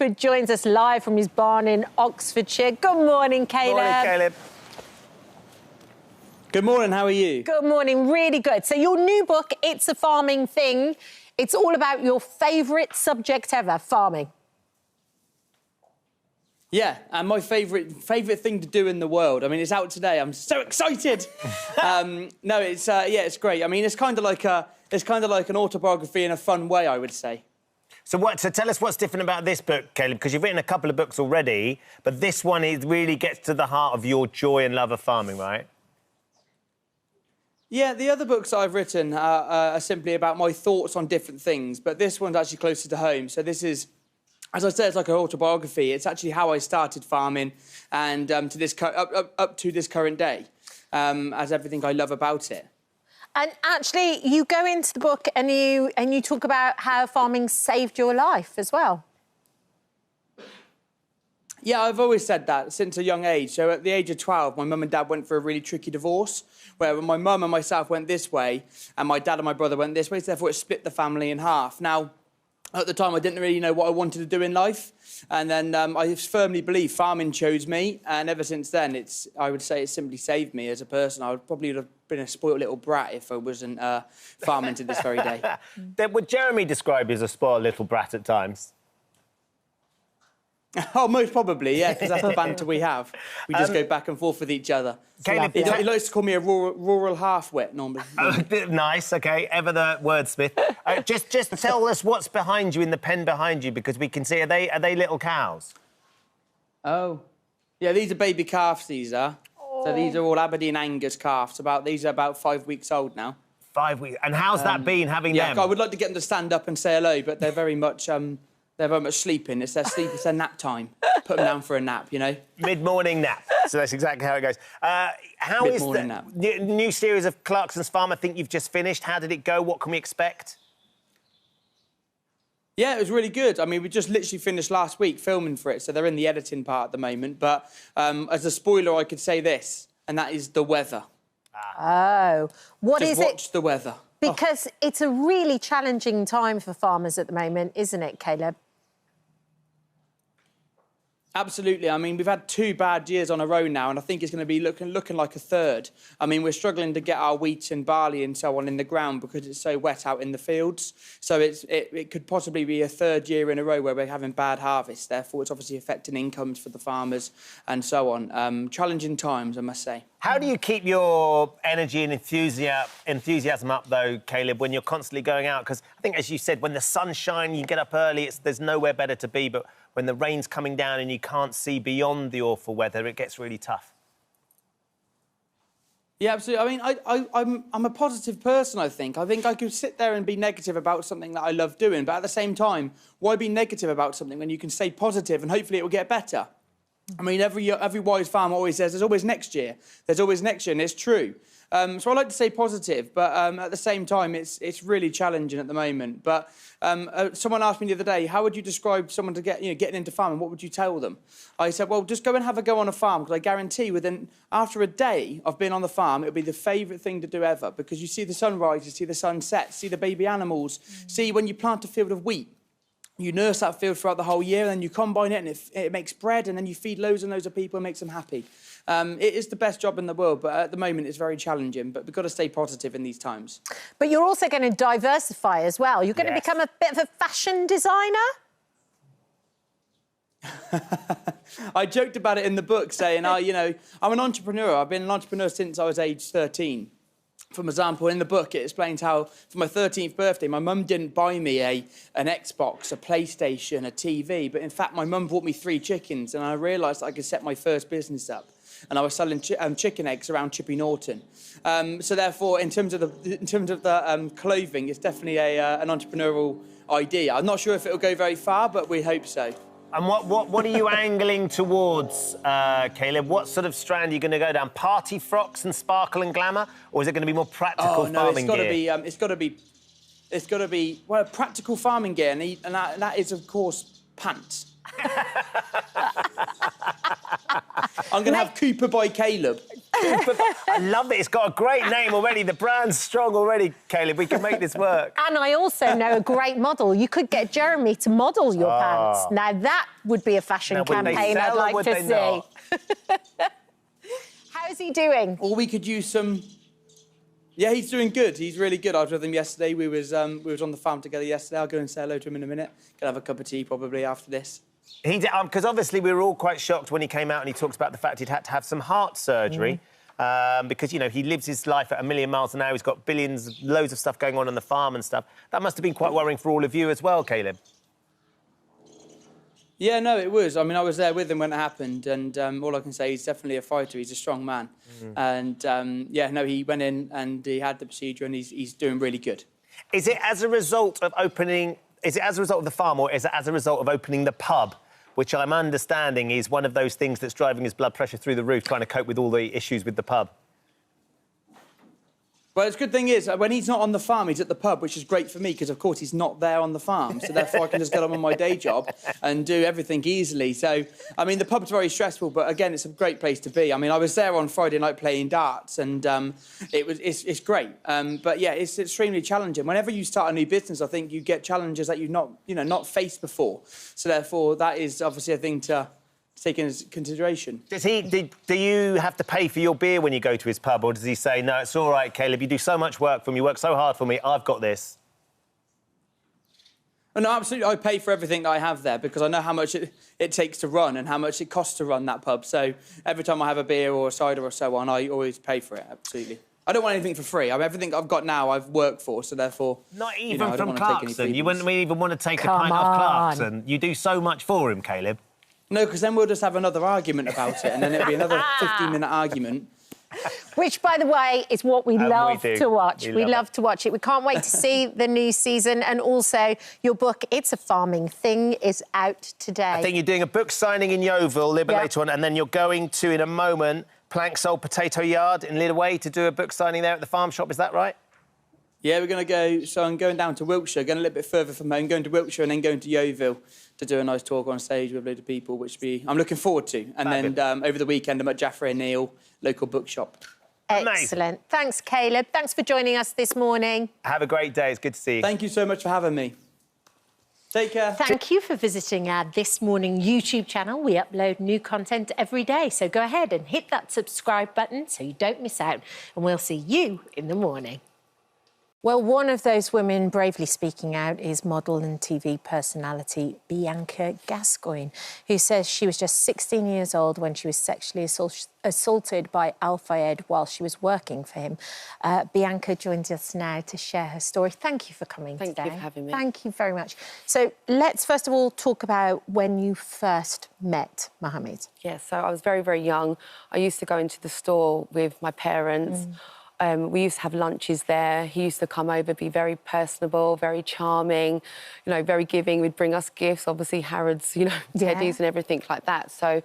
Rashford joins us live from his barn in Oxfordshire. Good morning, Caleb. Morning, Caleb. Good morning, how are you? Good morning, really good. So your new book, It's a Farming Thing, it's all about your favourite subject ever, farming. Yeah, and my favourite thing to do in the world. I mean, it's out today. I'm so excited. No, it's great. I mean, it's kind of like an autobiography in a fun way, I would say. So tell us what's different about this book, Caleb, because you've written a couple of books already, but this one really gets to the heart of your joy and love of farming, right? Yeah, the other books I've written are simply about my thoughts on different things, but this one's actually closer to home. So this is, as I said, it's like an autobiography. It's actually how I started farming and up to this current day, as everything I love about it. And actually, you go into the book and you talk about how farming saved your life as well. Yeah, I've always said that since a young age. So at the age of 12, my mum and dad went for a really tricky divorce, where my mum and myself went this way, and my dad and my brother went this way, so therefore it split the family in half. Now, at the time, I didn't really know what I wanted to do in life, and then I firmly believe farming chose me, and ever since then, I would say it simply saved me as a person. I would probably have been a spoiled little brat if I wasn't farming to this very day. Would Jeremy describe you as a spoiled little brat at times? Oh, most probably, yeah, because that's the banter we have. We just go back and forth with each other. Caleb, He likes to call me a rural half-wit, normally. Nice, OK, ever the wordsmith. Just tell us what's behind you, in the pen behind you, because we can see, are they little cows? Oh. Yeah, these are baby calves, these are. Oh. So these are all Aberdeen Angus calves. These are about 5 weeks old now. 5 weeks. And how's that been, having them? Yeah, I would like to get them to stand up and say hello, but they're very much sleeping. It's their sleep, it's their nap time. Put them down for a nap, you know? Mid-morning nap. So that's exactly how it goes. How is the new series of Clarkson's Farm, I think you've just finished? How did it go? What can we expect? Yeah, it was really good. I mean, we just literally finished last week filming for it, so they're in the editing part at the moment. But as a spoiler, I could say this, and that is the weather. Oh. Just watch the weather. Because it's a really challenging time for farmers at the moment, isn't it, Caleb? Absolutely. I mean, we've had 2 bad years on a row now, and I think it's going to be looking like a third. I mean, we're struggling to get our wheat and barley and so on in the ground because it's so wet out in the fields. So it could possibly be a third year in a row where we're having bad harvests. Therefore, it's obviously affecting incomes for the farmers and so on. Challenging times, I must say. How do you keep your energy and enthusiasm up, though, Caleb, when you're constantly going out? Because I think, as you said, when the sun's shining, you get up early, there's nowhere better to be. But when the rain's coming down and you can't see beyond the awful weather, it gets really tough. Yeah, absolutely. I mean, I'm a positive person, I think. I think I could sit there and be negative about something that I love doing, but at the same time, why be negative about something when you can stay positive and hopefully it will get better? I mean, every wise farmer always says there's always next year. There's always next year, and it's true. So I like to stay positive, but at the same time, it's really challenging at the moment. But someone asked me the other day, how would you describe someone getting into farming? What would you tell them? I said, well, just go and have a go on a farm, because I guarantee after a day of being on the farm, it'll be the favourite thing to do ever, because you see the sunrise, you see the sunset, see the baby animals, see when you plant a field of wheat. You nurse that field throughout the whole year, and then you combine it, and it makes bread, and then you feed loads and loads of people and makes them happy. It is the best job in the world, but at the moment it's very challenging. But we've got to stay positive in these times. But you're also going to diversify as well. You're going to become a bit of a fashion designer? I joked about it in the book, saying, I'm an entrepreneur. I've been an entrepreneur since I was age 13. For example, in the book, it explains how, for my 13th birthday, my mum didn't buy me an Xbox, a PlayStation, a TV, but in fact, my mum bought me 3 chickens, and I realised I could set my first business up. And I was selling chicken eggs around Chippy Norton. So therefore, in terms of the clothing, it's definitely an entrepreneurial idea. I'm not sure if it'll go very far, but we hope so. And what are you angling towards, Caleb? What sort of strand are you going to go down? Party frocks and sparkle and glamour, or is it going to be more practical farming gear? It's got to be practical farming gear, and that is of course pants. I'm going to have Cooper by Caleb. I love it. It's got a great name already. The brand's strong already, Caleb. We can make this work. And I also know a great model. You could get Jeremy to model your pants. Now, that would be a fashion campaign I'd like to see. How's he doing? Or we could use some... Yeah, he's doing good. He's really good. I was with him yesterday. We was on the farm together yesterday. I'll go and say hello to him in a minute. Gonna have a cup of tea probably after this. He did, because obviously we were all quite shocked when he came out and he talked about the fact he'd had to have some heart surgery because, you know, he lives his life at 1,000,000 miles an hour. He's got billions, loads of stuff going on the farm and stuff. That must have been quite worrying for all of you as well, Caleb. Yeah, no, it was. I mean, I was there with him when it happened, and all I can say, he's definitely a fighter. He's a strong man. And, yeah, no, he went in and he had the procedure and he's doing really good. Is it as a result of opening... Is it as a result of the farm or is it as a result of opening the pub, which I'm understanding is one of those things that's driving his blood pressure through the roof, trying to cope with all the issues with the pub? Well, the good thing is, when he's not on the farm, he's at the pub, which is great for me because, of course, he's not there on the farm. So, therefore, I can just get on my day job and do everything easily. So, I mean, the pub's very stressful, but, again, it's a great place to be. I mean, I was there on Friday night playing darts and it's great. But, yeah, it's extremely challenging. Whenever you start a new business, I think you get challenges that you've not faced before. So, therefore, that is obviously a thing to take into consideration. Do you have to pay for your beer when you go to his pub, or does he say, no, it's all right, Caleb, you do so much work for me, you work so hard for me, I've got this? Oh, no, absolutely. I pay for everything that I have there because I know how much it takes to run and how much it costs to run that pub. So every time I have a beer or a cider or so on, I always pay for it, absolutely. I don't want anything for free. I mean, everything I've got now, I've worked for, so therefore... Not even from Clarkson? You wouldn't even want to take a pint off Clarkson? You do so much for him, Caleb. No, because then we'll just have another argument about it, and then it'll be another 15-minute argument. Which, by the way, is what we love to watch. We love to watch it. We can't wait to see the new season. And also, your book, It's a Farming Thing, is out today. I think you're doing a book signing in Yeovil a little bit later on, and then you're going to, in a moment, Plank's old potato yard in Lidaway to do a book signing there at the farm shop. Is that right? Yeah, we're going to go... So I'm going down to Wiltshire, going a little bit further from home, going to Wiltshire and then going to Yeovil to do a nice talk on stage with a load of people, which I'm looking forward to. And then over the weekend, I'm at Jaffrey and Neil, local bookshop. Excellent. Thanks, Caleb. Thanks for joining us this morning. Have a great day. It's good to see you. Thank you so much for having me. Take care. Thank you for visiting our This Morning YouTube channel. We upload new content every day, so go ahead and hit that subscribe button so you don't miss out. And we'll see you in the morning. Well, one of those women bravely speaking out is model and TV personality Bianca Gascoigne, who says she was just 16 years old when she was sexually assaulted by Al Fayed while she was working for him. Bianca joins us now to share her story. Thank you for coming today. Thank you for having me. Thank you very much. So let's first of all talk about when you first met Mohammed. Yeah, so I was very, very young. I used to go into the store with my parents. We used to have lunches there. He used to come over, be very personable, very charming, you know, very giving. We'd bring us gifts, obviously Harrods, you know, teddies and everything like that. So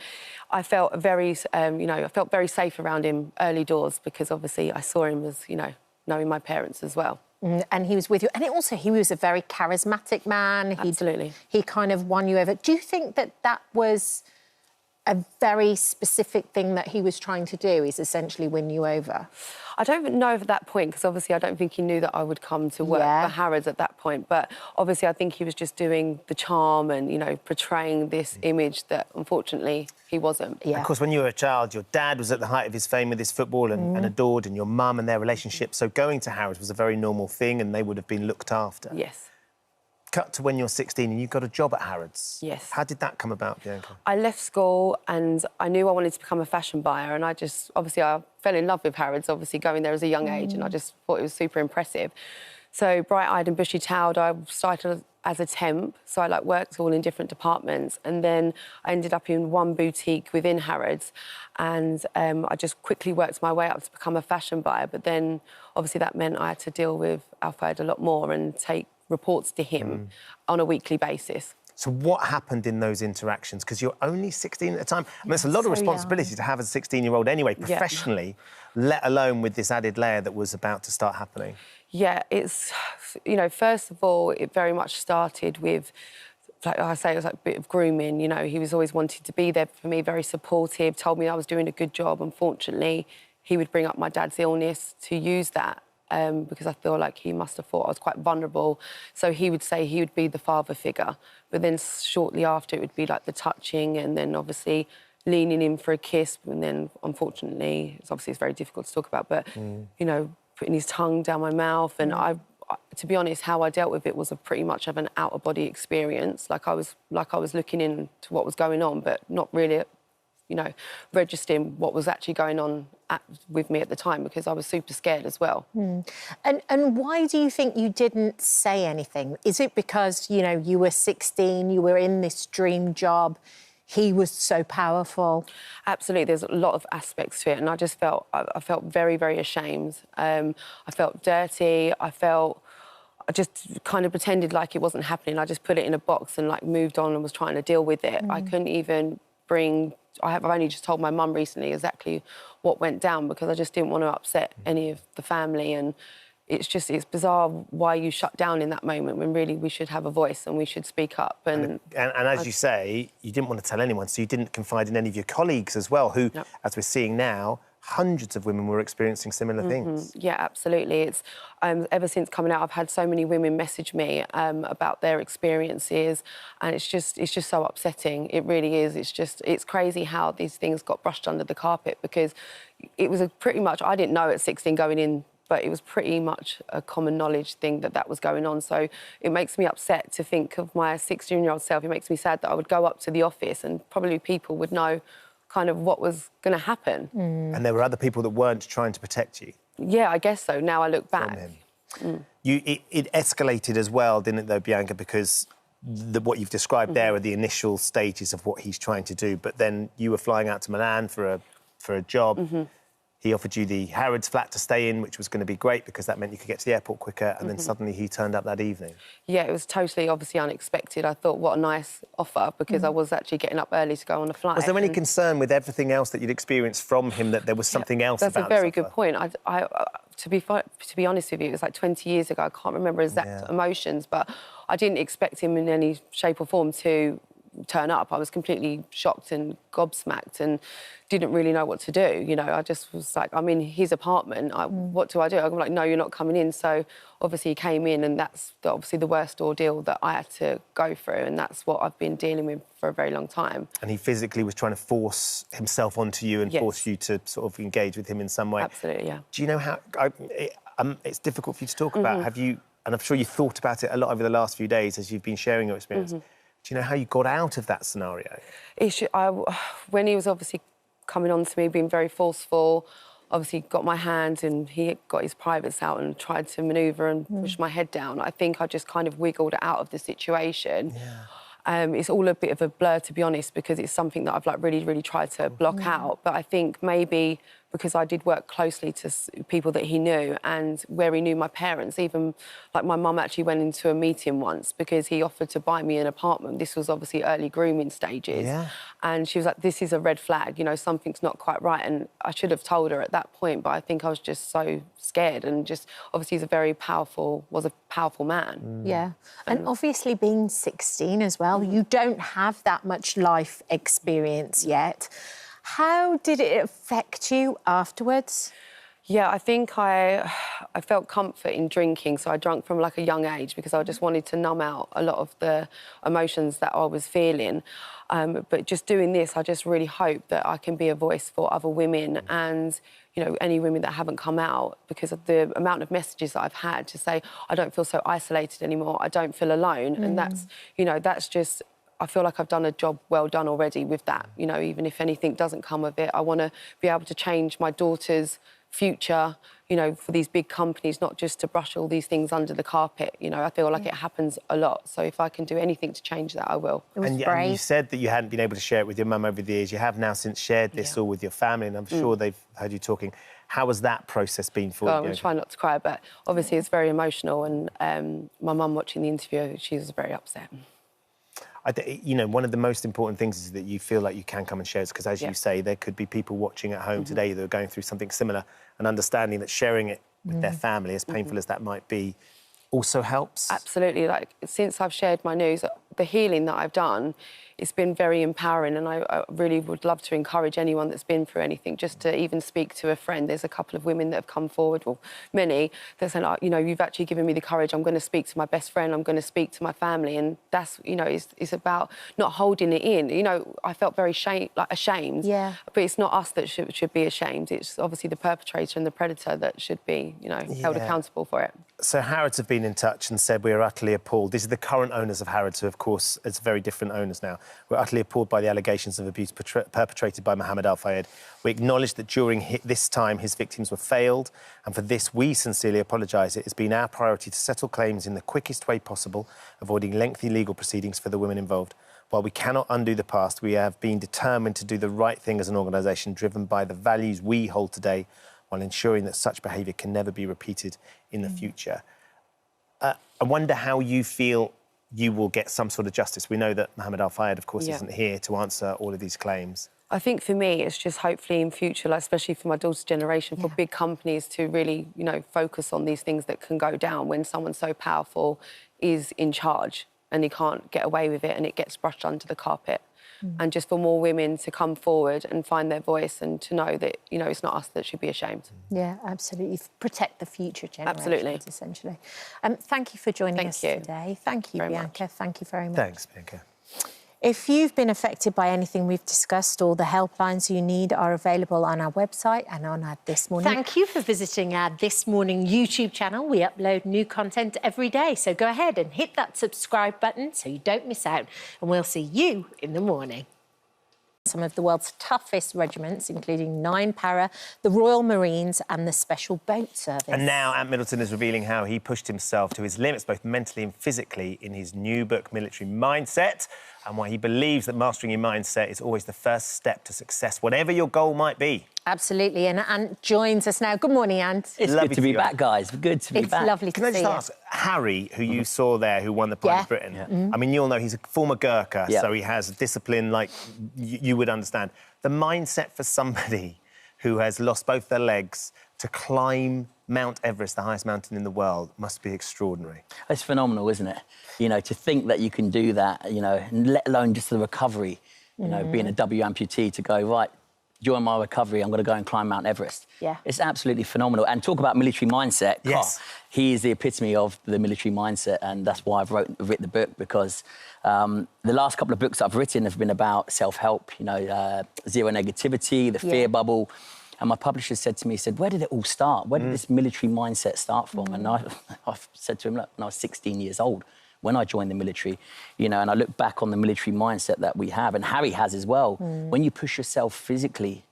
I felt very, I felt very safe around him early doors because obviously I saw him as, knowing my parents as well. And he was with you. And he was a very charismatic man. Absolutely. He kind of won you over. Do you think that was a very specific thing that he was trying to do, is essentially win you over? I don't even know at that point, because obviously I don't think he knew that I would come to work for Harrods at that point. But obviously I think he was just doing the charm and, portraying this image that unfortunately he wasn't. Yeah. Of course, when you were a child, your dad was at the height of his fame with his football and adored, and your mum and their relationship. So going to Harrods was a very normal thing and they would have been looked after. Yes. Cut to when you're 16 and you got a job at Harrods. Yes. How did that come about, Bianca? I left school and I knew I wanted to become a fashion buyer, and I fell in love with Harrods, obviously going there as a young age, and I just thought it was super impressive. So bright-eyed and bushy-tailed, I started as a temp, so I worked all in different departments, and then I ended up in one boutique within Harrods, and I just quickly worked my way up to become a fashion buyer. But then obviously that meant I had to deal with Al Fayed a lot more and take reports to him on a weekly basis. So what happened in those interactions? Because you're only 16 at the time. I mean, it's a lot of responsibility to have as a 16-year-old anyway, professionally, let alone with this added layer that was about to start happening. Yeah, it's, first of all, it very much started with, like I say, it was like a bit of grooming. He was always wanting to be there for me, very supportive, told me I was doing a good job. Unfortunately, he would bring up my dad's illness to use that. Because I feel like he must have thought I was quite vulnerable. So he would say he would be the father figure. But then shortly after, it would be like the touching and then obviously leaning in for a kiss. And then, unfortunately, it's very difficult to talk about, but, you know, putting his tongue down my mouth. And to be honest, how I dealt with it was pretty much of an out-of-body experience. Like I was looking into what was going on, but not really, you know, registering what was actually going on with me at the time, because I was super scared as well. And why do you think you didn't say anything? Is it because, you know, you were 16, you were in this dream job, he was so powerful? Absolutely, there's a lot of aspects to it, and I just felt, I felt very, very ashamed. I felt dirty, I just kind of pretended like it wasn't happening. I just put it in a box and like moved on and was trying to deal with it. I couldn't even I've only just told my mum recently exactly what went down, because I just didn't want to upset any of the family. And it's bizarre why you shut down in that moment when really we should have a voice and we should speak up. And as you say, you didn't want to tell anyone, so you didn't confide in any of your colleagues as well, who, as we're seeing now, hundreds of women were experiencing similar things. Yeah, absolutely. It's ever since coming out, I've had so many women message me about their experiences, and it's just so upsetting. It really is. It's crazy how these things got brushed under the carpet, because it was pretty much, I didn't know at 16 going in, but it was pretty much a common knowledge thing that was going on. So it makes me upset to think of my 16-year-old self. It makes me sad that I would go up to the office and probably people would know kind of what was going to happen. And there were other people that weren't trying to protect you. Yeah, I guess so. Now I look back. It escalated as well, didn't it, though, Bianca? Because what you've described there are the initial stages of what he's trying to do. But then you were flying out to Milan for a job. He offered you the Harrods flat to stay in, which was going to be great because that meant you could get to the airport quicker, and then suddenly he turned up that evening. Yeah, it was totally, obviously, unexpected. I thought, what a nice offer, because I was actually getting up early to go on a flight. Was there any concern with everything else that you'd experienced from him that there was something else about That's a very good point. To be honest with you, it was like 20 years ago. I can't remember exact emotions, but I didn't expect him in any shape or form to turn up. I was completely shocked and gobsmacked and didn't really know what to do. You know, I just was like, I'm in his apartment. What do I do? I'm like, no, you're not coming in. So obviously he came in, and that's obviously the worst ordeal that I had to go through, and that's what I've been dealing with for a very long time. And he physically was trying to force himself onto you and force you to sort of engage with him in some way. Absolutely, yeah. Do you know how... it's difficult for you to talk about. Have you... And I'm sure you've thought about it a lot over the last few days as you've been sharing your experience. Do you know how you got out of that scenario? When he was obviously coming on to me, being very forceful, obviously got my hand and he got his privates out and tried to manoeuvre and push my head down. I think I just kind of wiggled out of the situation. It's all a bit of a blur, to be honest, because it's something that I've like really, really tried to block out. But I think maybe because I did work closely to people that he knew and where he knew my parents, even like my mum actually went into a meeting once because he offered to buy me an apartment. This was obviously early grooming stages. And she was like, this is a red flag, you know, something's not quite right. And I should have told her at that point, but I think I was just so scared, and just obviously was a powerful man. Yeah. And obviously being 16 as well, you don't have that much life experience yet. How did it affect you afterwards? Yeah, I think I felt comfort in drinking, so I drank from like a young age because I just wanted to numb out a lot of the emotions that I was feeling. But just doing this, I just really hope that I can be a voice for other women and, you know, any women that haven't come out, because of the amount of messages that I've had to say, I don't feel so isolated anymore, I don't feel alone. And that's, you know, that's just... I feel like I've done a job well done already with that. You know, even if anything doesn't come of it, I want to be able to change my daughter's future, you know, for these big companies, not just to brush all these things under the carpet. You know, I feel like it happens a lot. So if I can do anything to change that, I will. And you said that you hadn't been able to share it with your mum over the years. You have now since shared this all with your family, and I'm sure they've heard you talking. How has that process been for you? I'm trying not to cry, but obviously it's very emotional. And my mum watching the interview, she was very upset. You know, one of the most important things is that you feel like you can come and share it, because, as you say, there could be people watching at home today that are going through something similar, and understanding that sharing it with their family, as painful as that might be, also helps? Absolutely. Like, since I've shared my news, the healing that I've done, it's been very empowering, and I really would love to encourage anyone that's been through anything just to even speak to a friend. There's a couple of women that have come forward, well, many, that said, you know, you've actually given me the courage. I'm going to speak to my best friend. I'm going to speak to my family. And that's, you know, it's about not holding it in. You know, I felt very ashamed. Yeah. But it's not us that should be ashamed. It's obviously the perpetrator and the predator that should be, you know, held accountable for it. So Harrods have been in touch and said we are utterly appalled. These are the current owners of Harrods, who, of course, it's very different owners now. We're utterly appalled by the allegations of abuse perpetrated by Mohammed Al Fayed. We acknowledge that during this time his victims were failed, and for this we sincerely apologise. It has been our priority to settle claims in the quickest way possible, avoiding lengthy legal proceedings for the women involved. While we cannot undo the past, we have been determined to do the right thing as an organisation driven by the values we hold today, while ensuring that such behaviour can never be repeated in the future. I wonder how you feel you will get some sort of justice. We know that Mohammed Al Fayed, of course, isn't here to answer all of these claims. I think for me, it's just hopefully in future, like especially for my daughter's generation, for big companies to really, you know, focus on these things that can go down when someone so powerful is in charge and he can't get away with it and it gets brushed under the carpet. And just for more women to come forward and find their voice and to know that, you know, it's not us that should be ashamed. Yeah, absolutely. Protect the future generations, Absolutely. essentially. Thank you for joining us today. Thank you, Very Bianca. much. Thank you very much. Thanks, Bianca. If you've been affected by anything we've discussed, all the helplines you need are available on our website and on our This Morning. Thank you for visiting our This Morning YouTube channel. We upload new content every day, so go ahead and hit that subscribe button so you don't miss out, and we'll see you in the morning. Some of the world's toughest regiments, including 9 Para, the Royal Marines and the Special Boat Service. And now Ant Middleton is revealing how he pushed himself to his limits, both mentally and physically, in his new book, Military Mindset, and why he believes that mastering your mindset is always the first step to success, whatever your goal might be. Absolutely, and Ant joins us now. Good morning, Ant. It's good to be back, guys. Good to be back. It's lovely to see you. Can I just ask, Harry, who you saw there, who won the Pride of Britain, I mean, you'll know he's a former Gurkha, so he has discipline like you would understand. The mindset for somebody who has lost both their legs to climb Mount Everest, the highest mountain in the world, must be extraordinary. It's phenomenal, isn't it? You know, to think that you can do that, you know, and let alone just the recovery, you know, being a W amputee, to go, right, during my recovery, I'm going to go and climb Mount Everest. Yeah. It's absolutely phenomenal. And talk about military mindset. Yes. He is the epitome of the military mindset, and that's why I've written the book, because the last couple of books I've written have been about self-help, you know, zero negativity, the fear bubble. And my publisher said to me, he said, where did it all start? Where did this military mindset start from? And I've said to him, look, when I was 16 years old, when I joined the military, you know, and I look back on the military mindset that we have, and Harry has as well. When you push yourself physically,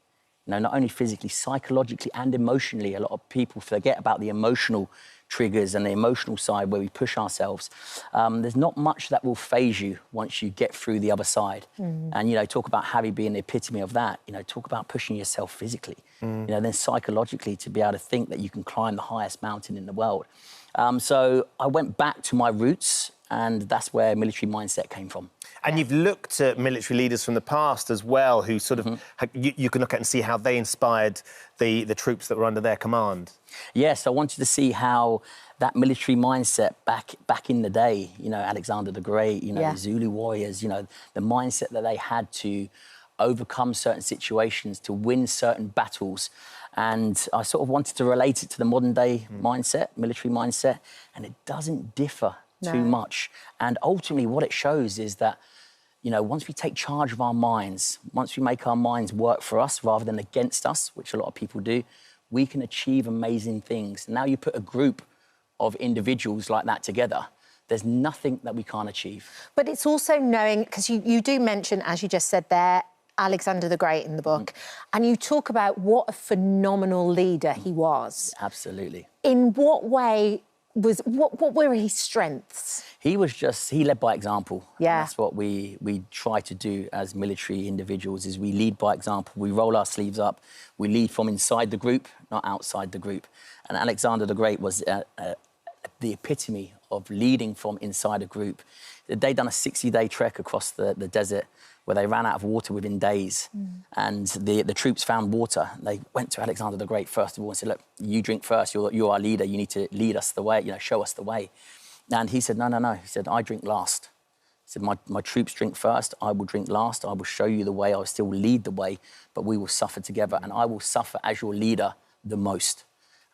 you know, not only physically, psychologically and emotionally, a lot of people forget about the emotional triggers and the emotional side where we push ourselves. There's not much that will faze you once you get through the other side. And, you know, talk about Harry being the epitome of that. You know, talk about pushing yourself physically. You know, then psychologically to be able to think that you can climb the highest mountain in the world. So I went back to my roots, and that's where military mindset came from. And you've looked at military leaders from the past as well, who sort of, you can look at and see how they inspired the troops that were under their command. Yes, I wanted to see how that military mindset back in the day, you know, Alexander the Great, you know, the Zulu warriors, you know, the mindset that they had to overcome certain situations, to win certain battles. And I sort of wanted to relate it to the modern day mindset, military mindset, and it doesn't differ too much. And ultimately what it shows is that, you know, once we take charge of our minds, once we make our minds work for us rather than against us, which a lot of people do, we can achieve amazing things. Now you put a group of individuals like that together, there's nothing that we can't achieve. But it's also knowing, because you do mention, as you just said there, Alexander the Great in the book, and you talk about what a phenomenal leader he was. Absolutely. In what way what were his strengths? He led by example. Yeah. And that's what we try to do as military individuals, is we lead by example. We roll our sleeves up. We lead from inside the group, not outside the group. And Alexander the Great was the epitome of leading from inside a group. They'd done a 60-day trek across the desert where they ran out of water within days. And the troops found water. They went to Alexander the Great first of all and said, look, you drink first, you're our leader, you need to lead us the way, show us the way. And he said, no. He said, I drink last. He said, my troops drink first, I will drink last, I will show you the way, I will still lead the way, but we will suffer together, and I will suffer as your leader the most.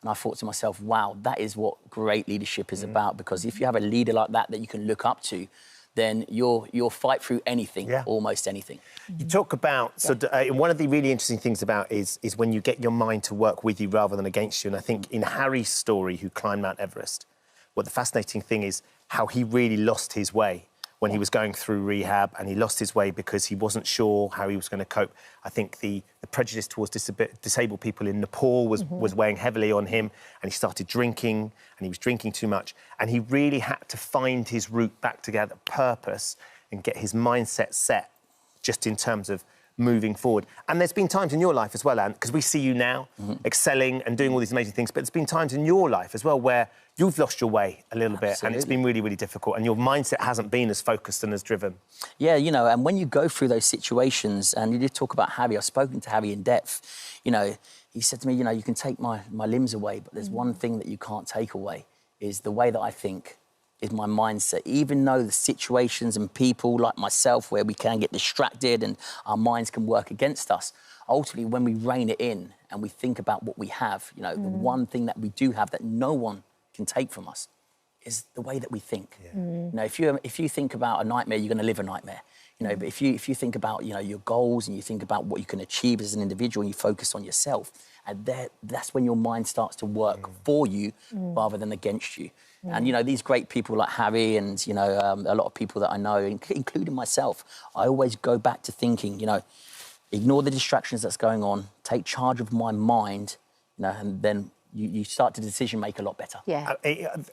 And I thought to myself, wow, that is what great leadership is about, because if you have a leader like that you can look up to, then you'll fight through anything, almost anything. You talk about, one of the really interesting things about is when you get your mind to work with you rather than against you. And I think in Harry's story, who climbed Mount Everest, what the fascinating thing is how he really lost his way when he was going through rehab, and he lost his way because he wasn't sure how he was going to cope. I think the prejudice towards disabled people in Nepal was weighing heavily on him, and he started drinking, and he was drinking too much, and he really had to find his route back together, purpose, and get his mindset set just in terms of moving forward. And there's been times in your life as well, Anne, because we see you now excelling and doing all these amazing things, but there's been times in your life as well where you've lost your way a little bit, and it's been really, really difficult, and your mindset hasn't been as focused and as driven. Yeah, and when you go through those situations, and you did talk about Harry, I've spoken to Harry in depth, he said to me, you can take my limbs away, but there's one thing that you can't take away, is the way that I think, is my mindset. Even though the situations and people like myself where we can get distracted and our minds can work against us, ultimately when we rein it in and we think about what we have, the one thing that we do have that no one can take from us is the way that we think. If you think about a nightmare, you're going to live a nightmare. But if you think about your goals, and you think about what you can achieve as an individual, and you focus on yourself, and that's when your mind starts to work for you rather than against you. And these great people like Harry and a lot of people that I know, including myself, I always go back to thinking, ignore the distractions that's going on, take charge of my mind, and then you start to decision make a lot better. Yeah.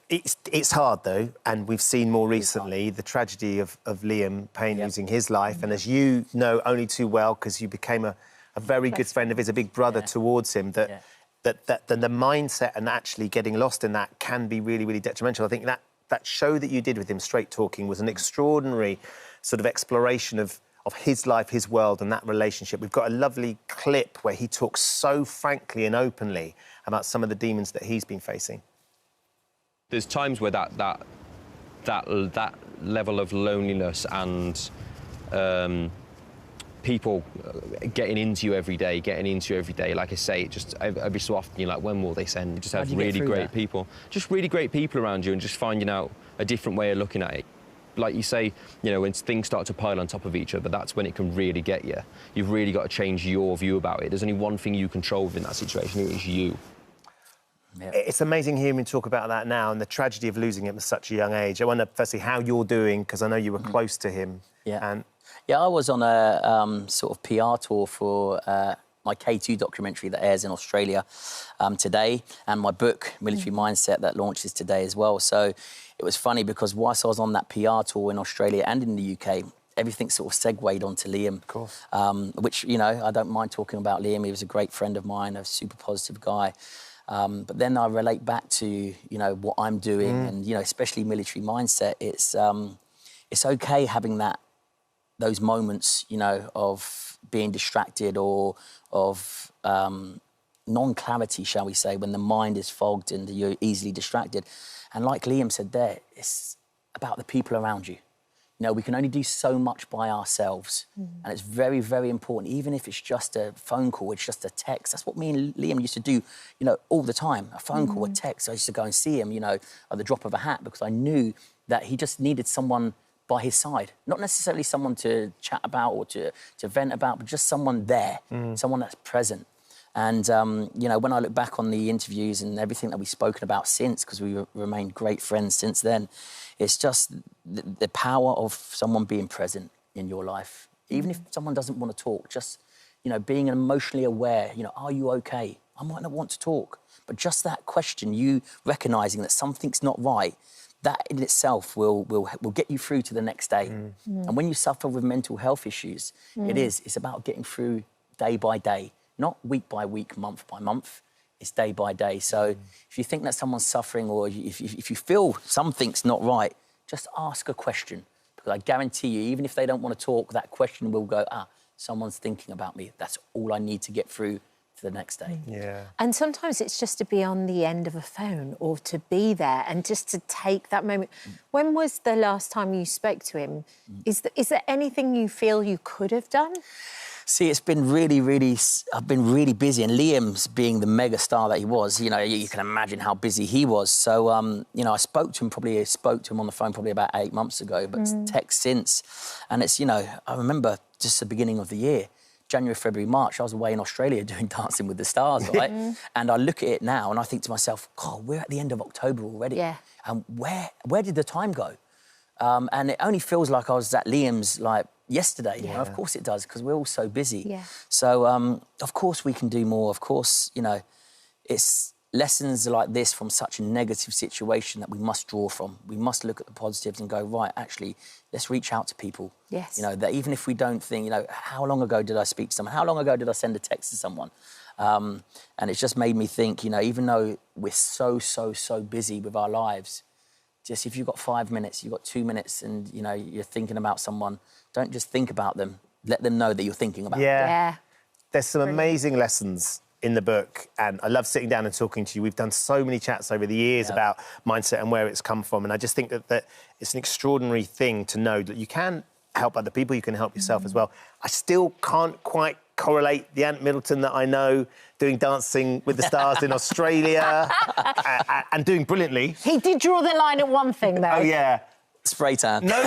It's hard though, and we've seen more recently the tragedy of Liam Payne losing his life, and as you know only too well, because you became a very good friend of his, a big brother towards him, that the mindset and actually getting lost in that can be really, really detrimental. I think that show that you did with him, Straight Talking, was an extraordinary sort of exploration of his life, his world, and that relationship. We've got a lovely clip where he talks so frankly and openly about some of the demons that he's been facing. There's times where that level of loneliness and people getting into you every day, like I say, just every so often you're like, when will they send? You just have really great people. Just really great people around you, and just finding out a different way of looking at it. Like you say, when things start to pile on top of each other, that's when it can really get you. You've really got to change your view about it. There's only one thing you control within that situation, it is you. Yeah. It's amazing hearing you talk about that now and the tragedy of losing him at such a young age. I wonder, firstly, how you're doing, because I know you were close to him. Yeah, I was on a sort of PR tour for my K2 documentary that airs in Australia today, and my book, Military Mindset, that launches today as well. So it was funny because whilst I was on that PR tour in Australia and in the UK, everything sort of segued onto Liam. Of course. Which, I don't mind talking about Liam. He was a great friend of mine, a super positive guy. But then I relate back to, what I'm doing and, especially Military Mindset. It's okay having those moments, of being distracted or of non-clarity, shall we say, when the mind is fogged and you're easily distracted. And like Liam said there, it's about the people around you. We can only do so much by ourselves. And it's very, very important, even if it's just a phone call, it's just a text. That's what me and Liam used to do, all the time. A phone call, a text. I used to go and see him, at the drop of a hat, because I knew that he just needed someone by his side. Not necessarily someone to chat about or to vent about, but just someone there, someone that's present. And, when I look back on the interviews and everything that we've spoken about since, because we remained great friends since then, it's just the power of someone being present in your life. Even if someone doesn't want to talk, just, being emotionally aware, are you okay? I might not want to talk, but just that question, you recognising that something's not right, that in itself will get you through to the next day. And when you suffer with mental health issues, it's about getting through day by day. Not week by week, month by month, it's day by day. So if you think that someone's suffering or if you feel something's not right, just ask a question. Because I guarantee you, even if they don't want to talk, that question will go, someone's thinking about me. That's all I need to get through to the next day. Yeah. And sometimes it's just to be on the end of a phone or to be there and just to take that moment. When was the last time you spoke to him? Is there anything you feel you could have done? See, it's been I've been really busy, and Liam's being the mega star that he was, you can imagine how busy he was. So, I spoke to him on the phone probably about 8 months ago, but text since. And it's, I remember just the beginning of the year, January, February, March, I was away in Australia doing Dancing with the Stars, right? And I look at it now and I think to myself, God, we're at the end of October already. Yeah. And where did the time go? And it only feels like I was at Liam's, yesterday. Yeah. Of course it does, because we're all so busy. Yeah. So, of course we can do more. Of course, it's lessons like this from such a negative situation that we must draw from. We must look at the positives and go, right, actually, let's reach out to people. Yes. That even if we don't think, how long ago did I speak to someone? How long ago did I send a text to someone? And it's just made me think, even though we're so busy with our lives, just if you've got 5 minutes, you've got 2 minutes and, you're thinking about someone, don't just think about them. Let them know that you're thinking about them. Yeah. There's some amazing lessons in the book, and I love sitting down and talking to you. We've done so many chats over the years about mindset and where it's come from, and I just think that it's an extraordinary thing to know that you can help other people, you can help yourself as well. I still can't quite correlate the Ant Middleton that I know doing Dancing with the Stars in Australia and doing brilliantly. He did draw the line at one thing, though. Oh, yeah. Spray tan. No,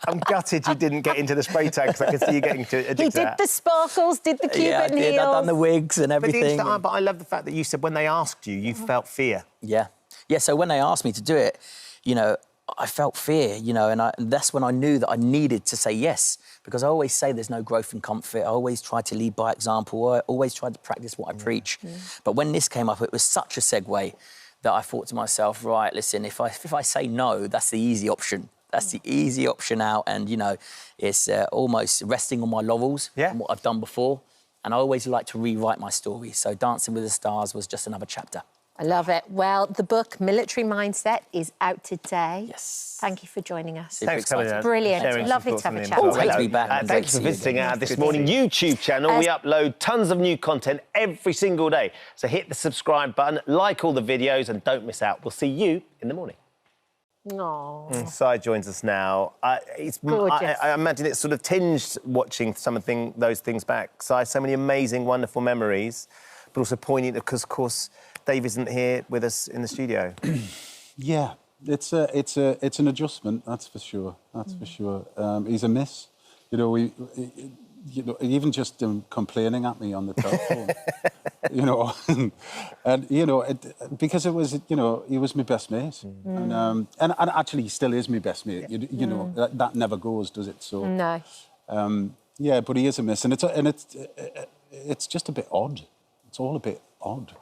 I'm gutted you didn't get into the spray tan because I can see you getting addicted to He did that. the sparkles, did the Cuban heels. I've done the wigs and everything. But I love the fact that you said when they asked you, you felt fear. Yeah. So when they asked me to do it, I felt fear, and that's when I knew that I needed to say yes, because I always say there's no growth in comfort. I always try to lead by example. I always try to practice what I preach. But when this came up, it was such a segue that I thought to myself, right, listen, if I say no, that's the easy option. That's the easy option out, and, it's almost resting on my laurels from what I've done before. And I always like to rewrite my story. So Dancing with the Stars was just another chapter. I love it. Well, the book, Military Mindset, is out today. Yes. Thank you for joining us. Thanks for coming in. Brilliant. Sharing some Lovely thoughts to have on a the chat. inside. Great to be back. Thanks for visiting our This Morning YouTube channel. We upload tons of new content every single day. So hit the subscribe button, like all the videos, and don't miss out. We'll see you in the morning. Aww. Sai joins us now. It's gorgeous. I imagine it's sort of tinged watching those things back. Sai, so many amazing, wonderful memories, but also poignant because, of course, Dave isn't here with us in the studio. Yeah, it's an adjustment, that's for sure. That's for sure. He's a miss. Even just him complaining at me on the telephone, and because it was, he was my best mate, and actually he still is my best mate. That never goes, does it? So No. yeah, but he is a miss, and it's just a bit odd. It's all a bit odd.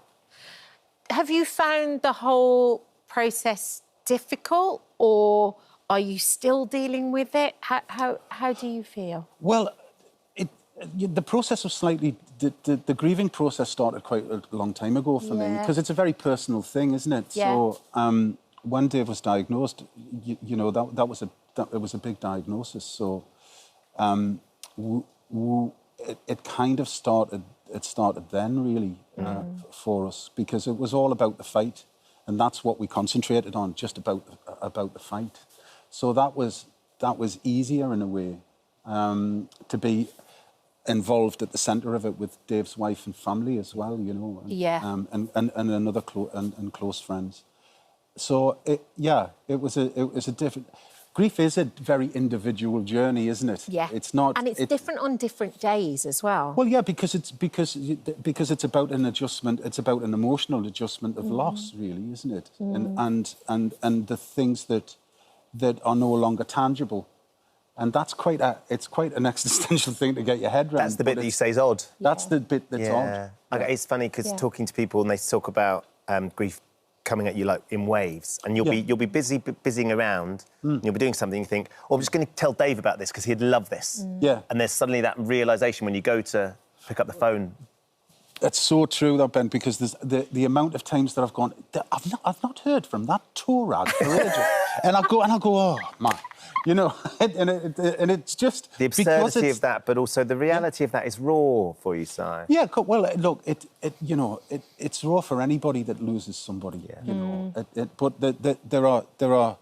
Have you found the whole process difficult, or are you still dealing with it? How do you feel? Well, the process was slightly... The grieving process started quite a long time ago for me, because it's a very personal thing, isn't it? Yeah. So when Dave was diagnosed, it was a big diagnosis. So it kind of started... It started then, really, for us, because it was all about the fight, and that's what we concentrated on, just about the fight. So that was easier in a way, to be involved at the centre of it with Dave's wife and family as well, and another close friends. So it was a different. Grief is a very individual journey, isn't it? Yeah. It's not, and it's different on different days as well. Well, yeah, because it's about an adjustment. It's about an emotional adjustment of loss, really, isn't it? And the things that are no longer tangible, and that's quite an existential thing to get your head around. That's the bit that you say is odd. That's the bit that's odd. It's funny because talking to people and they talk about grief coming at you like in waves, and you'll be busying around, and you'll be doing something, you think, oh, I'm just going to tell Dave about this because he'd love this. Yeah. And there's suddenly that realisation when you go to pick up the phone. That's so true, that, Ben, because there's the amount of times that I've gone, I've not heard from that tour rag for ages. and I go, oh, man. you know, and it's just... The absurdity of that, but also the reality of that is raw for you, Si. Yeah, well, look, you know, it's raw for anybody that loses somebody, you know. But there are,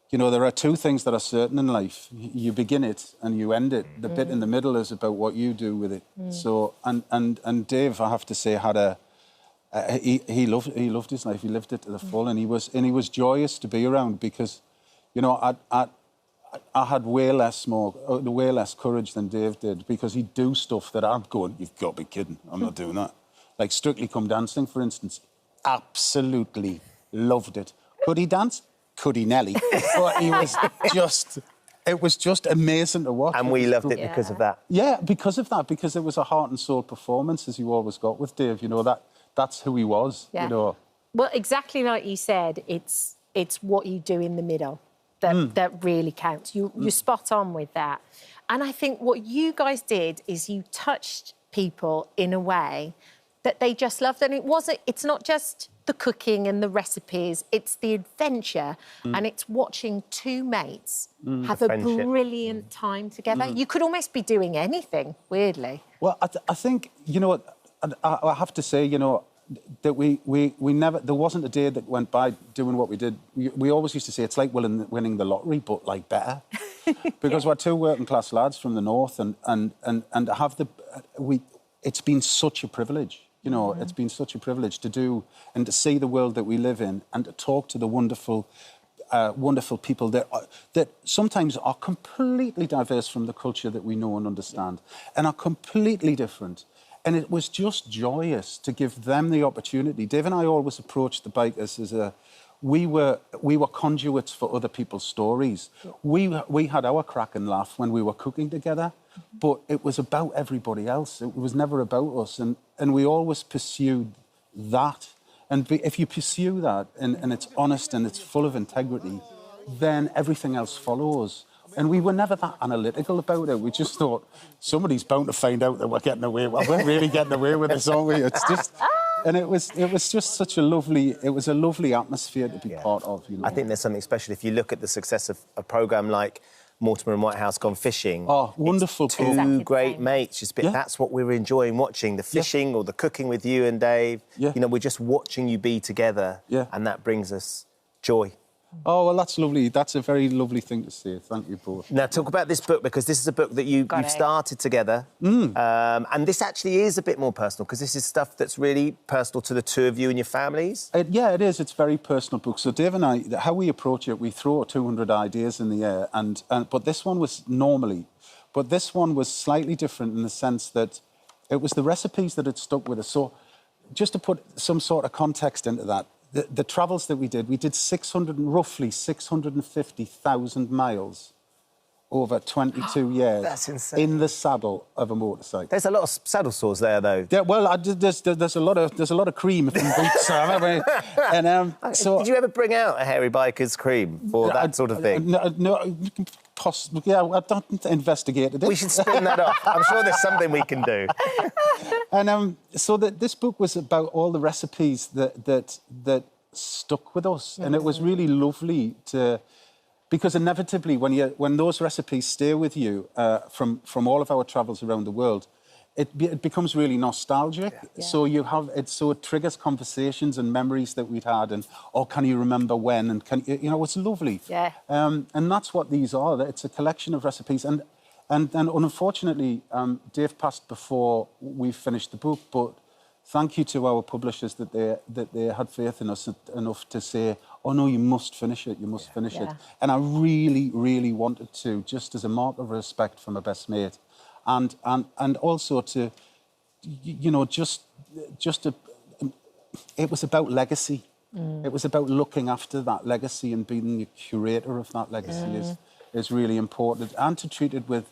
you know, there are two things that are certain in life. You begin it and you end it. The bit in the middle is about what you do with it. So, and Dave, I have to say, had a... he loved his life. He lived it to the full, and he was joyous to be around because, you know, I had way less courage than Dave did because he'd do stuff that I'm going, you've got to be kidding. I'm not doing that. Like Strictly Come Dancing, for instance, absolutely loved it. Could he dance? Could he, Nelly? But he was just... It was just amazing to watch. And we loved it because of that. Yeah, because of that, because it was a heart and soul performance, as you always got with Dave. You know, that's who he was, you know. Well, exactly like you said, it's what you do in the middle that really counts. You're spot on with that. And I think what you guys did is you touched people in a way that they just loved. And it's not just the cooking and the recipes, it's the adventure and it's watching two mates have a brilliant time together. You could almost be doing anything, weirdly. Well, I think, you know, I have to say, you know, that we never... There wasn't a day that went by doing what we did. We always used to say it's like winning the lottery, but, like, better. Because we're two working-class lads from the north and have the... It's been such a privilege. You know, it's been such a privilege to do and to see the world that we live in and to talk to the wonderful people that sometimes are completely diverse from the culture that we know and understand and are completely different. And it was just joyous to give them the opportunity. Dave and I always approached the bikers as we were conduits for other people's stories. We had our crack and laugh when we were cooking together, but it was about everybody else. It was never about us. And we always pursued that. And if you pursue that and it's honest and it's full of integrity, then everything else follows. And we were never that analytical about it. We just thought, somebody's bound to find out that we're getting away. Well, we're really getting away with this, aren't we? It's just... And it was just such a lovely atmosphere to be part of. You know? I think there's something special if you look at the success of a programme like Mortimer and Whitehouse Gone Fishing. Oh, wonderful. Two exactly great mates. That's what we were enjoying watching, the fishing or the cooking with you and Dave. You know, we're just watching you be together and that brings us joy. Oh, well, that's lovely. That's a very lovely thing to say. Thank you both. Now, talk about this book, because this is a book that you've started together. And this actually is a bit more personal, because this is stuff that's really personal to the two of you and your families. Yeah, it is. It's a very personal book. So Dave and I, how we approach it, we throw 200 ideas in the air. But this one was slightly different in the sense that it was the recipes that had stuck with us. So just to put some sort of context into that, the travels that we did roughly 650,000 miles over 22 years. That's insane. In the saddle of a motorcycle. There's a lot of saddle sores there, though. Yeah, well, there's a lot of cream from boots. And so, did you ever bring out a hairy biker's cream for that sort of thing? No, possibly. Yeah, I don't investigate it. We should spin that off. I'm sure there's something we can do. And so this book was about all the recipes that stuck with us, and it was really lovely to. Because inevitably, when those recipes stay with you from all of our travels around the world, it becomes really nostalgic. Yeah. So it triggers conversations and memories that we'd had, and can you remember when? And it's lovely. Yeah. And that's what these are. It's a collection of recipes, and unfortunately, Dave passed before we finished the book, but. Thank you to our publishers that they had faith in us enough to say, oh, no, you must finish it, you must finish it. And I really, really wanted to, just as a mark of respect for my best mate. And also to, it was about legacy. It was about looking after that legacy and being the curator of that legacy is really important. And to treat it with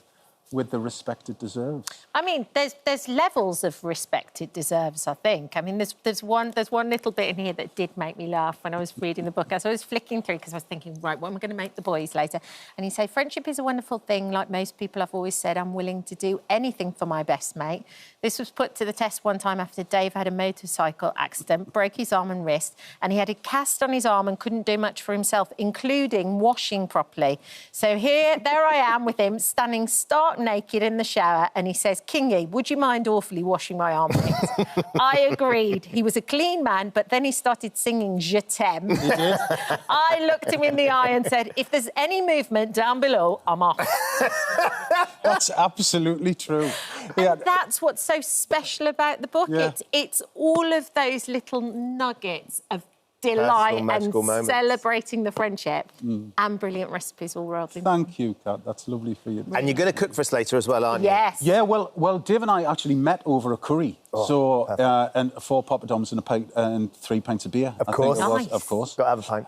with the respect it deserves. I mean, there's levels of respect it deserves, I think. I mean, there's one little bit in here that did make me laugh when I was reading the book. As I was flicking through, because I was thinking, right, what am I going to make the boys later? And he said, friendship is a wonderful thing. Like most people, I've always said, I'm willing to do anything for my best mate. This was put to the test one time after Dave had a motorcycle accident, broke his arm and wrist, and he had a cast on his arm and couldn't do much for himself, including washing properly. So there I am with him, standing stark naked in the shower, and he says, Kingy, would you mind awfully washing my arm, please? I agreed. He was a clean man, but then he started singing Je t'aime. You did? I looked him in the eye and said, if there's any movement down below, I'm off. That's absolutely true. Yeah. And that's what's so special about the book. Yeah. It's all of those little nuggets of delight and magical moments. celebrating the friendship and brilliant recipes all rolled in. Thank you, Kat. That's lovely for you. And you're going to cook for us later as well, aren't you? Yes. Yeah, well, Dave and I actually met over a curry. And 4 poppadoms and a pint and 3 pints of beer. Of course. I think it was, Nice. of course. Got to have a pint.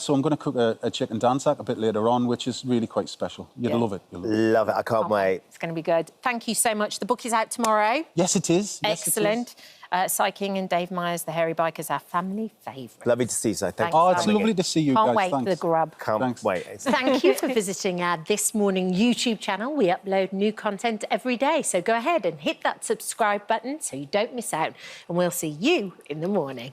So I'm going to cook a chicken dansak a bit later on, which is really quite special. You'll love it. You'll love it. Love it. I can't wait. It's going to be good. Thank you so much. The book is out tomorrow. Yes, it is. Yes, it is. Excellent. Cy King and Dave Myers, the Hairy Bikers, our family favourite. Lovely to see you, so thank Thanks, you. Oh, for it's coming lovely in. to see you Can't guys. wait for Thanks. the grub. Can't Thanks. wait. Thank you for visiting our This Morning YouTube channel. We upload new content every day, so go ahead and hit that subscribe button so you don't miss out, and we'll see you in the morning.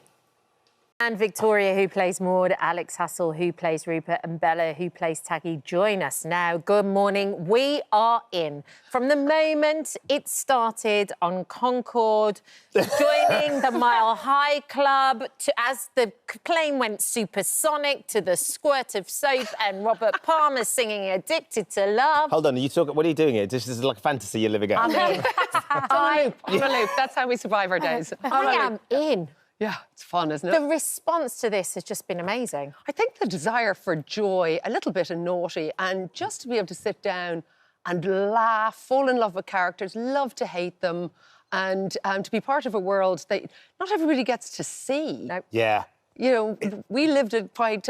And Victoria, who plays Maud, Alex Hassel, who plays Rupert, and Bella, who plays Taggy, join us now. Good morning. We are in. From the moment it started on Concord, joining the Mile High Club, as the plane went supersonic, to the squirt of soap and Robert Palmer singing Addicted to Love. Hold on, what are you doing here? This is like a fantasy you're living out. I'm in. On a loop. That's how we survive our days. I am in. Yeah, it's fun, isn't it? The response to this has just been amazing. I think the desire for joy, a little bit of naughty, and just to be able to sit down and laugh, fall in love with characters, love to hate them, and to be part of a world that not everybody gets to see. No. Yeah. You know, we lived it quite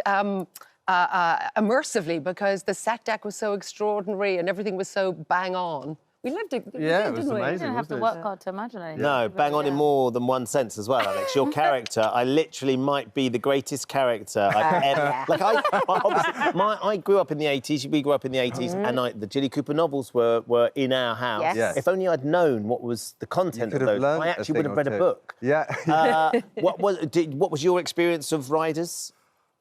immersively because the set deck was so extraordinary and everything was so bang on. We lived it, Yeah, it was didn't we? amazing. You don't have to wasn't work hard to imagine it. No, bang on in more than one sense as well, Alex. Your character, I literally might be the greatest character I've ever... Like, I grew up in the 80s, we grew up in the 80s, and the Jilly Cooper novels were in our house. Yes. Yes. If only I'd known what was the content of could have those, learned I a actually would thing have read or a two. book. Yeah. What was your experience of Riders?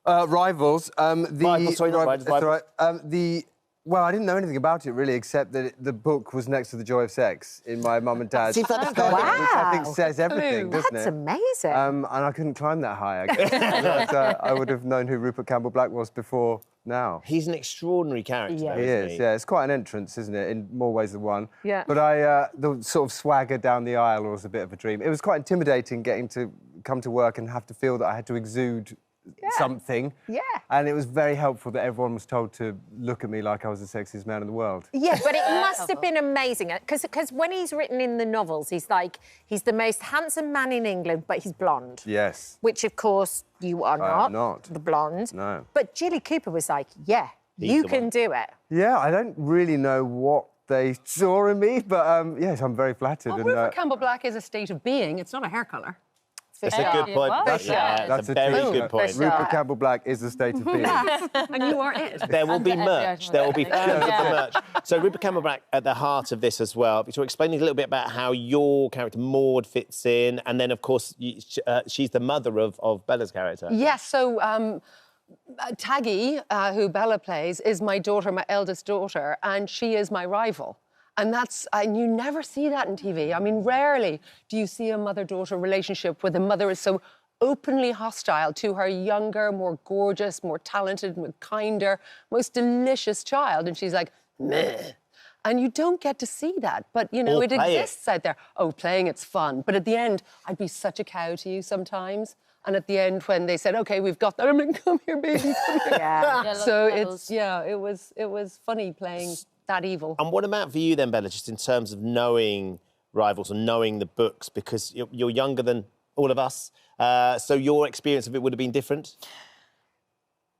Rivals. Rivals, sorry, not Riders, that's Rivals. all right. Well, I didn't know anything about it, really, except that the book was next to The Joy of Sex in my mum and dad's See, that's study, which I think Wow. says everything, doesn't That's it? amazing. And I couldn't climb that high, I guess. But, I would have known who Rupert Campbell-Black was before now. He's an extraordinary character, Yeah. though, He isn't is, yeah. It's quite an entrance, isn't it, in more ways than one. Yeah. But the sort of swagger down the aisle was a bit of a dream. It was quite intimidating getting to come to work and have to feel that I had to exude something. Yeah. And it was very helpful that everyone was told to look at me like I was the sexiest man in the world. Yeah, but it must have been amazing because when he's written in the novels, he's the most handsome man in England, but he's blonde. Yes. Which, of course, you are I not. am not. The blonde. No. But Jilly Cooper was like, yeah, you the can one. do it. Yeah, I don't really know what they saw in me, but yes, I'm very flattered. Well, and, Rupert Campbell-Black is a state of being. It's not a hair colour. That's a good point. That's a very t-shirt. good point. Rupert Campbell-Black is a state of being. And you are it. There will be And merch. There will be fans of the merch. So Rupert Campbell-Black at the heart of this as well. So explaining a little bit about how your character Maud fits in, and then of course she's the mother of Bella's character. Yes, so Taggy, who Bella plays, is my daughter, my eldest daughter, and she is my rival. And you never see that in TV. I mean, rarely do you see a mother-daughter relationship where the mother is so openly hostile to her younger, more gorgeous, more talented, more kinder, most delicious child. And she's like, meh. And you don't get to see that. But, you know, Or it play it. exists out there. Oh, playing it's fun. But at the end, I'd be such a cow to you sometimes. And at the end, when they said, OK, we've got that, I'm like, come here, baby, come here. Yeah. So it was funny playing that evil. And what about for you then, Bella, just in terms of knowing Rivals and knowing the books, because you're younger than all of us, so your experience of it would have been different?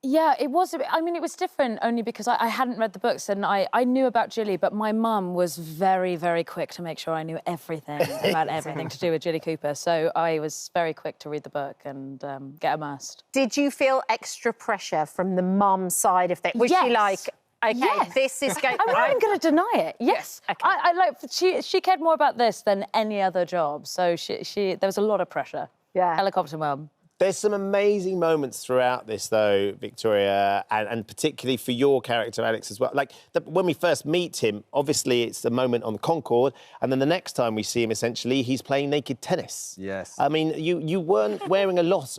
Yeah, it was a bit, I mean, it was different only because I hadn't read the books and I knew about Jilly, but my mum was very, very quick to make sure I knew everything about everything to do with Jilly Cooper. So I was very quick to read the book and get immersed. Did you feel extra pressure from the mum side of things? Was she like, OK, this is going... I'm not even going to deny it. Yes. Okay. I like, she cared more about this than any other job. So there was a lot of pressure. Yeah. Helicopter mum. There's some amazing moments throughout this, though, Victoria, and particularly for your character, Alex, as well. Like, when we first meet him, obviously it's the moment on the Concorde, and then the next time we see him, essentially, he's playing naked tennis. Yes. I mean, you weren't wearing a lot.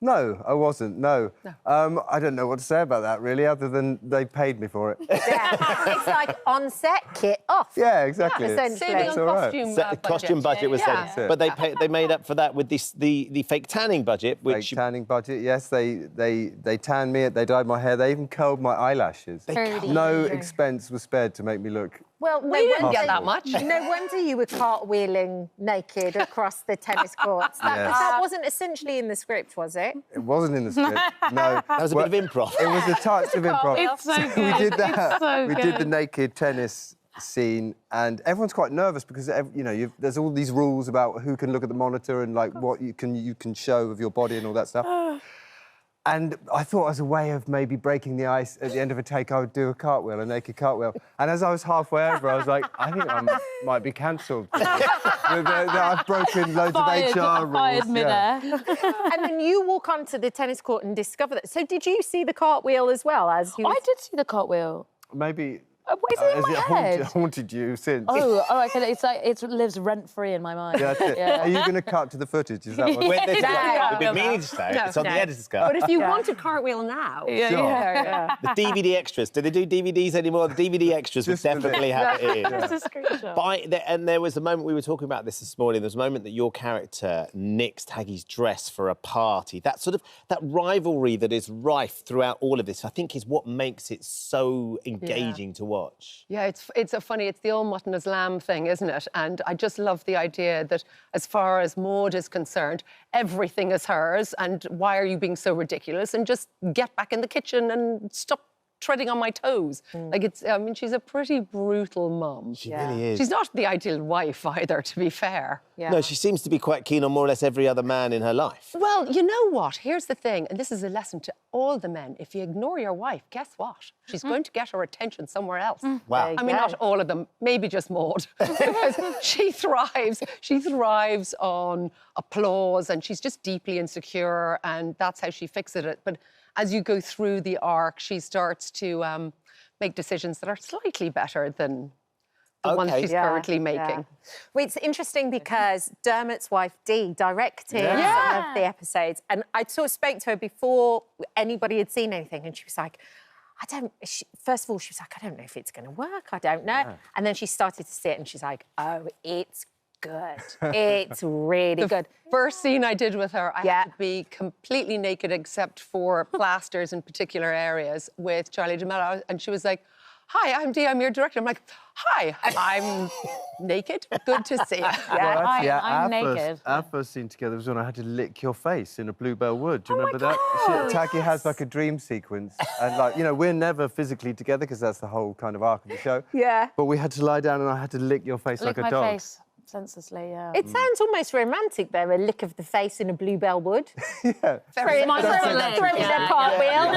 No, I wasn't, no. I don't know what to say about that, really, other than they paid me for it. Yeah, it's like on-set, kit off. Yeah, exactly. Essentially. Saving on costume budget. Costume budget was Yeah. but they made up for that with the fake tanning budget, which... Fake tanning budget, yes. They tanned me, they dyed my hair, they even curled my eyelashes. No expense was spared to make me look... Well, we didn't get that much. No wonder you were cartwheeling naked across the tennis courts. That wasn't essentially in the script, was it? It wasn't in the script, no. That was a bit of improv. It was a touch of improv. It's so good. We did that. It's so we did the naked tennis scene, and everyone's quite nervous because there's all these rules about who can look at the monitor and like what you can show of your body and all that stuff. And I thought as a way of maybe breaking the ice at the end of a take, I would do a cartwheel, a naked cartwheel. And as I was halfway over, I was like, I think I might be cancelled. I've broken loads of HR rules. Fired midair. And then you walk onto the tennis court and discover that. So did you see the cartwheel as well as you? I did see the cartwheel. Maybe... Is it in my head? haunted you since? Oh, okay. It's like it lives rent-free in my mind. Yeah, that's it. Yeah. Are you going to cut to the footage? Is that what... We've been meaning to say. It's on the editor's cut. But if you want a cartwheel now... Yeah. The DVD extras. Do they do DVDs anymore? The DVD extras would definitely have it in. Just a screenshot. But and there was a moment, we were talking about this morning, there was a moment that your character nicks Taggy's dress for a party. That rivalry that is rife throughout all of this, I think, is what makes it so engaging to watch. Yeah, it's the old mutton as lamb thing, isn't it? And I just love the idea that as far as Maud is concerned, everything is hers, and why are you being so ridiculous? And just get back in the kitchen and stop treading on my toes. I mean, she's a pretty brutal mum. She really is. She's not the ideal wife either, to be fair. Yeah. No, she seems to be quite keen on more or less every other man in her life. Well, you know what? Here's the thing, and this is a lesson to all the men. If you ignore your wife, guess what? She's going to get her attention somewhere else. Wow. I mean, not all of them, maybe just Maud. Because she thrives on applause, and she's just deeply insecure, and that's how she fixes it. But as you go through the arc, she starts to make decisions that are slightly better than the ones she's currently making. Well, it's interesting because Dermot's wife, Dee, directed some of the episodes, and I sort of spoke to her before anybody had seen anything, and she was like, first of all, she was like, I don't know if it's going to work, I don't know. Yeah. And then she started to see it, and she's like, oh, it's good. It's really good. The first scene I did with her, I had to be completely naked except for plasters in particular areas with Charlie D'Amelio, and she was like, hi, I'm Dee, I'm your director. I'm like, hi, I'm naked. Good to see you. Well, actually, I'm naked. Our first scene together was when I had to lick your face in a Bluebell Wood. Do you remember that? Taggy has like a dream sequence. And like, we're never physically together because that's the whole kind of arc of the show. Yeah. But we had to lie down and I had to lick your face like a dog. Lick my face. Senselessly, yeah. It sounds almost romantic, though, a lick of the face in a Bluebell Wood. Yeah. Throw in a cartwheel.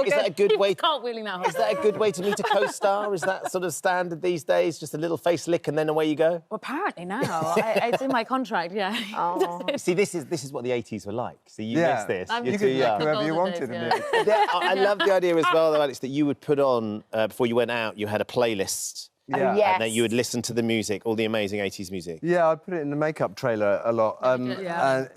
Is that a good way? Cartwheeling that whole Is that a good way to meet a co-star? Is that sort of standard these days? Just a little face lick and then away you go? Well, apparently now. It's in my contract, yeah. Oh. See, this is what the 80s were like. See, you missed this. You You're could too young. whoever you wanted. I love the idea as well, though, Alex, that you would put on, before you went out, you had a playlist. Yeah. Oh, yes. And then you would listen to the music, all the amazing 80s music. Yeah, I put it in the makeup trailer a lot. I mean, I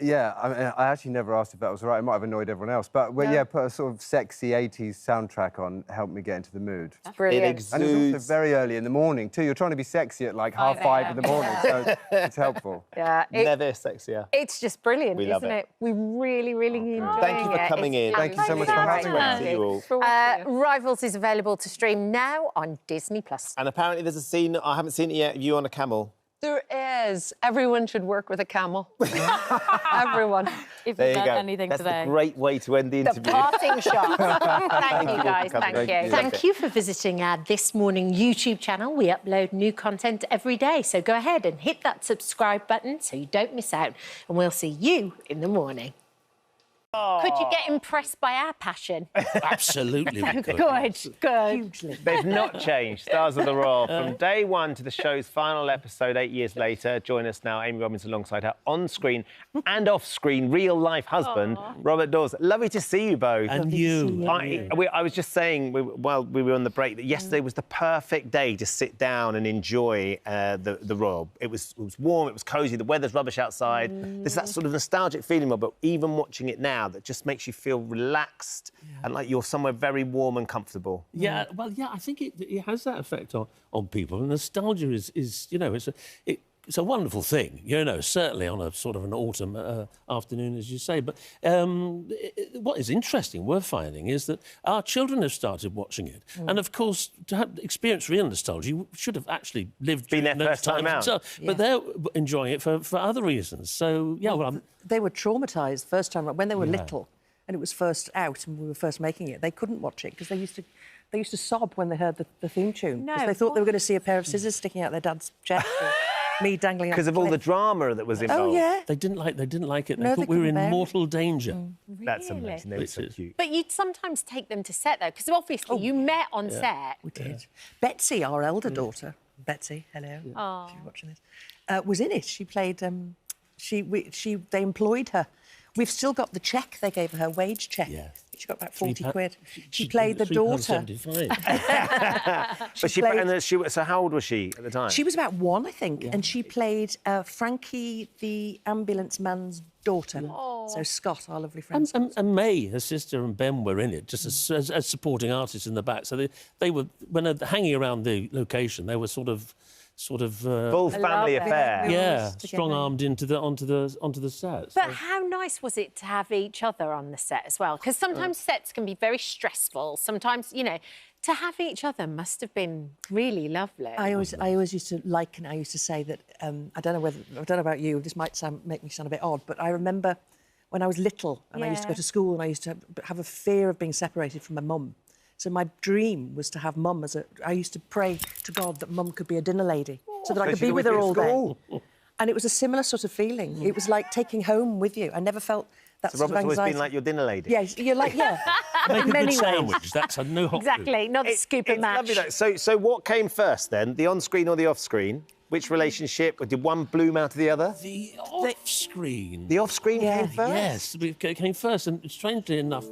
actually never asked if that was right. It might have annoyed everyone else. But, put a sort of sexy 80s soundtrack on, helped me get into the mood. Brilliant. And it's also very early in the morning, too. You're trying to be sexy at, like, 5:30 in the morning, so it's helpful. Yeah. Never sexier. It's just brilliant, We love isn't it? We really, really enjoy it. Thank you for coming in. Thank you so much for having me. See you all. Rivals is available to stream now on Disney+. And apparently there's a scene, I haven't seen it yet, of you on a camel. There is. Everyone should work with a camel. Everyone. If There you've you learned go. anything That's today. a great way to end the The interview. parting shot. Thank you, guys. Thank Thank you. you. Thank you for visiting our This Morning YouTube channel. We upload new content every day, so go ahead and hit that subscribe button so you don't miss out. And we'll see you in the morning. Could you get impressed by our passion? Absolutely, we could. Good. Hugely. They've not changed. Stars of the Royal. From day one to the show's final episode 8 years later, join us now, Amy Robbins, alongside her on-screen and off-screen real-life husband, Robert Dawes. Lovely to see you both. And you. I was just saying, while we were on the break, that yesterday was the perfect day to sit down and enjoy the Royal. It was warm, it was cosy, the weather's rubbish outside. There's that sort of nostalgic feeling, but even watching it now, that just makes you feel relaxed and like you're somewhere very warm and comfortable. Yeah, well, yeah, I think it has that effect on people. And nostalgia is you know, it's a wonderful thing, you know, certainly on a sort of an autumn afternoon, as you say. But what is interesting, we're finding, is that our children have started watching it. And, of course, to have experience real nostalgia, you should have actually lived Been there those first time times. out. But they're enjoying it for other reasons. So, yeah, well, they were traumatised first time when they were little and it was first out and we were first making it. They couldn't watch it because they used to sob when they heard the theme tune. No, because they thought they were going to see a pair of scissors sticking out their dad's chest. Or me dangling. Because of all the drama that was involved. Oh yeah. They didn't like it. They No, thought they we were in couldn't bear it. mortal danger. That's amazing. They were so cute. But you'd sometimes take them to set, though, because obviously you met on set. We did. Betsy, our elder daughter, Betsy, hello, if you're watching this, was in it. She played. They employed her. We've still got the cheque they gave her, wage cheque. Yeah. She got about 40 quid. She played the daughter. But so how old was she at the time? She was about 1, I think, and she played Frankie, the ambulance man's daughter. So Scott, our lovely friend. And May, her sister, and Ben were in it, just as supporting artists in the back. So they were, when they're hanging around the location, they were sort of full family affair. Yeah, strong-armed onto the set. But how nice was it to have each other on the set as well? Because sometimes sets can be very stressful. Sometimes, you know, to have each other must have been really lovely. I always used to liken. I used to say that I don't know about you. This might make me sound a bit odd, but I remember when I was little and I used to go to school and I used to have a fear of being separated from my mum. So my dream was to have mum I used to pray to God that mum could be a dinner lady so that I could be with her all day. And it was a similar sort of feeling. It was like taking home with you. I never felt that sort of anxiety. Robert's always been like your dinner lady. Yeah, you're like, Make a good ways. sandwich. That's a no hot Exactly, not a scoop and match. Lovely, though. So what came first then? The on-screen or the off-screen? Which relationship? Did one bloom out of the other? The off-screen. The off-screen came first? Yes, it came first. And strangely enough...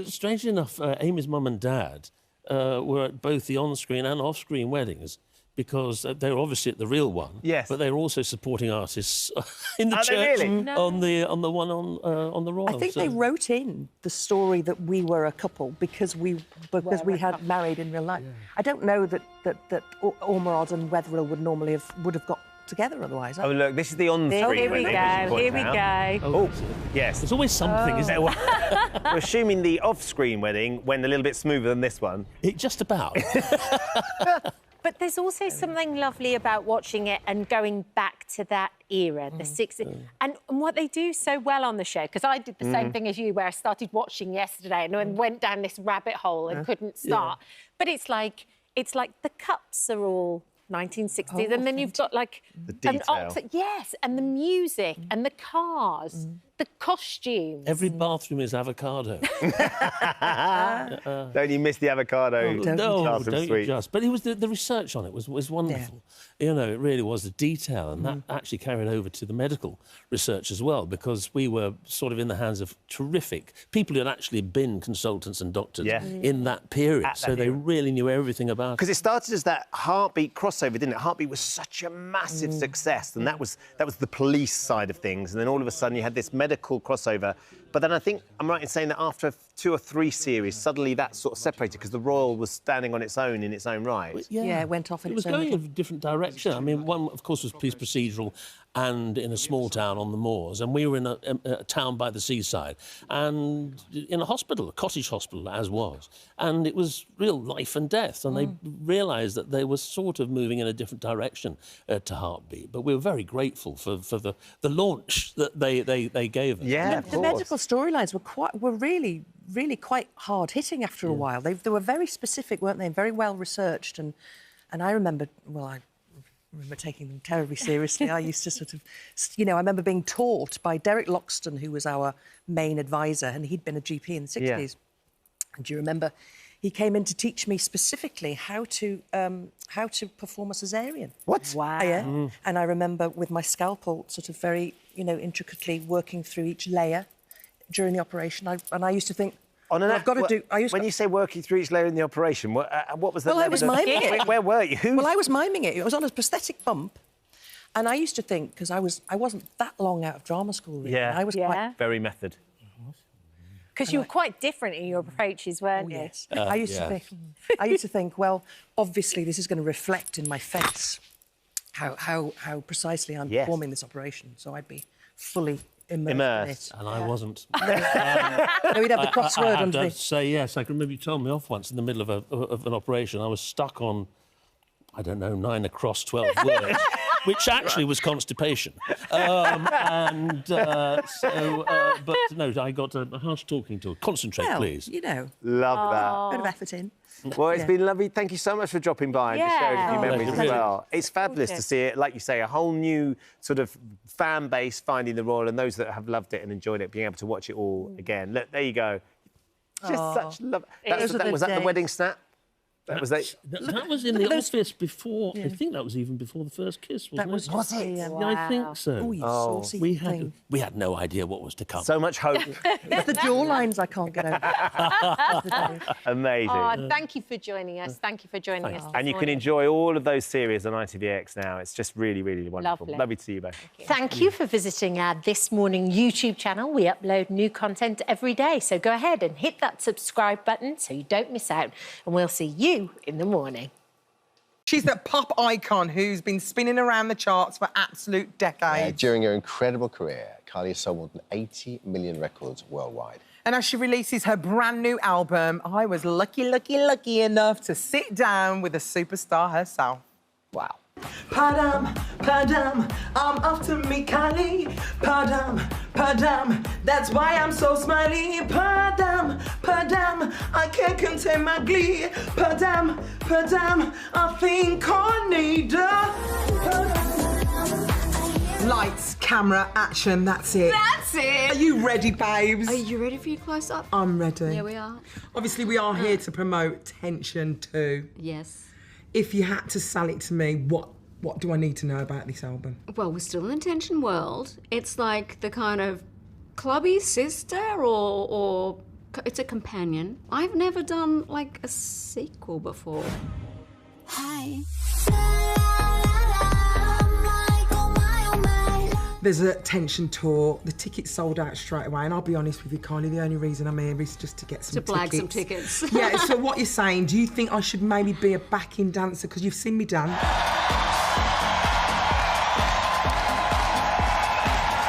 strangely enough, Amy's mum and dad were at both the on-screen and off-screen weddings because they were obviously at the real one. Yes. But they were also supporting artists in the Are they church really? on the one on the Royal. I think they wrote in the story that we were a couple because we had married in real life. Yeah. I don't know that Ormerod and Wetherill would have got together otherwise. Oh, look, this is the on-screen Here we go, here we go. Oh, yes. There's always something, isn't there? We're assuming the off-screen wedding went a little bit smoother than this one. Just about. But there's also something lovely about watching it and going back to that era, the 60s. And what they do so well on the show, because I did the same thing as you, where I started watching yesterday and went down this rabbit hole and couldn't start. But it's like the cups are all 1960s, and then you've got like the detail. And the music and the cars, the costumes. Every bathroom is avocado. Don't you miss the avocado? No, don't you just? But it was the research on it was wonderful. Yeah. You know, it really was the detail, and that actually carried over to the medical research as well, because we were sort of in the hands of terrific people who had actually been consultants and doctors in that period, so they really knew everything about it. Because it started as that Heartbeat crossover, didn't it? Heartbeat was such a massive success, and that was the police side of things, and then all of a sudden you had this medical crossover. But then I think I'm right in saying that after 2 or 3 series, suddenly that sort of separated because the Royal was standing on its own in its own right. Yeah, it went off in It its was own going little- in a different direction. I mean, one, of course, was police procedural and in a small town on the moors, and we were in a town by the seaside, and in a hospital, a cottage hospital, as was. And it was real life and death, and they realised that they were sort of moving in a different direction to Heartbeat. But we were very grateful for the launch that they gave us. Yeah, The medical storylines were really quite hard hitting after a while. They were very specific, weren't they? Very well researched, and I remember. Well, I remember taking them terribly seriously. I used to sort of, I remember being taught by Derek Loxton, who was our main advisor, and he'd been a GP in the 60s. Yeah. And do you remember? He came in to teach me specifically how to perform a cesarean. What? Wow. Yeah. And I remember with my scalpel sort of very, intricately working through each layer during the operation. I used to think, I've got to do... When you say working through each layer in the operation, what was that? Well, I was miming it. Where were you? Well, I was miming it. It was on a prosthetic bump. And I used to think, because I wasn't that long out of drama school, really. Yeah. I was quite... Very method. Because you were quite different in your approaches, weren't you? Yes. I used to think, well, obviously this is going to reflect in my face how precisely I'm performing this operation. So I'd be fully immersed. And I wasn't. No, we'd have the crossword I have under to say yes. I can remember you told me off once in the middle of an operation. I was stuck on, I don't know, 9 across 12 words, which actually was constipation. But no, I got a harsh talking to. Concentrate, please. Love that. Bit of effort in. Well, it's been lovely. Thank you so much for dropping by and just sharing a few memories as well. It's fabulous to see it, like you say, a whole new sort of fan base finding the Royal, and those that have loved it and enjoyed it, being able to watch it all again. Look, there you go. Just such love. Was that the wedding snap? That was in the office before. I think that was even before the first kiss, wasn't it? Was it? Yeah, I think so. Oh, you saucy thing. We had no idea what was to come. So much hope. It's the jaw lines I can't get over. Amazing. Oh, thank you for joining us. Thank you for joining us. And you can enjoy all of those series on ITVX now. It's just really, really wonderful. Lovely to see you both. Thank you for visiting our This Morning YouTube channel. We upload new content every day, so go ahead and hit that subscribe button so you don't miss out. And we'll see you in the morning. She's that pop icon who's been spinning around the charts for absolute decades. During her incredible career, Kylie has sold more than 80 million records worldwide. And as she releases her brand new album, I was lucky enough to sit down with a superstar herself. Wow. Padam, padam, I'm off to meet Kylie. Padam, padam, that's why I'm so smiley. Padam, padam, I can't contain my glee. Padam, padam, I think I need Lights, camera, action, that's it. That's it! Are you ready, babes? Are you ready for your close-up? I'm ready. Yeah, we are. Obviously, we are here to promote Tension 2. Yes. If you had to sell it to me, what do I need to know about this album? Well, we're still in the Tension world. It's like the kind of clubby sister or it's a companion. I've never done, like, a sequel before. Hi. There's a Tension tour. The tickets sold out straight away, and I'll be honest with you, Kylie, the only reason I'm here is just to get some tickets. To blag some tickets. Yeah, so what you're saying, do you think I should maybe be a backing dancer? Because you've seen me dance.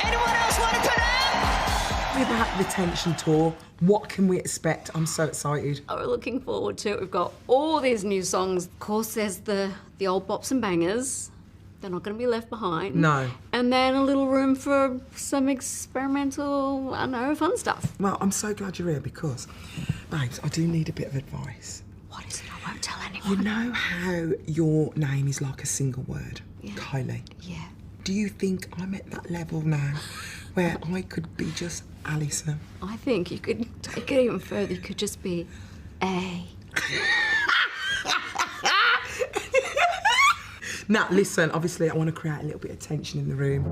Anyone else want to put up? About the Tension tour, what can we expect? I'm so excited. Oh, we're looking forward to it. We've got all these new songs. Of course, there's the old bops and bangers. They're not going to be left behind. No. And then a little room for some experimental, I don't know, fun stuff. Well, I'm so glad you're here because, babes, I do need a bit of advice. What is it? I won't tell anyone. You know how your name is like a single word? Yeah. Kylie. Yeah. Do you think I'm at that level now where I could be just Alison? I think you could take it even further. You could just be A. Now, listen, obviously I want to create a little bit of tension in the room.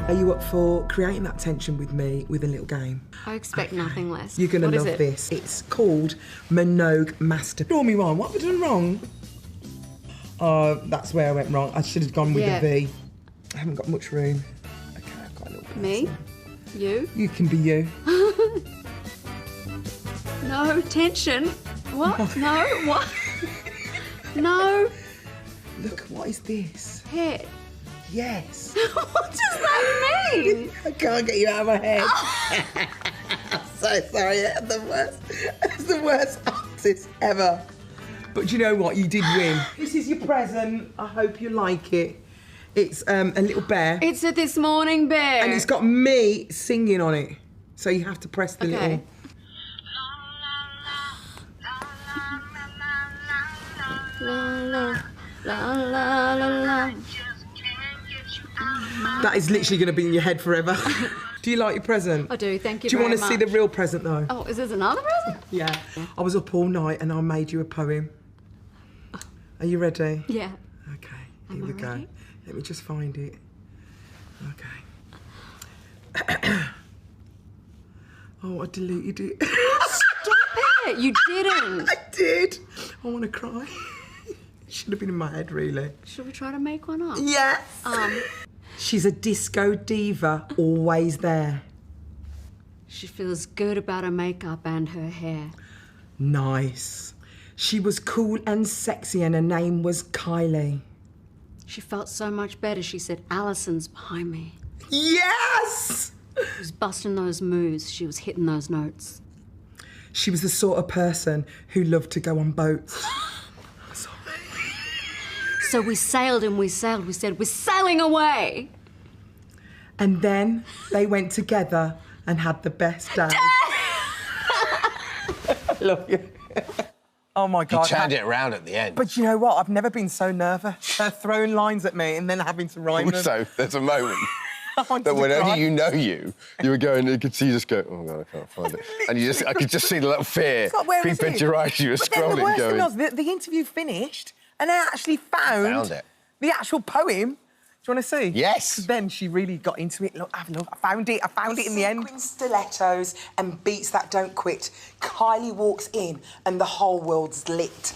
Are you up for creating that tension with me with a little game? I expect nothing less. You're going to What is love it? this. It's called Minogue Master. Draw me wrong. What have I done wrong? Oh, that's where I went wrong. I should have gone with a V. I haven't got much room. Okay, I've got a little person. Me? You? You can be you. No, tension. What? No, what? No. Look, what is this? Head. Yes. What does that mean? I can't get you out of my head. I'm so sorry. I'm the worst. That's the worst artist ever. But do you know what? You did win. This is your present. I hope you like it. It's a little bear. It's a This Morning Bear. And it's got me singing on it. So you have to press the little... La, la, la, la, la, la. That is literally going to be in your head forever. Do you like your present? I do, thank you Do you very want to see the much. real present, though? Oh, is this another present? Yeah. I was up all night and I made you a poem. Are you ready? Yeah. Okay, here we go. Let me just find it. Okay. Oh, I deleted it. Stop it! You didn't. I did. I want to cry. It should have been in my head, really. Should we try to make one up? Yes. She's a disco diva, always there. She feels good about her makeup and her hair. Nice. She was cool and sexy and her name was Kylie. She felt so much better. She said, Alison's behind me. Yes! She was busting those moves. She was hitting those notes. She was the sort of person who loved to go on boats. So we sailed and we sailed. We said, we're sailing away. And then they went together and had the best day. I love you. Oh my God. You turned it around at the end. But you know what? I've never been so nervous. They're throwing lines at me and then having to rhyme them. Also, there's a moment that that whenever cry. you know you were going, you could see you just go, oh God, I can't find it. And I could just see the little fear It's like, where is creep into it? your eyes. You were But then scrolling, the worst going. thing was, the interview finished and I actually found it. the actual poem. Do you want to see? Yes. Then she really got into it. Look, have a look. I found it in the end. Sequin stilettos and beats that don't quit. Kylie walks in and the whole world's lit.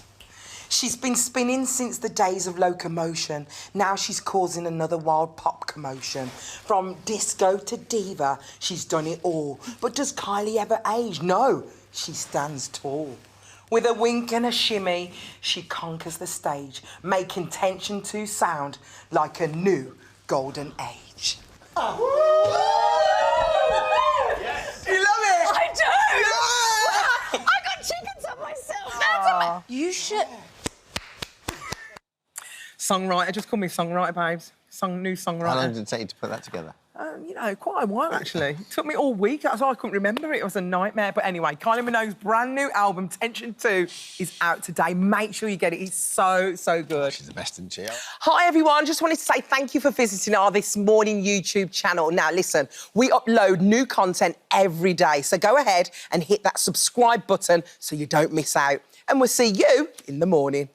She's been spinning since the days of locomotion. Now she's causing another wild pop commotion. From disco to diva, she's done it all. But does Kylie ever age? No, she stands tall. With a wink and a shimmy, she conquers the stage, making tension to sound like a new golden age. Oh. Yes. You love it? I do! Yeah. I got chickens on myself. You should... Songwriter, just call me songwriter, babes. New songwriter. How long did it take you to put that together? You know, quite a while, actually. It took me all week. That's why I couldn't remember it. It was a nightmare. But anyway, Kylie Minogue's brand new album, Tension 2, is out today. Make sure you get it. It's so, so good. She's the best, isn't she? Hi, everyone. Just wanted to say thank you for visiting our This Morning YouTube channel. Now, listen, we upload new content every day. So go ahead and hit that subscribe button so you don't miss out. And we'll see you in the morning.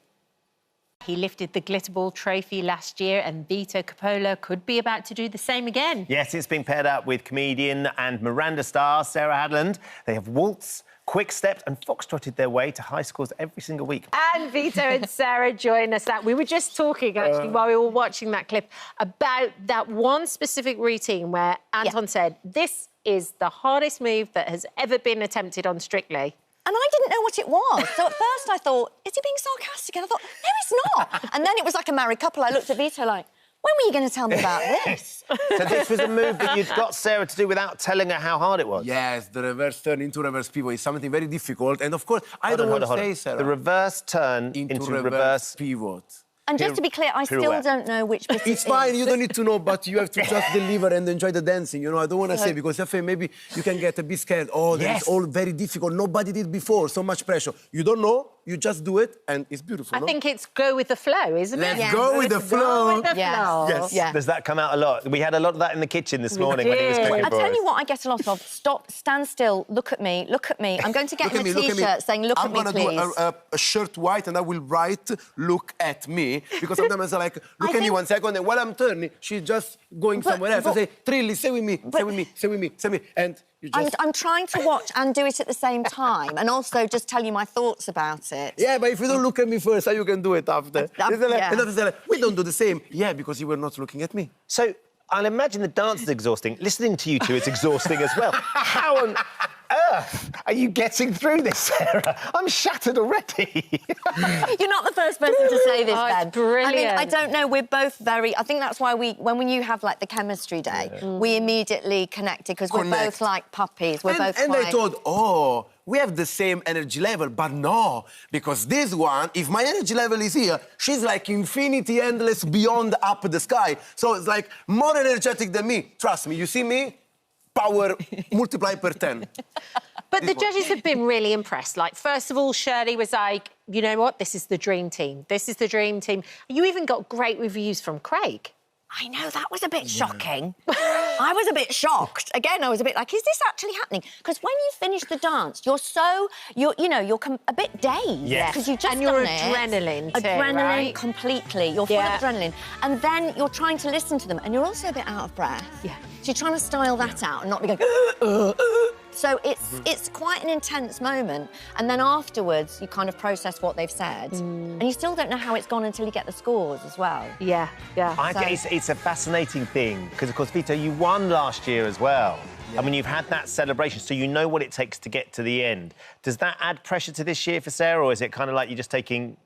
He lifted the Glitterball trophy last year and Vito Coppola could be about to do the same again. Yes, it's been paired up with comedian and Miranda star Sarah Hadland. They have waltzed, quick-stepped and foxtrotted their way to high scores every single week. And Vito and Sarah join us. We were just talking, actually, while we were watching that clip, about that one specific routine where Anton said, this is the hardest move that has ever been attempted on Strictly. And I didn't know what it was. So at first I thought, is he being sarcastic? And I thought, no, it's not. And then it was like a married couple. I looked at Vito like, when were you going to tell me about this? So this was a move that you'd got Sarah to do without telling her how hard it was? Yes, the reverse turn into reverse pivot is something very difficult. And of course, I don't want to say, Sarah. The reverse turn into reverse pivot. And just to be clear, I still don't know which bit It's fine, you don't need to know, but you have to just deliver and enjoy the dancing. You know, I don't want to say, because if maybe you can get a bit scared. Oh, that's all very difficult. Nobody did before, so much pressure. You don't know, you just do it, and it's beautiful. I think it's go with the flow, isn't it? Let's go with the flow. Go with the flow. Yes. Yeah. Does that come out a lot? We had a lot of that in the kitchen this morning when he was cooking I for tell us. you what I get a lot of. Stop, stand still, look at me, look at me. I'm going to get him a T-shirt saying, look at me, please. I'm going to do a shirt white, and I will write, look at me, because sometimes I like, look at me 1 second, and while I'm turning, she's just going somewhere else. I say, Trilly, stay with me, stay with me, stay with me, stay with me. And I'm trying to watch and do it at the same time, and also just tell you my thoughts about it. Yeah, but if you don't look at me first, how you can do it after? Yeah. We don't do the same. Yeah, because you were not looking at me. So I'll imagine the dance is exhausting. Listening to you two is exhausting as well. How on earth are you getting through this, Sarah? I'm shattered already. You're not the first person to say this, Ben. It's brilliant. I mean, I don't know. We're both very. I think that's why when you have like the chemistry day, we immediately connected because we're both like puppies. We're both. And I thought, oh, we have the same energy level, but no, because this one, if my energy level is here, she's like infinity, endless, beyond up the sky. So it's like more energetic than me. Trust me. You see me? Power multiplied per 10. But the judges have been really impressed. Like, first of all, Shirley was like, you know what, this is the dream team. This is the dream team. You even got great reviews from Craig. I know, that was a bit shocking. I was a bit shocked. Again, I was a bit like, is this actually happening? Because when you finish the dance, you're a bit dazed. Yes. Because you just And you're done it. adrenaline too, Adrenaline, right? completely. You're full of adrenaline. And then you're trying to listen to them, and you're also a bit out of breath. Yeah. So you're trying to style that out and not be going, So it's quite an intense moment. And then afterwards, you kind of process what they've said. And you still don't know how it's gone until you get the scores as well. Yeah, yeah. I think it's a fascinating thing, because, of course, Vito, you won last year as well. I mean, you've had that celebration, so you know what it takes to get to the end. Does that add pressure to this year for Sarah, or is it kind of like you're just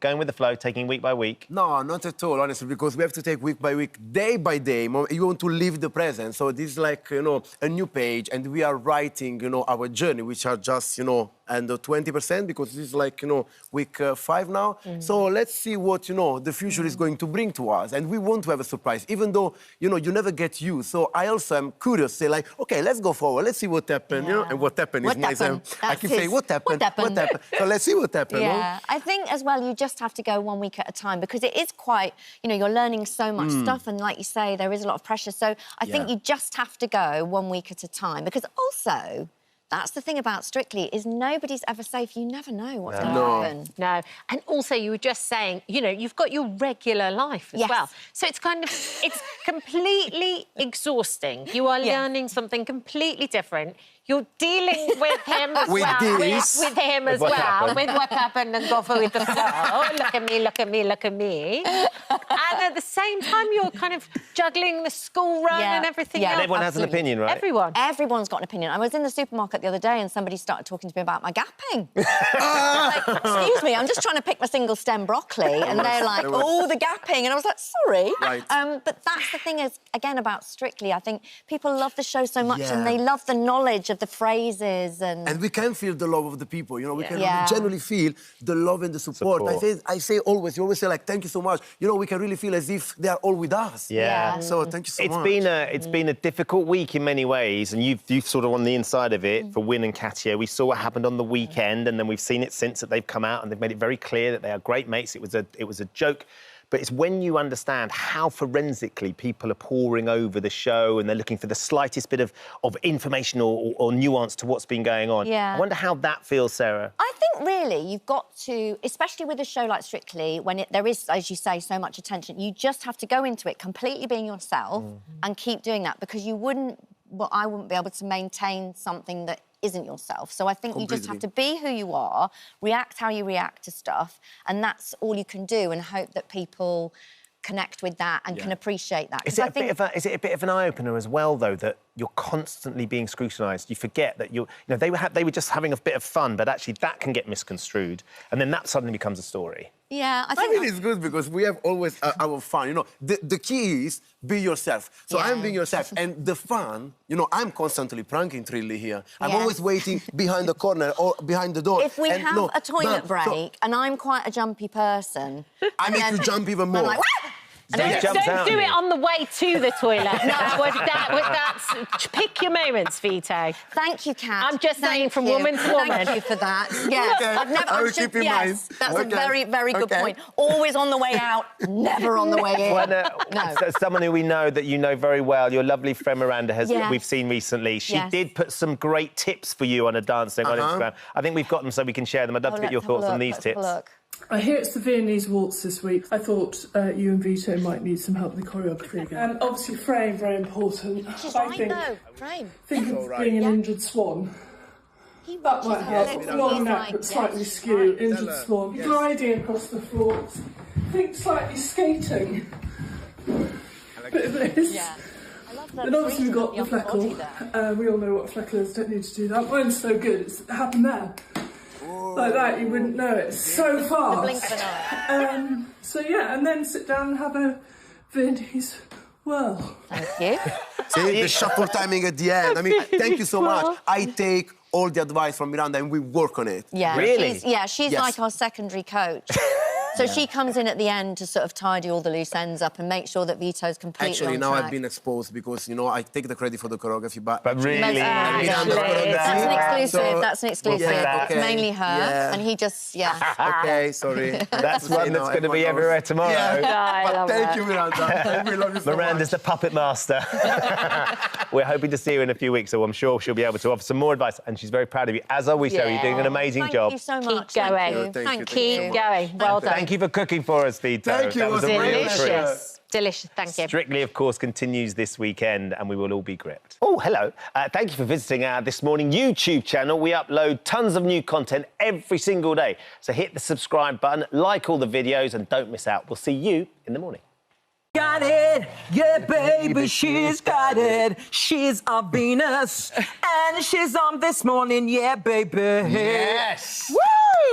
going with the flow, taking week by week? No, not at all, honestly, because we have to take week by week, day by day. You want to live the present. So this is like, a new page, and we are writing, our journey, which are just, and 20%, because this is like, week 5 now. So let's see what, the future is going to bring to us. And we want to have a surprise, even though, you never get used. So I also am curious, say like, OK, let's go forward. Let's see what happened, And what happened is my Sam. I keep saying, what happened? What happened? So let's see what happened. Yeah, I think as well, you just have to go 1 week at a time, because it is quite, you're learning so much stuff. And like you say, there is a lot of pressure. So I think you just have to go 1 week at a time, because also, that's the thing about Strictly, is nobody's ever safe. You never know what's going to happen. No. And also, you were just saying, you've got your regular life as well. So it's it's completely exhausting. You are learning something completely different. You're dealing with him as with well. This. With him as well. With what happened and go for with the flow. Look at me, look at me, look at me. And at the same time, you're kind of juggling the school run and everything else. And everyone has an opinion, right? Everyone's got an opinion. I was in the supermarket the other day and somebody started talking to me about my gapping. Like, excuse me, I'm just trying to pick my single stem broccoli. And they're like, oh, the gapping. And I was like, sorry. Right. But that's the thing is, again, about Strictly, I think people love the show so much and they love the knowledge of the phrases and we can feel the love of the people, we can genuinely feel the love and the support. I say always, you always say like, thank you so much. We can really feel as if they are all with us. Yeah. So thank you so much. It's been a difficult week in many ways, and you've sort of on the inside of it for Win and Katia. We saw what happened on the weekend, and then we've seen it since that they've come out and they've made it very clear that they are great mates. It was a joke. But it's when you understand how forensically people are poring over the show and they're looking for the slightest bit of information or nuance to what's been going on. Yeah. I wonder how that feels, Sarah. I think really you've got to, especially with a show like Strictly, when there is, as you say, so much attention, you just have to go into it completely being yourself and keep doing that, because I wouldn't be able to maintain something that isn't yourself. So I think you just have to be who you are, react how you react to stuff, and that's all you can do, and hope that people connect with that and can appreciate that. Is it a bit of an eye-opener as well, though, that you're constantly being scrutinised? You forget that they were just having a bit of fun, but actually that can get misconstrued, and then that suddenly becomes a story. Yeah, I think it's good because we have always our fun. The key is be yourself. So I'm being yourself, and the fun. I'm constantly pranking Trilly here. I'm always waiting behind the corner or behind the door. If we have a toilet break, and I'm quite a jumpy person, I make you jump even more. I'm like, Don't do it on the way to the toilet. That's pick your moments, Vito. Thank you, Kat. I'm just saying from woman to woman. Thank you for that. Yes, I will keep in mind. That's a very, very good point. Always on the way out, never on the way in. No. Someone who we know that you know very well, your lovely friend Miranda, we've seen recently. She did put some great tips for you on a dancing on Instagram. I think we've got them so we can share them. I'd love to get your thoughts on these tips. I hear it's the Viennese waltz this week. I thought you and Vito might need some help with the choreography again. And obviously frame, very important. She's I right think, though, frame. Think of being an injured swan. That might help. Long neck but slightly skew, injured swan. Gliding across the floor. Think slightly skating. Bit of this. Yeah. And obviously we've got the fleckle. We all know what a fleckle is, don't need to do that. Mine's so good, it happened there. Like that, you wouldn't know it. It's so fast. The blink of an eye. So yeah, and then sit down and have a Viennese whirl. Thank you. See, the shuffle timing at the end. I mean, thank you so much. I take all the advice from Miranda and we work on it. Yeah, really? She's like our secondary coach. So she comes in at the end to sort of tidy all the loose ends up and make sure that Vito's completely Actually, on now track. I've been exposed because, you know, I take the credit for the choreography, but really? That's an exclusive. That's an exclusive. Yeah, It's mainly her, Yeah. and he just, Okay, sorry. That's one that's going to be everywhere tomorrow. Yeah. Thank you, Miranda. We love you so Miranda's the puppet master. We're hoping to see you in a few weeks, so I'm sure she'll be able to offer some more advice. And she's very proud of you, as are we. So you're doing an amazing job. Thank you so much. Keep going. Thank you. Keep going. Well done. Thank you for cooking for us, Vito. Thank you. That was a real treat. Delicious. Delicious. Thank you. Strictly, of course, continues this weekend, and we will all be gripped. Oh, hello. Thank you for visiting our This Morning YouTube channel. We upload tons of new content every single day. So hit the subscribe button, like all the videos, and don't miss out. We'll see you in the morning. Got it, yeah, baby, she's got it. She's a Venus, and she's on This Morning, yeah, baby. Yes. Woo!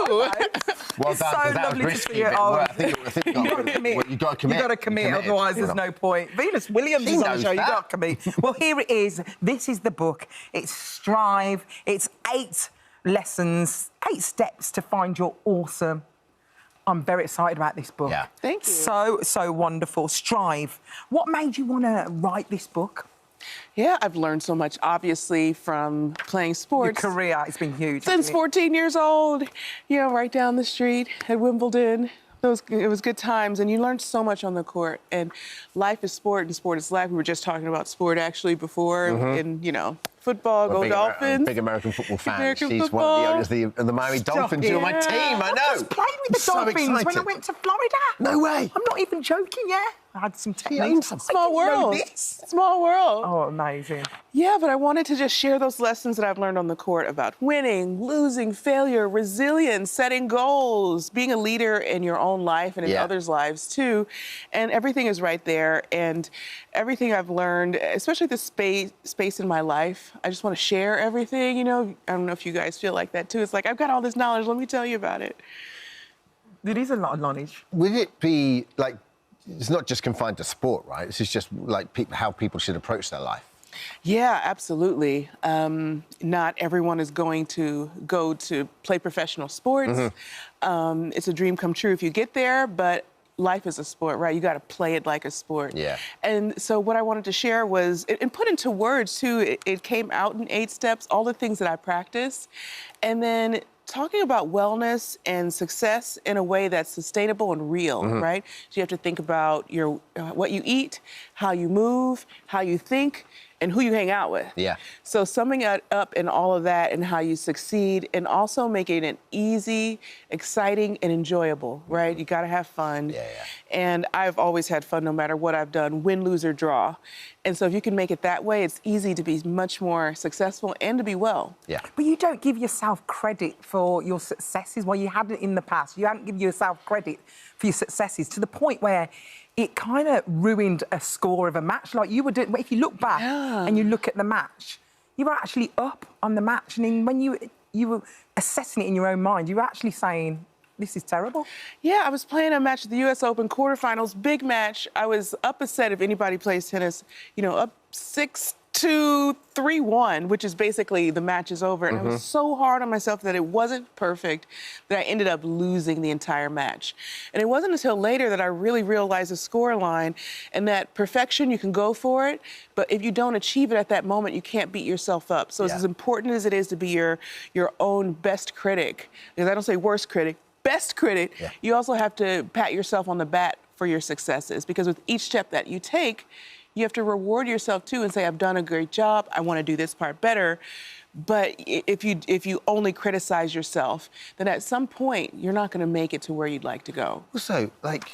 Well It's done, so 'cause that was lovely to risky, see you. but Oh, I think you got to commit. You got to commit. You got to commit, otherwise there's no point. Venus Williams She is on the knows show. You that. got to commit. Well, here it is. This is the book. It's Strive. It's 8 lessons, 8 steps to find your awesome. I'm very excited about this book. Yeah. Thank you. So wonderful. Strive. What made you want to write this book? Yeah, I've learned so much, obviously, from playing sports. Your career, it's been huge. Since 14 years old, you know, right down the street at Wimbledon. It was good times, and you learned so much on the court. And life is sport, and sport is life. We were just talking about sport, actually, before, and, you know, football, go Dolphins. Big American football fan. American She's football. one of the owners of the Miami Dolphins. You're my team, I know. I just played with the So Dolphins when I excited. went to Florida. No way. I'm not even joking, yeah. I had some techniques. Small world. Small world. Oh, amazing. Yeah, but I wanted to just share those lessons that I've learned on the court about winning, losing, failure, resilience, setting goals, being a leader in your own life and in others' lives too. And everything is right there. And everything I've learned, especially the space in my life, I just want to share everything, you know. I don't know if you guys feel like that too. It's like, I've got all this knowledge, let me tell you about it. There is a lot of knowledge. Would it be like, it's not just confined to sport, right? This is just like how people should approach their life. Yeah, absolutely. Not everyone is going to go to play professional sports. It's a dream come true if you get there, but life is a sport, right? You got to play it like a sport. Yeah. And so what I wanted to share was, and put into words too, it came out in 8 steps, all the things that I practice. And then talking about wellness and success in a way that's sustainable and real, right? So you have to think about what you eat, how you move, how you think, and who you hang out with. Yeah. So summing it up in all of that and how you succeed, and also making it easy, exciting, and enjoyable, right? You gotta have fun. And I've always had fun no matter what I've done, win, lose, or draw. And so if you can make it that way, it's easy to be much more successful and to be well. Yeah. But you don't give yourself credit for your successes. Well, you hadn't in the past. You hadn't given yourself credit for your successes to the point where it kind of ruined a score of a match. Like you were doing, if you look back and you look at the match, you were actually up on the match. And then when you were assessing it in your own mind, you were actually saying, this is terrible. Yeah, I was playing a match at the US Open quarterfinals, big match. I was up a set if anybody plays tennis, you know, up 6-2, 3-1, which is basically the match is over. And I was so hard on myself that it wasn't perfect that I ended up losing the entire match. And it wasn't until later that I really realized the score line and that perfection, you can go for it, but if you don't achieve it at that moment, you can't beat yourself up. So it's as important as it is to be your own best critic, because I don't say worst critic, best critic, you also have to pat yourself on the back for your successes, because with each step that you take, you have to reward yourself too and say, I've done a great job, I want to do this part better. But if you only criticize yourself, then at some point you're not going to make it to where you'd like to go. Also, like,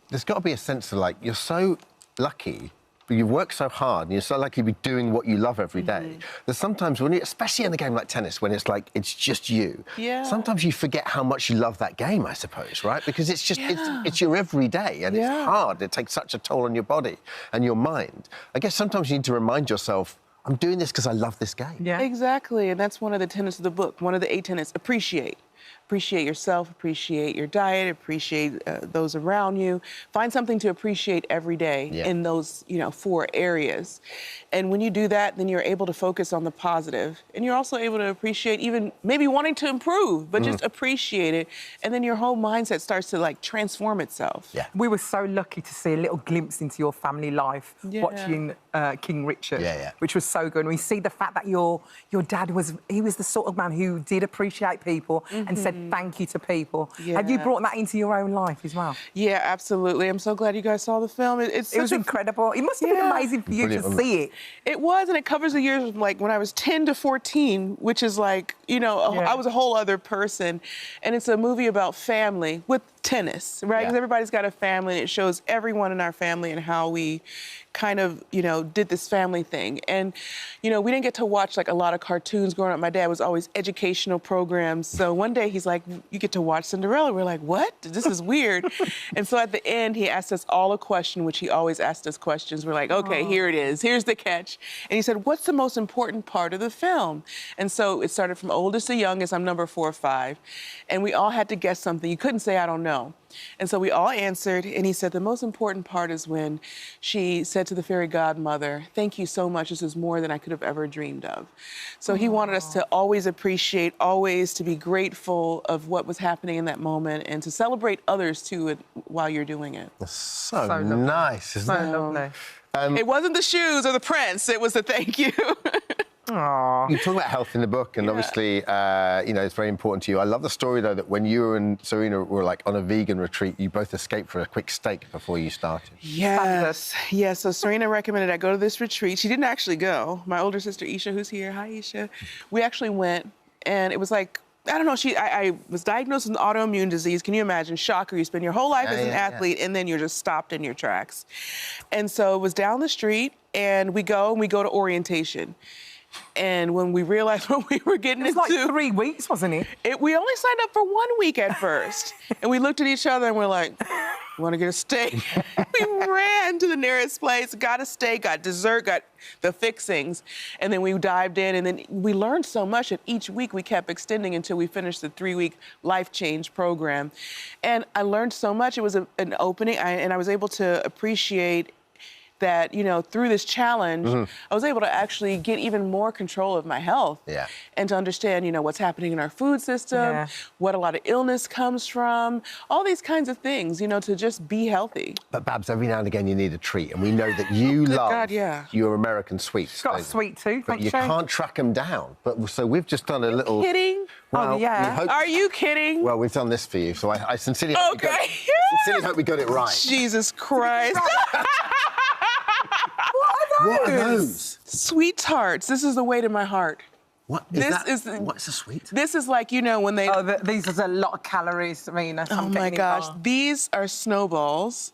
there's got to be a sense of, like, you're so lucky, but you work so hard, and you're so lucky to be doing what you love every day. There's sometimes when especially in a game like tennis, when it's like, it's just you. Yeah. Sometimes you forget how much you love that game, I suppose, right? Because it's just, it's your everyday, and it's hard. It takes such a toll on your body and your mind. I guess sometimes you need to remind yourself, I'm doing this because I love this game. Yeah. Exactly, and that's one of the tenets of the book. One of the 8 tenets, appreciate. Appreciate yourself, appreciate your diet, appreciate those around you. Find something to appreciate every day in those, 4 areas. And when you do that, then you're able to focus on the positive. And you're also able to appreciate even maybe wanting to improve, but just appreciate it. And then your whole mindset starts to, like, transform itself. Yeah. We were so lucky to see a little glimpse into your family life watching King Richard, which was so good. And we see the fact that your dad was the sort of man who did appreciate people and said thank you to people. Have you brought that into your own life as well? Yeah, absolutely. I'm so glad you guys saw the film. It was incredible. It must have been amazing for you to see it. It was, and it covers the years of, like, when I was 10 to 14, which is like, I was a whole other person. And it's a movie about family with tennis, right? Because everybody's got a family, and it shows everyone in our family and how we kind of, did this family thing. And, we didn't get to watch, like, a lot of cartoons growing up. My dad was always educational programs. So one day he's like, you get to watch Cinderella. We're like, what? This is weird. And so at the end, he asked us all a question, which he always asked us questions. We're like, okay, here it is. Here's the catch. And he said, what's the most important part of the film? And so it started from oldest to youngest. I'm number 4 or 5. And we all had to guess something. You couldn't say, I don't know. And so we all answered, and he said, the most important part is when she said to the fairy godmother, thank you so much, this is more than I could have ever dreamed of. So he wanted us to always appreciate, always to be grateful of what was happening in that moment, and to celebrate others, too, while you're doing it. That's so nice, isn't it? So lovely. It wasn't the shoes or the prince, it was the thank you. Aww. You talk about health in the book, and obviously, it's very important to you. I love the story, though, that when you and Serena were, like, on a vegan retreat, you both escaped for a quick steak before you started. Yes. Yes, so Serena recommended I go to this retreat. She didn't actually go. My older sister, Isha, who's here. Hi, Isha. We actually went, and it was like, I don't know, I was diagnosed with an autoimmune disease. Can you imagine? Shocker. You spend your whole life as an athlete, and then you're just stopped in your tracks. And so it was down the street, and we go to orientation. And when we realized what we were getting into... It was like 3 weeks, wasn't it? We only signed up for 1 week at first. And we looked at each other and we're like, you want to get a steak? We ran to the nearest place, got a steak, got dessert, got the fixings. And then we dived in, and then we learned so much that each week we kept extending until we finished the 3-week life change program. And I learned so much. It was an opening, and I was able to appreciate that, through this challenge, I was able to actually get even more control of my health. Yeah. And to understand, what's happening in our food system, what a lot of illness comes from, all these kinds of things, to just be healthy. But, Babs, every now and again you need a treat, and we know that you love your American sweets. She's got a sweet tooth, but you can't track them down. But so we've just done a little... Kidding? Well, Are you kidding? Well, we've done this for you, so I sincerely hope we got it right. Jesus Christ. What are those? Sweet tarts. This is the way to my heart. What what's a sweet? This is like, when they... Oh, these are a lot of calories, Serena. Oh, my gosh. These are snowballs,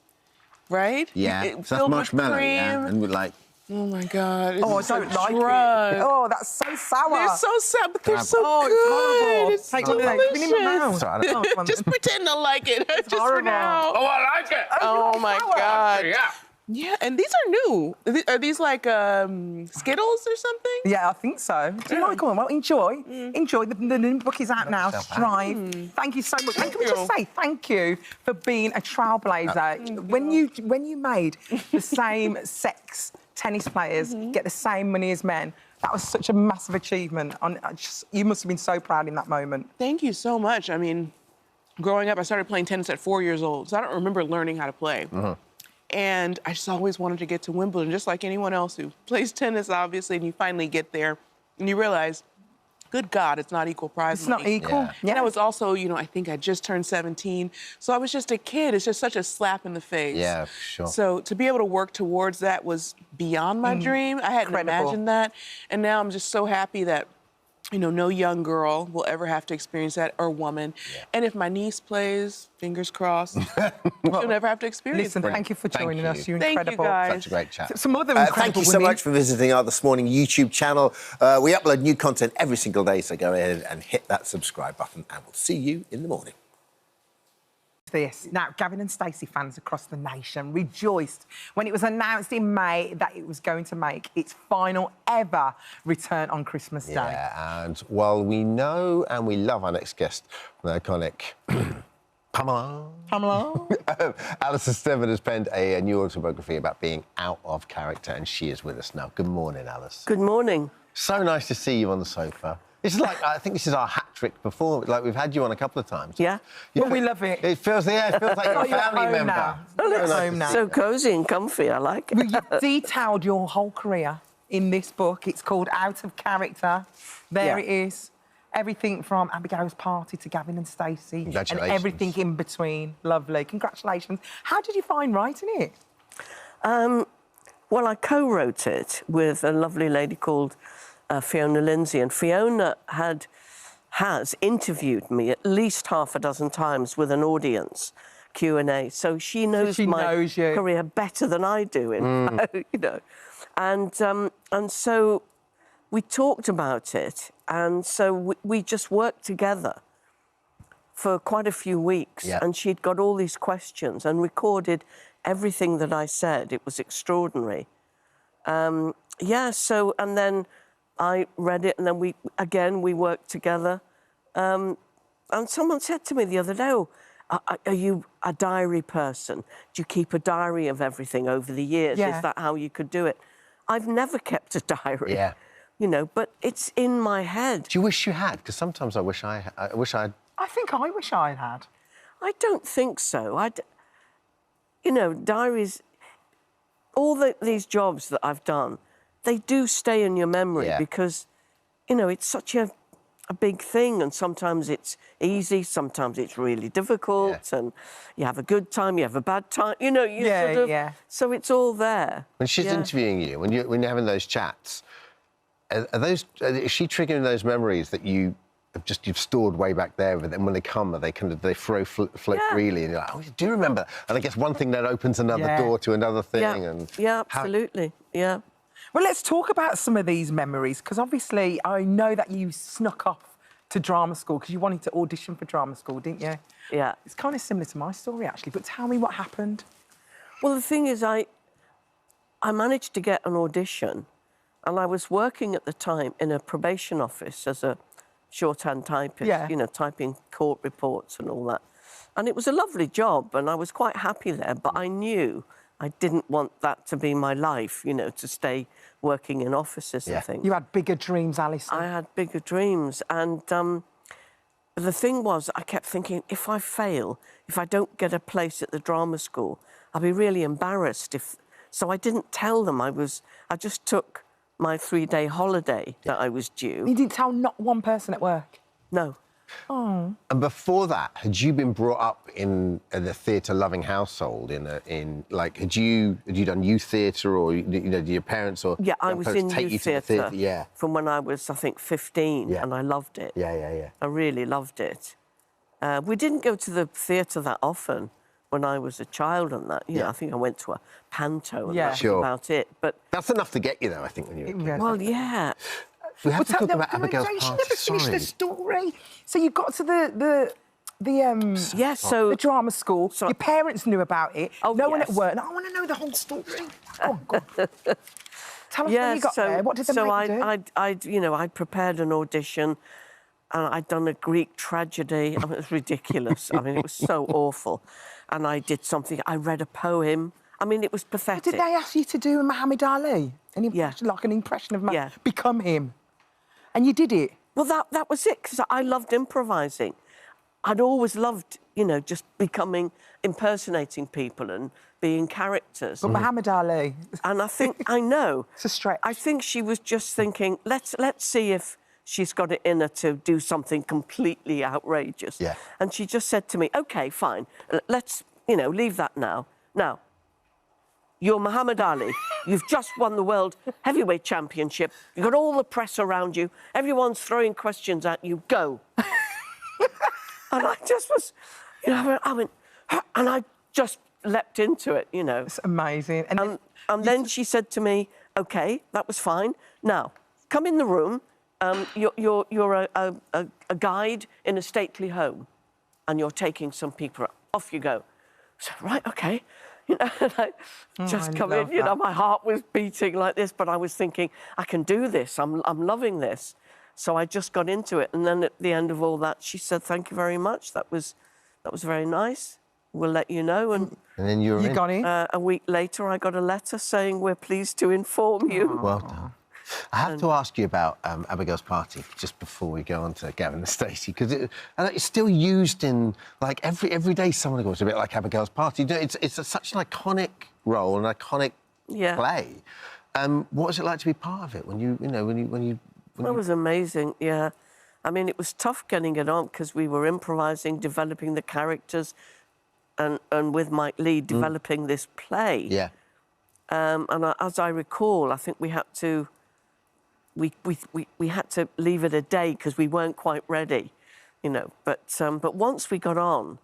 right? Yeah, so that's marshmallow, and we're like... Oh, my God. I don't like it. Oh, that's so sour. They're so sour, but they're so good. It's delicious. Just pretend to like it. Just for now. Oh, I like it. Oh, my God. Yeah. Yeah, and these are new. Are these like Skittles or something? Yeah, I think so. Do you like them? Well, enjoy. Enjoy. The new book is out now. Strive. Thank you so much. And can we just say thank you for being a trailblazer? When you made the same sex tennis players get the same money as men, that was such a massive achievement. You must have been so proud in that moment. Thank you so much. I mean, growing up, I started playing tennis at 4 years old, so I don't remember learning how to play. And I just always wanted to get to Wimbledon, just like anyone else who plays tennis, obviously, and you finally get there, and you realize good God, it's not equal prize It's not money. equal. Yeah. And I was also, you know, I think I just turned 17. So I was just a kid. It's just such a slap in the face. Yeah, sure. So to be able to work towards that was beyond my dream. I hadn't imagined that. And now I'm just so happy that, you know, no young girl will ever have to experience that, or woman. Yeah. And if my niece plays, fingers crossed, she'll never have to experience Listen, that. thank you for joining us. You're Thank incredible. you, guys. Such a great chat. Some other incredible Thank you so women. much for visiting our This Morning YouTube channel. We upload new content every single day, so go ahead and hit that subscribe button, and we'll see you in the morning. This. Now, Gavin and Stacey fans across the nation rejoiced when it was announced in May that it was going to make its final ever return on Christmas Day. Yeah, and while we know and we love our next guest, the iconic Pamela. Alison Steven has penned a new autobiography about being out of character, and she is with us now. Good morning, Alice. Good morning. So nice to see you on the sofa. It's like, I think this is our hat-trick performance. Like, we've had you on a couple of times. Yeah. Well, we love it. It feels like you're a family member. Now. Oh, now. So cosy and comfy, I like it. Well, you've detailed your whole career in this book. It's called Out of Character. There it is. Everything from Abigail's party to Gavin and Stacey. Congratulations. And everything in between. Lovely. Congratulations. How did you find writing it? Well, I co-wrote it with a lovely lady called Fiona Lindsay, and Fiona has interviewed me at least half a dozen times with an audience Q&A, so she knows my career better than I do, you know. And so we talked about it, and so we just worked together for quite a few weeks, and she'd got all these questions and recorded everything that I said. It was extraordinary. So, and then I read it, and then we worked together. And someone said to me the other day, "Oh, are you a diary person? Do you keep a diary of everything over the years? Is that how you could do it?" I've never kept a diary. Yeah. You know, but it's in my head. Do you wish you had? Because sometimes I wish I had. I think I wish I had. I don't think so. You know, diaries, all these jobs that I've done, they do stay in your memory because, you know, it's such a big thing, and sometimes it's easy, sometimes it's really difficult, and you have a good time, you have a bad time, you know, so it's all there. When she's interviewing you, when you're having those chats, is she triggering those memories that you've stored way back there, but then when they come, they float freely, and you're like, oh, you do remember. And I guess one thing that opens another door to another thing. Yeah, absolutely, yeah. Well, let's talk about some of these memories, because obviously I know that you snuck off to drama school because you wanted to audition for drama school, didn't you? Yeah. It's kind of similar to my story, actually, but tell me what happened. Well, the thing is, I managed to get an audition, and I was working at the time in a probation office as a shorthand typist, you know, typing court reports and all that. And it was a lovely job, and I was quite happy there, but I knew I didn't want that to be my life, you know, to stay working in offices and things. You had bigger dreams, Alison. I had bigger dreams, and the thing was, I kept thinking, if I fail, if I don't get a place at the drama school, I'll be really embarrassed. So I didn't tell them I just took my 3-day holiday that I was due. You didn't tell not one person at work? No. Oh. And before that, had you been brought up in the theatre-loving household? Had you done youth theatre, or did your parents or I was in youth theatre Yeah. from when I was, I think, 15, and I loved it. Yeah. I really loved it. We didn't go to the theatre that often when I was a child, and that. You know, I think I went to a panto, and that was about it. But that's enough to get you, though, I think, when you were a kid. Well, yeah. We have to talk about Abigail's She party. never finished the story. So you got to the drama school. Your parents knew about it. No one at work. No, I want to know the whole story. Oh, God. Tell us when you got there. What did they make you do? I'd prepared an audition, and I'd done a Greek tragedy. I mean, it was ridiculous. I mean, it was so awful. And I did something. I read a poem. I mean, it was pathetic. Did they ask you to do Muhammad Ali? Like an impression of become him? And you did it? Well, that was it, because I loved improvising. I'd always loved, you know, just impersonating people and being characters. But Muhammad Ali... And I think, I know. It's a stretch. I think she was just thinking, let's see if she's got it in her to do something completely outrageous. Yeah. And she just said to me, OK, fine, let's, you know, leave that now. Now, you're Muhammad Ali. You've just won the World Heavyweight Championship. You've got all the press around you. Everyone's throwing questions at you. Go. And I just was, you know, I went, and I just leapt into it, you know. It's amazing. And then she said to me, OK, that was fine. Now, come in the room. You're a guide in a stately home, and you're taking some people. Off you go. So, right, OK. You know, and I just come in, you know, my heart was beating like this, but I was thinking, I can do this. I'm loving this. So I just got into it. And then at the end of all that, she said, thank you very much. That was very nice. We'll let you know. And then you got in? A week later, I got a letter saying, we're pleased to inform you. Well done. I have to ask you about Abigail's Party just before we go on to Gavin and Stacey, because it's still used in, like, every day someone goes a bit like Abigail's Party. It's such an iconic role, an iconic play. What was it like to be part of it when you It was amazing, yeah. I mean, it was tough getting it on because we were improvising, developing the characters, and with Mike Leigh developing this play. Yeah. And as I recall, I think we had to leave it a day because we weren't quite ready, you know. But once we got on,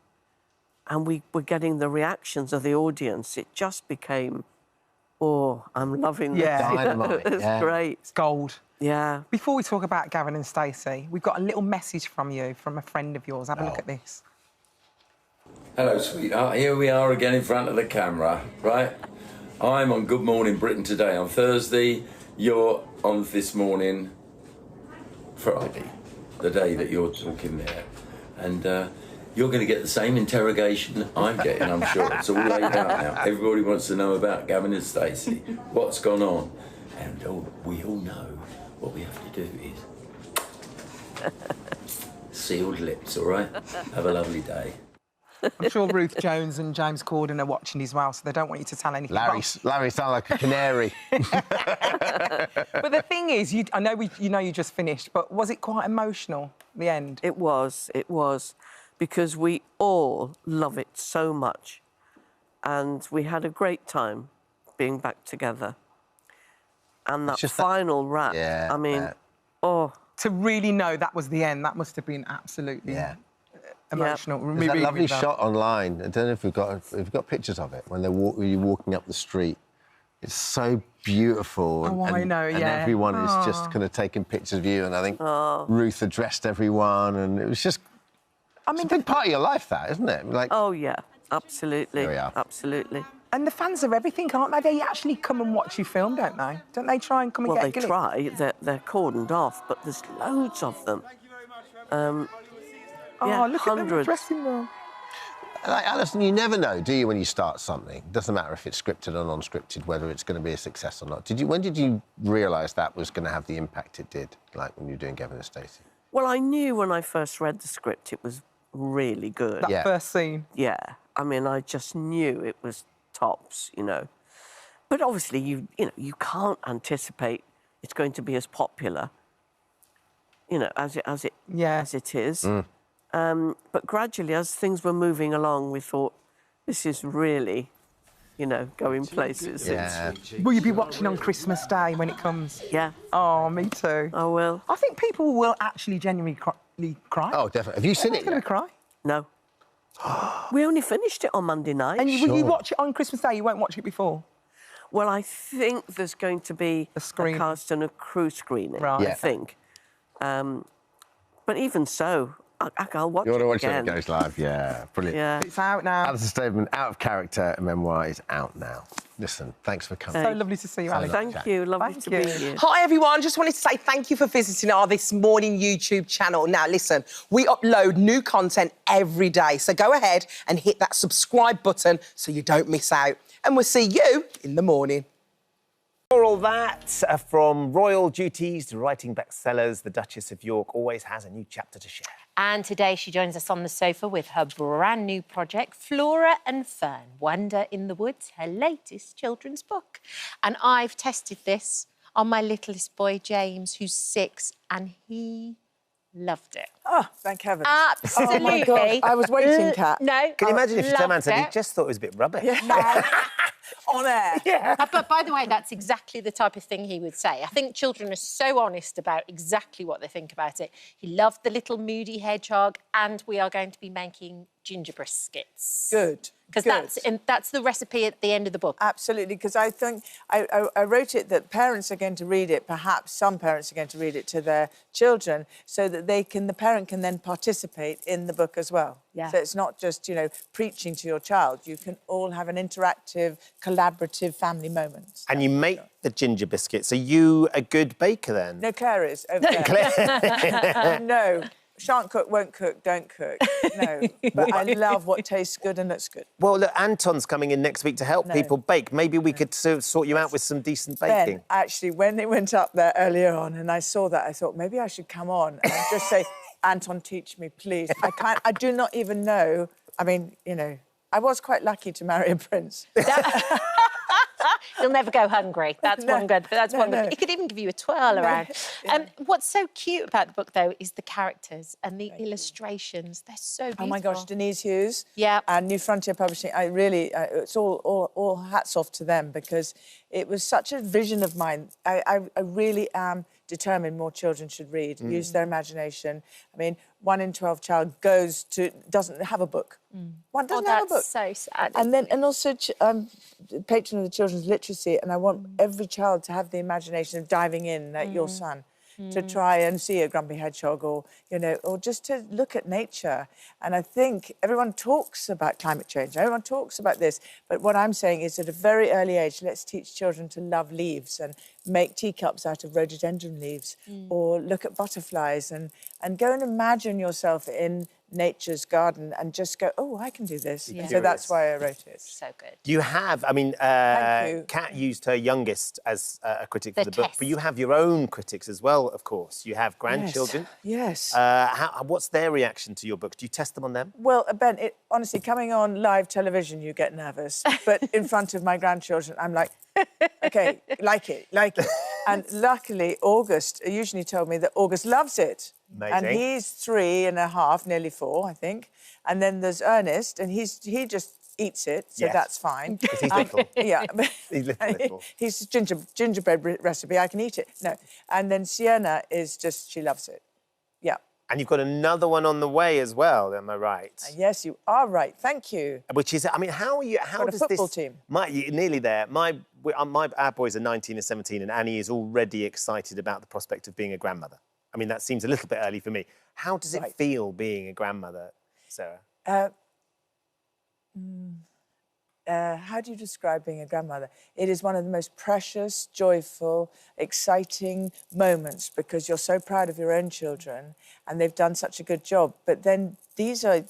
and we were getting the reactions of the audience, it just became, oh, I'm loving this. Yeah, it's great. It's gold. Yeah. Before we talk about Gavin and Stacey, we've got a little message from you, from a friend of yours. Have a look at this. Hello, sweetheart. Here we are again in front of the camera, right? I'm on Good Morning Britain today on Thursday. You're on this morning, Friday, the day that you're talking there. And you're going to get the same interrogation I'm getting, I'm sure. It's all laid out now. Everybody wants to know about Gavin and Stacey, what's gone on. And we all know what we have to do is sealed lips, all right? Have a lovely day. I'm sure Ruth Jones and James Corden are watching as well, so they don't want you to tell anything. Larry sounded like a canary. But the thing is, I know you just finished, but was it quite emotional, the end? It was, because we all love it so much. And we had a great time being back together. And that final wrap, I mean, oh. To really know that was the end, that must have been absolutely emotional. There's Really, that lovely really shot online. I don't know if we've got pictures of it when you're walking up the street. It's so beautiful. Oh, I know, and yeah. everyone is just kind of taking pictures of you. And I think Ruth addressed everyone, and it was just. I mean, it's a big part of your life, that, isn't it? Like. Oh yeah, absolutely. There we are. Absolutely. And the fans of everything, aren't they? They actually come and watch you film, don't they? Don't they try and come and well, get they try. They're cordoned off, but there's loads of them. Yeah, look hundreds. at them dressing well. Like, Alison, you never know, do you, when you start something? It doesn't matter if it's scripted or non-scripted, whether it's going to be a success or not. When did you realise that was going to have the impact it did, like when you were doing Gavin and Stacey? Well, I knew when I first read the script it was really good. That first scene. Yeah. I mean, I just knew it was tops, you know. But obviously, you can't anticipate it's going to be as popular, you know, as it is. But gradually, as things were moving along, we thought, this is really, you know, going places. Yeah. Will you be watching on Christmas Day when it comes? Yeah. Oh, me too. I will. I think people will actually genuinely cry. Oh, definitely. Have you seen it going yet? to cry. No. We only finished it on Monday night. And will you watch it on Christmas Day? You won't watch it before? Well, I think there's going to be a cast and a crew screening, Right. I think. But even so, I'll watch it again. You want to watch it when it goes live? Yeah, brilliant. Yeah. It's out now. Alison Staben, Out of Character memoir is out now. Listen, thanks for coming. So lovely to see you, Alex. Thank you. Lovely to be here. Hi, everyone. Just wanted to say thank you for visiting our This Morning YouTube channel. Now, listen, we upload new content every day, so go ahead and hit that subscribe button so you don't miss out. And we'll see you in the morning. For all that, from royal duties to writing bestsellers, the Duchess of York always has a new chapter to share. And today she joins us on the sofa with her brand new project, Flora and Fern, Wonder in the Woods, her latest children's book. And I've tested this. on my littlest boy, James, who's 6, and he loved it. Oh, thank heaven. Absolutely. Oh, my God. I was waiting, Kat. No. Can you imagine if you turned around and said he loved it. just thought it was a bit rubbish? On air. Yeah. But by the way, that's exactly the type of thing he would say. I think children are so honest about exactly what they think about it. He loved the little moody hedgehog, and we are going to be making ginger biscuits. Good. Because that's the recipe at the end of the book. Absolutely, because I think I wrote it that parents are going to read it, perhaps some parents are going to read it to their children, so that the parent can then participate in the book as well. Yeah. So it's not just, preaching to your child. You can all have an interactive, collaborative family moment. And you make the ginger biscuits. Are you a good baker then? No, Claire is over there. No. Shan't cook, won't cook, don't cook. No. But I love what tastes good and looks good. Well, look, Anton's coming in next week to help people bake. Maybe we could sort you out with some decent baking. Ben, actually, when they went up there earlier on and I saw that, I thought maybe I should come on and just say, Anton, teach me, please. I do not even know. I mean, I was quite lucky to marry a prince. You'll never go hungry. That's one good. He could even give you a twirl around. What's so cute about the book, though, is the characters and the illustrations. They're so beautiful. Oh my gosh, Denise Hughes. Yeah. And New Frontier Publishing. I really, it's all hats off to them, because it was such a vision of mine. I really am determined more children should read, use their imagination. I mean, 1 in 12 child doesn't have a book. One doesn't have a book. So sad. And also, patron of the children's literacy, and I want every child to have the imagination of diving in, like your son, to try and see a grumpy hedgehog, or just to look at nature. And I think everyone talks about climate change, everyone talks about this, but what I'm saying is at a very early age, let's teach children to love leaves and make teacups out of rhododendron leaves, or look at butterflies and go and imagine yourself in nature's garden and just go, oh, I can do this. Yeah. So that's why I wrote it. So good. You have, Thank you. Kat used her youngest as a critic for the book, but you have your own critics as well, of course. You have grandchildren. Yes. What's their reaction to your book? Do you test them on them? Well, Ben, honestly, coming on live television, you get nervous. But in front of my grandchildren, I'm like, OK, like it. And luckily, August usually told me that August loves it. Amazing. And he's 3.5, nearly 4, I think. And then there's Ernest, and he just eats it, so that's fine. Because he's little. Yeah. He's little. He's gingerbread recipe, I can eat it. No. And then Sienna is just, she loves it. Yeah. And you've got another one on the way as well, am I right? Yes, you are right. Thank you. Which is, how are you... How got does a football this... team. You're nearly there. Our boys are 19 and 17, and Annie is already excited about the prospect of being a grandmother. I mean, that seems a little bit early for me. How does it feel being a grandmother, Sarah? How do you describe being a grandmother? It is one of the most precious, joyful, exciting moments, because you're so proud of your own children and they've done such a good job. But then these are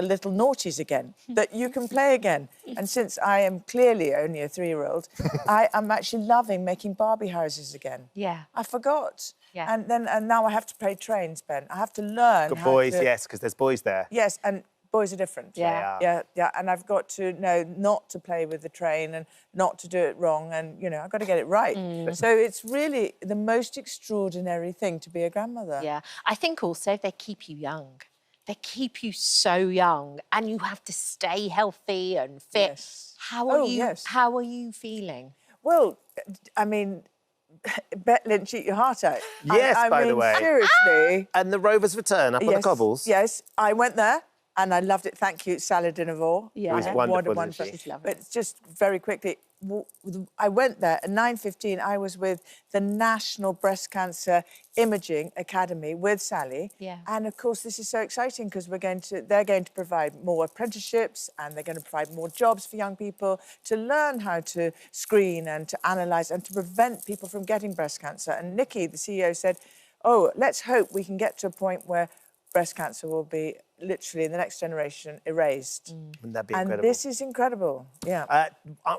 little naughties again that you can play again. And since I am clearly only a 3-year-old, I am actually loving making Barbie houses again. Yeah. I forgot. Yeah. And now I have to play trains, Ben. I have to learn. Good boys, yes, because there's boys there. Yes, and boys are different. Yeah. Yeah. And I've got to know not to play with the train and not to do it wrong, and I've got to get it right. So it's really the most extraordinary thing to be a grandmother. Yeah. I think also they keep you young. They keep you so young, and you have to stay healthy and fit. Yes. How are you feeling? Well, I mean, Bet Lynch, eat your heart out. Yes, by the way. Seriously. And the Rovers return up on the cobbles. Yes, I went there and I loved it. Thank you, Salad Dinavore. Yeah. It was wonderful, isn't she? She's lovely. But just very quickly, I went there at 9:15. I was with the National Breast Cancer Imaging Academy with Sally. Yeah. And of course, this is so exciting because they're going to provide more apprenticeships, and they're going to provide more jobs for young people to learn how to screen and to analyse and to prevent people from getting breast cancer. And Nikki, the CEO, said, oh, let's hope we can get to a point where breast cancer will be literally in the next generation erased. Wouldn't that be and incredible? this is incredible, yeah.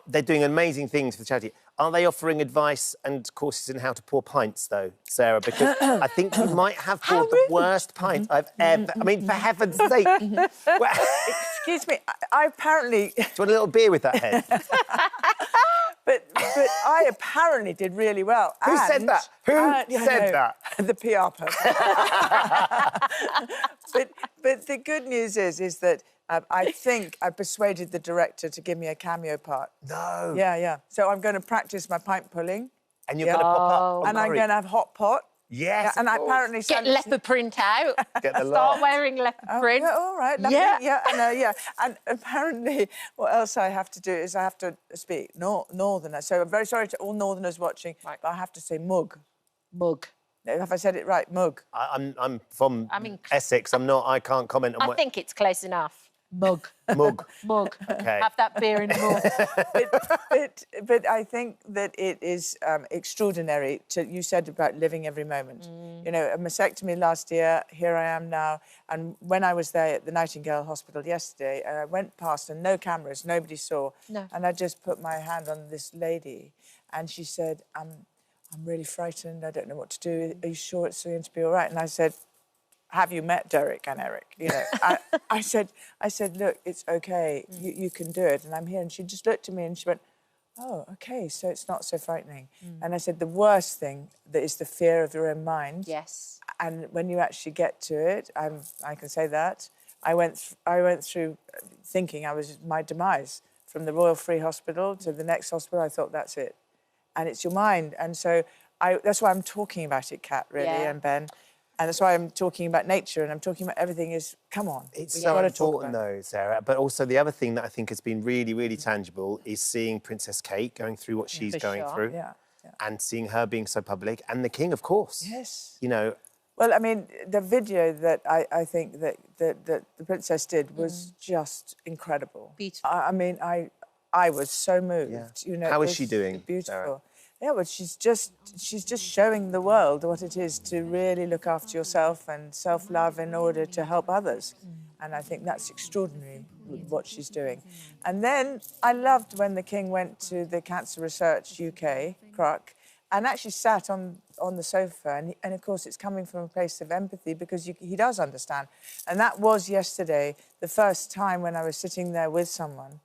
They're doing amazing things for the charity. Are they offering advice and courses in how to pour pints, though, Sarah? Because I think you might have poured the worst pint I've ever... I mean, for heaven's sake. Excuse me, I apparently... Do you want a little beer with that head? But but I apparently did really well. Who said that? Who said that? The PR person. but the good news is that I think I persuaded the director to give me a cameo part. No. Yeah. So I'm going to practice my pint pulling. And you're going to pop up. And I'm going to have hot pot. Yes. Yeah, and I apparently Get leopard print out. Get the Start wearing leopard print. Yeah, all right. Lovely. Yeah, I know. Yeah, and apparently, what else I have to do is I have to speak Northerner. So I'm very sorry to all Northerners watching, but I have to say mug. Mug. Have I said it right? Mug. I'm from Essex. I can't comment on I think it's close enough. Mug. Mug. Mug. Okay. Have that beer in the mug. But I think that it is extraordinary. You said about living every moment. You know, a mastectomy last year, here I am now. And when I was there at the Nightingale Hospital yesterday, I went past and no cameras, nobody saw. No. And I just put my hand on this lady and she said, I'm really frightened. I don't know what to do. Are you sure it's going to be all right? And I said, have you met Derek and Eric? You know, I said, look, it's okay. You can do it. And I'm here. And she just looked at me and she went, oh, okay, so it's not so frightening. And I said, the worst thing that is the fear of your own mind. Yes. And when you actually get to it, I can say that, I went through thinking I was my demise. From the Royal Free Hospital to the next hospital, I thought, that's it. And it's your mind. And so that's why I'm talking about it, Kat, really, and Ben. And that's why I'm talking about nature and I'm talking about everything is, come on. It's so important, though, Sarah. But also the other thing that I think has been really, really tangible is seeing Princess Kate going through what she's going through. Yeah. And seeing her being so public. And the King, of course. Yes. You know. Well, I mean, the video that I think that the Princess did was just incredible. Beautiful. I mean, I was so moved. Yeah. You know, How is she doing, Beautiful. Sarah? Yeah, well, she's just showing the world what it is to really look after yourself and self-love in order to help others. And I think that's extraordinary, what she's doing. And then I loved when the King went to the Cancer Research UK, CRUC, and actually sat on the sofa. And of course, it's coming from a place of empathy because he does understand. And that was yesterday, the first time when I was sitting there with someone.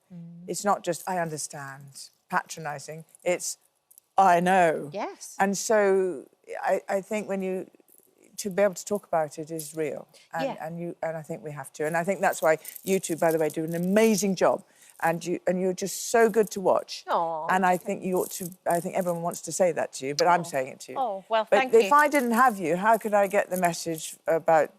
It's not just, I understand, patronising. It's, I know. Yes. And so I think to be able to talk about it is real. And I think we have to. And I think that's why you two, by the way, do an amazing job. And you're just so good to watch. Aww. And I think you ought to, I think everyone wants to say that to you, but I'm saying it to you. Oh, well, but thank you. if I didn't have you, how could I get the message about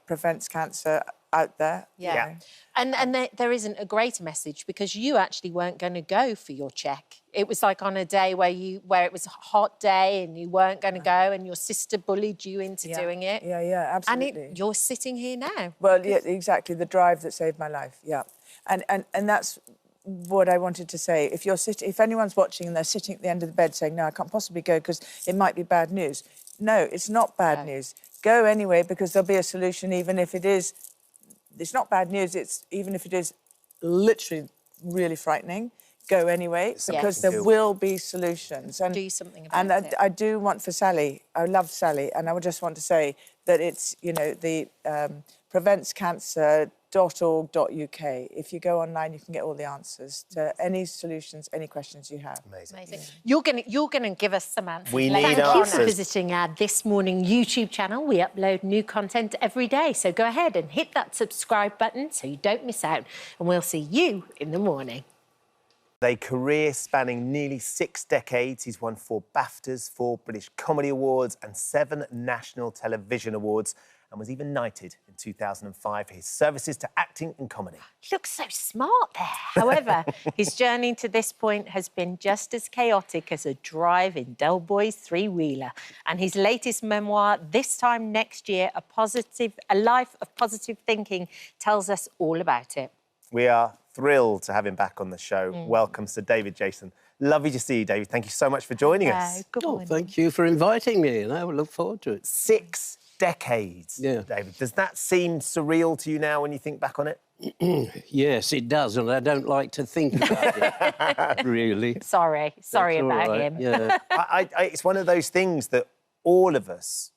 prevents cancer out there? Yeah. You know? And there isn't a greater message because you actually weren't going to go for your check. It was like on a day where it was a hot day and you weren't going to go and your sister bullied you into doing it. Yeah, absolutely. And you're sitting here now. Well, yeah, exactly. The drive that saved my life. Yeah, and that's what I wanted to say. If anyone's watching and they're sitting at the end of the bed saying, "No, I can't possibly go because it might be bad news." No, it's not bad news. Go anyway because there'll be a solution, even if it is. It's not bad news. It's even if it is literally really frightening. Go anyway because there will be solutions. And do something about it. And I do want for Sally. I love Sally, and I would just want to say that it's the preventscancer.org.uk. If you go online, you can get all the answers to any solutions, any questions you have. Amazing. You're gonna give us some answers. We need Thank you answers. for visiting our This Morning YouTube channel. We upload new content every day, so go ahead and hit that subscribe button so you don't miss out. And we'll see you in the morning. A career spanning nearly 6 decades. He's won 4 BAFTAs, 4 British Comedy Awards and 7 National Television Awards, and was even knighted in 2005 for his services to acting and comedy. Looks so smart there. However, his journey to this point has been just as chaotic as a drive in Del Boy's three-wheeler. And his latest memoir, This Time Next Year, A Life of Positive Thinking, tells us all about it. We are thrilled to have him back on the show. Welcome, Sir David Jason. Lovely to see you, David. Thank you so much for joining us. Good morning. Thank you for inviting me, and I will look forward to it. 6 decades, David. Does that seem surreal to you now when you think back on it? Yes, it does, and I don't like to think about it, really. Sorry about him. Yeah. It's one of those things that all of us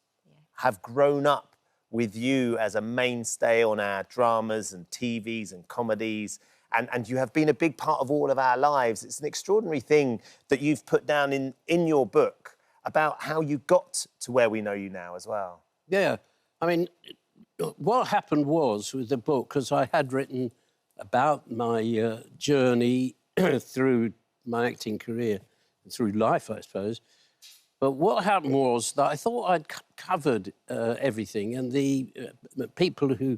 have grown up with you as a mainstay on our dramas and TVs and comedies. and you have been a big part of all of our lives. It's an extraordinary thing that you've put down in your book about how you got to where we know you now as well. Yeah, I mean, what happened was with the book, because I had written about my journey through my acting career, through life, I suppose. But what happened was that I thought I'd covered everything, and the people who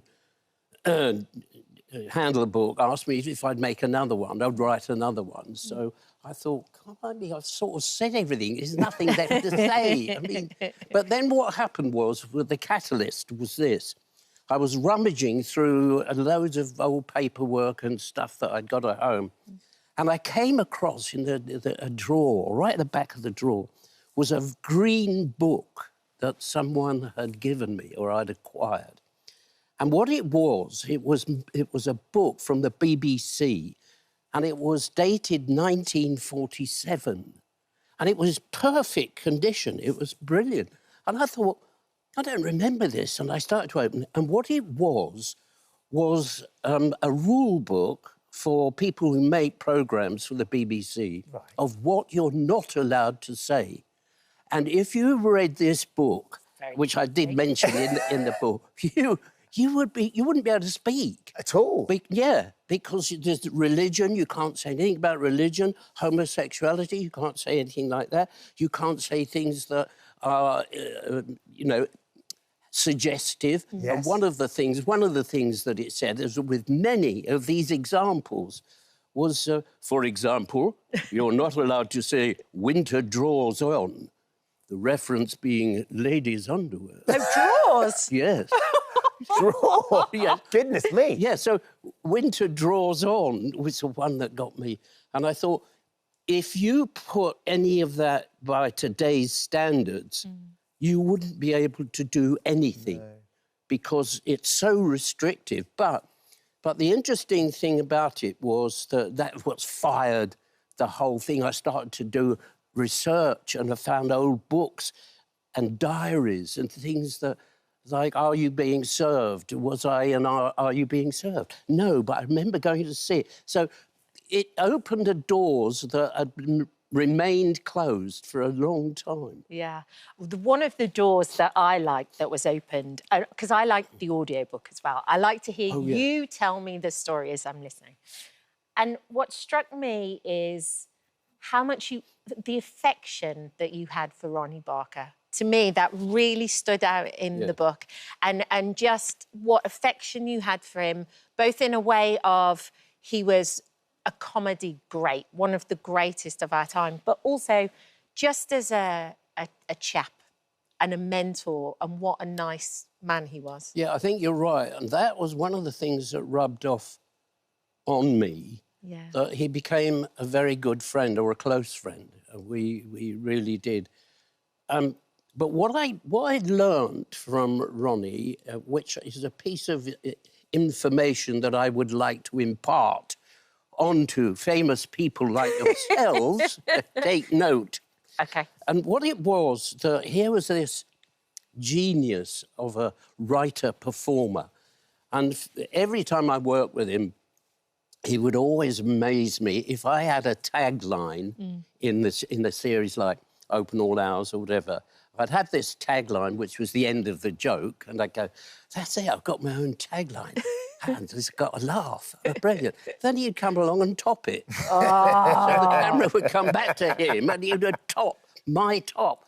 handle the book asked me if I'd make another one, I'd write another one. So I thought, God, I've sort of said everything. There's nothing left to say. I mean, but then what happened was, with the catalyst was this. I was rummaging through loads of old paperwork and stuff that I'd got at home, and I came across in a drawer, right at the back of the drawer, was a green book that someone had given me or I'd acquired. And what it was a book from the BBC, and it was dated 1947. And it was perfect condition. It was brilliant. And I thought, I don't remember this. And I started to open it. And what it was a rule book for people who make programmes for the BBC of what you're not allowed to say. And if you read this book, which I did mention in the book, you wouldn't be able to speak at all. Because there's religion. You can't say anything about religion. Homosexuality. You can't say anything like that. You can't say things that are, suggestive. Yes. And one of the things that it said is, with many of these examples, was, for example, you're not allowed to say winter draws on. The reference being ladies' underwear. Oh, drawers? Yes. Draw? Yeah. Goodness me. Yeah, so winter draws on was the one that got me. And I thought, if you put any of that by today's standards, you wouldn't be able to do anything because it's so restrictive. But the interesting thing about it was that what fired the whole thing. I started to do research, and I found old books and diaries and things that, like, are you being served? Was I in Are You Being Served? No, but I remember going to see it. So it opened the doors that had remained closed for a long time. Yeah. One of the doors that I liked that was opened, because I liked the audiobook as well. I like to hear you tell me the story as I'm listening. And what struck me is how much the affection that you had for Ronnie Barker. To me, that really stood out in the book. And just what affection you had for him, both in a way of he was a comedy great, one of the greatest of our time, but also just as a chap and a mentor, and what a nice man he was. Yeah, I think you're right. And that was one of the things that rubbed off on me. Yeah. That he became a very good friend, or a close friend. We really did. But what I learned from Ronnie, which is a piece of information that I would like to impart onto famous people like yourselves, take note. Okay. And what it was, here was this genius of a writer-performer. And every time I worked with him, he would always amaze me if I had a tagline in the series, like Open All Hours or whatever. I'd have this tagline, which was the end of the joke, and I'd go, that's it, I've got my own tagline. And it's got a laugh. Oh, brilliant. Then he'd come along and top it. Oh. So the camera would come back to him, and he would top my top.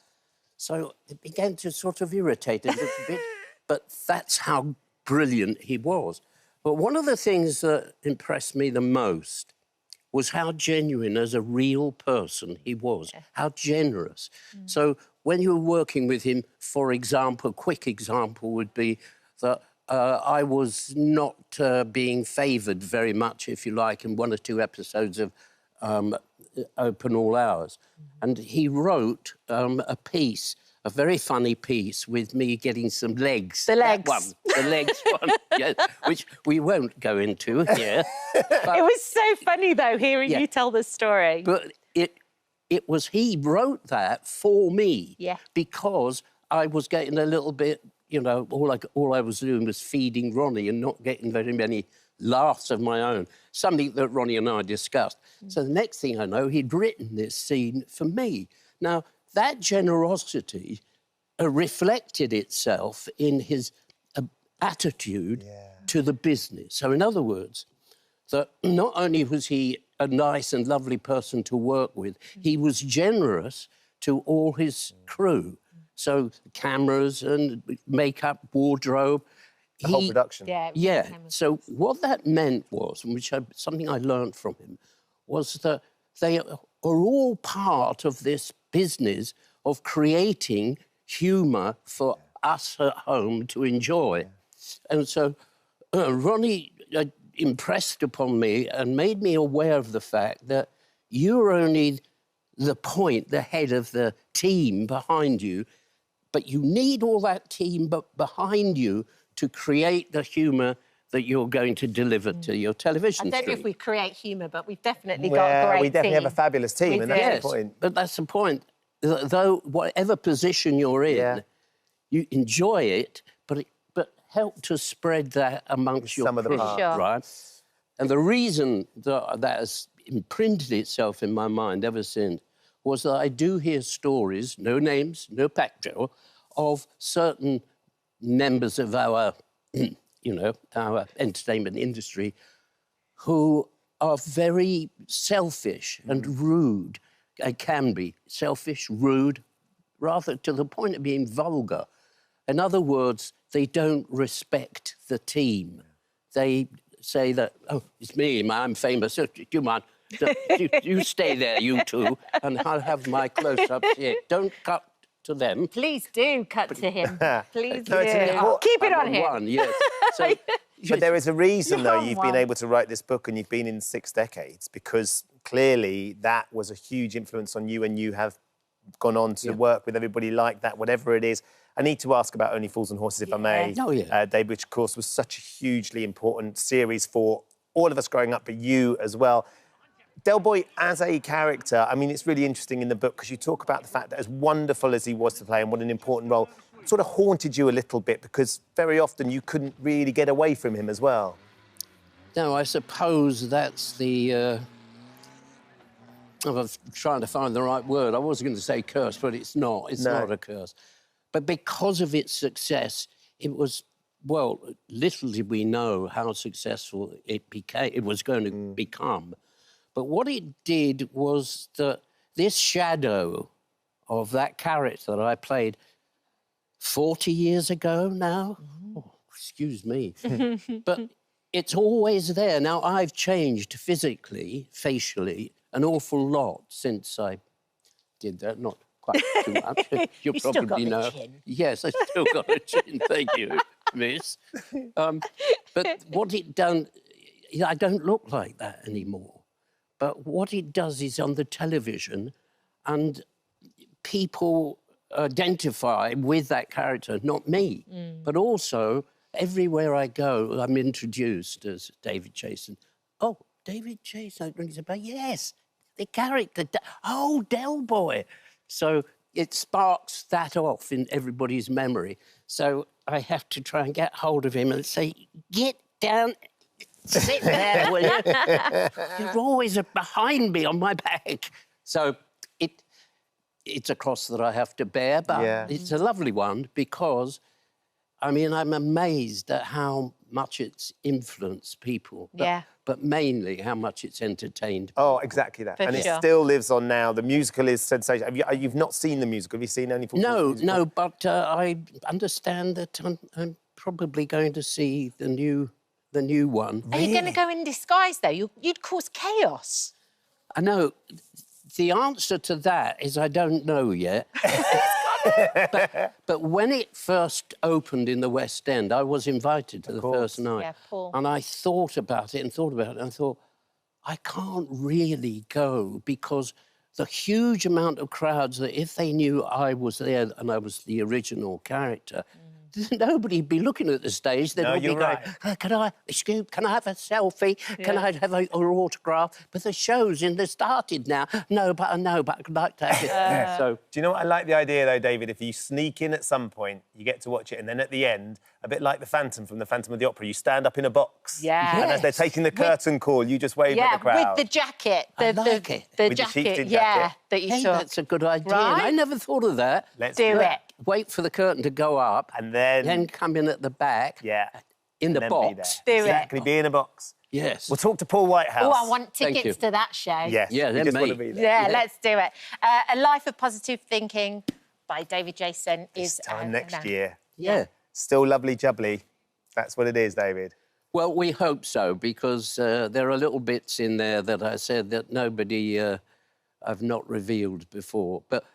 So it began to sort of irritate a little bit, but that's how brilliant he was. But one of the things that impressed me the most was how genuine as a real person he was, how generous. So when you were working with him, for example, a quick example would be that I was not being favoured very much, if you like, in one or two episodes of Open All Hours. And he wrote a piece, a very funny piece, with me getting some legs. The legs. That one, the legs one, yes, which we won't go into here. But, it was so funny, though, hearing you tell the story. But it was, he wrote that for me. Yeah. Because I was getting a little bit, you know, all I was doing was feeding Ronnie and not getting very many laughs of my own, something that Ronnie and I discussed. So the next thing I know, he'd written this scene for me. Now, that generosity reflected itself in his attitude to the business. So, in other words, that not only was he a nice and lovely person to work with, he was generous to all his crew. So cameras and makeup, wardrobe. The whole production. Yeah. So what that meant was, and something I learned from him, was that they are all part of this business of creating humour for us at home to enjoy. And so Ronnie impressed upon me and made me aware of the fact that you're only the head of the team behind you, but you need all that team behind you to create the humour that you're going to deliver to your television I don't know screen. if we create humour, but we've definitely got a great team. we definitely have a fabulous team, and that's the point. But that's the point. Though whatever position you're in, you enjoy it, but help to spread that amongst your crew, right? And the reason that has imprinted itself in my mind ever since was that I do hear stories, no names, no background, of certain members of our, you know, our entertainment industry who are very selfish and rude. They can be selfish, rude, rather to the point of being vulgar. In other words, they don't respect the team. They say that, oh, it's me, I'm famous, you man, you stay there, you two, and I'll have my close-ups here. Don't cut to them. Please do cut to him. Please do. No, Keep it on him. One, yes. So, but there is a reason, though, you've been one. able to write this book and you've been in 6 decades, because clearly that was a huge influence on you, and you have gone on to work with everybody like that, whatever it is. I need to ask about Only Fools and Horses, if I may, Dave, which, of course, was such a hugely important series for all of us growing up, but you as well. Del Boy, as a character, I mean, it's really interesting in the book because you talk about the fact that as wonderful as he was to play and what an important role, it sort of haunted you a little bit because very often you couldn't really get away from him as well. No, I suppose that's the... I was trying to find the right word. I was going to say curse, but it's not. It's not a curse. But because of its success, it was, well, little did we know how successful it became. It was going to become. But what it did was that this shadow of that character that I played 40 years ago now, oh, excuse me, but it's always there. Now, I've changed physically, facially, an awful lot since I did that. Not quite too much. You probably know. Yes, I still got a chin. Thank you, miss. But what it done, I don't look like that anymore. But what it does is on the television, and people identify with that character, not me, but also everywhere I go, I'm introduced as David Jason. Oh, David Jason, yes, the character. Oh, Del Boy. So it sparks that off in everybody's memory. So I have to try and get hold of him and say, get down, sit there, will you? You're always behind me on my back. So it's a cross that I have to bear, but it's a lovely one because, I mean, I'm amazed at how much it's influenced people. But mainly how much it's entertained people. Oh, exactly that. And it still lives on now. The musical is sensational. You've not seen the musical? Have you seen Only Fools? No, but I understand that I'm probably going to see the new one. Are you going to go in disguise, though? You'd cause chaos. I know. The answer to that is I don't know yet. but when it first opened in the West End, I was invited to the first night. Yeah, Paul. And I thought about it and thought about it and thought, I can't really go because the huge amount of crowds that if they knew I was there and I was the original character, nobody'd be looking at the stage. They'd No, all be you're going, right. can I have a selfie? Can I have an autograph? But the show's started now. No, but I'd like to have it. So, do you know what I like the idea though, David? If you sneak in at some point, you get to watch it, and then at the end, a bit like the Phantom from the Phantom of the Opera, you stand up in a box. Yeah. And as they're taking the curtain call, you just wave at the crowd. with the jacket. I like it. The With the jacket, sheepskin yeah, jacket. that you hey, took. that's a good idea. Right? And I never thought of that. Let's do it. Wait for the curtain to go up. And then come in at the back. Yeah. In the And then be box. there. Do it. Exactly, be in a box. Yes. We'll talk to Paul Whitehouse. Oh, I want Thank tickets you. to that show. Yes, Yeah, we then just me. want to be there. Yeah, let's do it. A Life of Positive Thinking by David Jason is This time out next now. year. Yeah. Still lovely jubbly. That's what it is, David. Well, we hope so, because there are little bits in there that I said that nobody I've not revealed before. But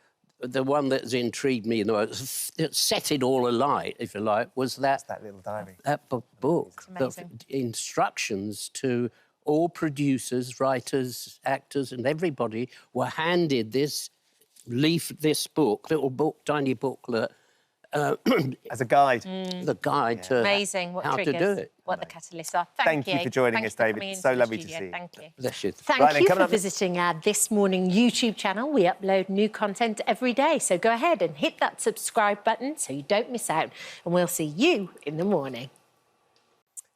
the one that's intrigued me the most, that set it all alight, if you like, was that little diary. That book. amazing. The instructions to all producers, writers, actors, and everybody were handed this book, little book, tiny booklet. As a guide. The guide to Amazing. What how triggers, to do it. what the catalysts are. Thank you for joining Thank us, you for David. coming So into the lovely to studio. see you. Thank you. Bless you. Thank Right, then, you coming for up- visiting our This Morning YouTube channel. We upload new content every day, so go ahead and hit that subscribe button so you don't miss out, and we'll see you in the morning.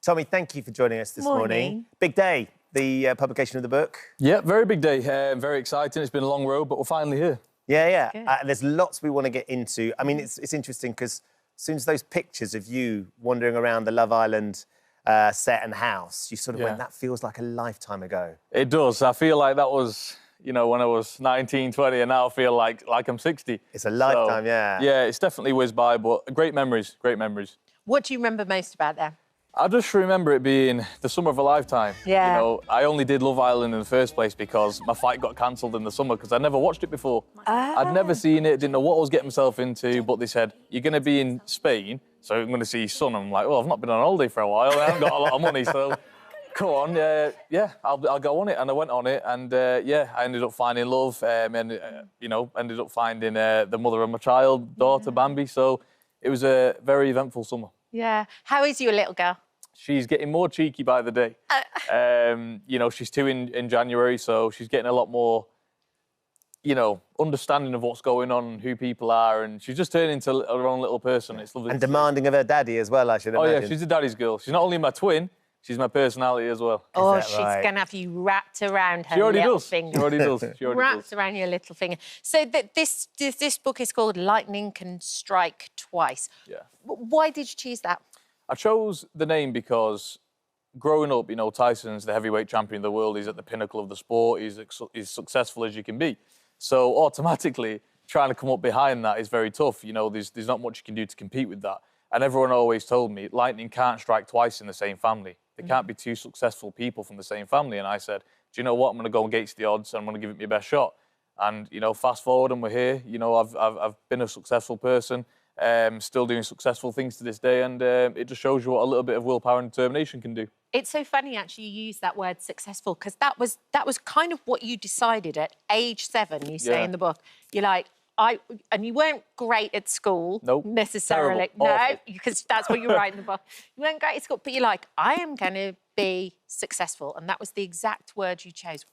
Tommy, thank you for joining us this morning. Big day, the publication of the book. Yeah, very big day. Very exciting. It's been a long road, but we're finally here. Yeah. There's lots we want to get into. I mean, it's interesting because as soon as those pictures of you wandering around the Love Island set and house, you sort of went, that feels like a lifetime ago. It does. I feel like that was, when I was 19, 20, and now I feel like I'm 60. It's a lifetime, yeah. Yeah, it's definitely whizzed by, but great memories, great memories. What do you remember most about them? I just remember it being the summer of a lifetime. Yeah. I only did Love Island in the first place because my fight got cancelled in the summer because I'd never watched it before. I'd never seen it, didn't know what I was getting myself into, but they said, you're going to be in Spain, so I'm going to see your son. I'm like, well, I've not been on holiday for a while. I haven't got a lot of money, so come on, I'll go on it. And I went on it, and I ended up finding love, ended up finding the mother of my child, daughter, Bambi. So it was a very eventful summer. Yeah. How is your little girl? She's getting more cheeky by the day. She's 2 in January, so she's getting a lot more, understanding of what's going on, who people are, and she's just turning into her own little person. It's lovely. And demanding of her daddy as well, I should imagine. Oh, yeah, she's a daddy's girl. She's not only my twin, she's my personality as well. Oh, she's going to have you wrapped around her She already little does. finger. She already does. She already Wrapped does. around your little finger. So this book is called Lightning Can Strike Twice. Yeah. Why did you choose that? I chose the name because growing up, Tyson's the heavyweight champion of the world. He's at the pinnacle of the sport. He's successful as you can be. So automatically, trying to come up behind that is very tough. There's not much you can do to compete with that. And everyone always told me, lightning can't strike twice in the same family. There can't be 2 successful people from the same family. And I said, do you know what? I'm going to go against the odds and I'm going to give it my best shot. And, fast forward and we're here. I've been a successful person. Still doing successful things to this day, and it just shows you what a little bit of willpower and determination can do. It's so funny, actually, you use that word successful, because that was kind of what you decided at age 7, you say in the book. You're like, and you weren't great at school necessarily. Terrible. Awful. No, because that's what you write in the book. You weren't great at school, but you're like, I am going to be successful, and that was the exact word you chose.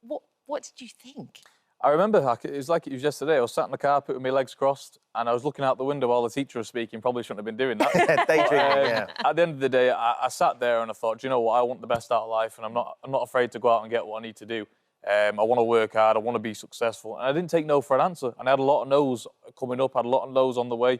What did you think? I remember it was like it was yesterday. I was sat in the carpet with my legs crossed and I was looking out the window while the teacher was speaking. Probably shouldn't have been doing that. Daydreaming, At the end of the day, I sat there and I thought, do you know what? I want the best out of life and I'm not afraid to go out and get what I need to do. I want to work hard. I want to be successful. And I didn't take no for an answer. And I had a lot of no's coming up. I had a lot of no's on the way.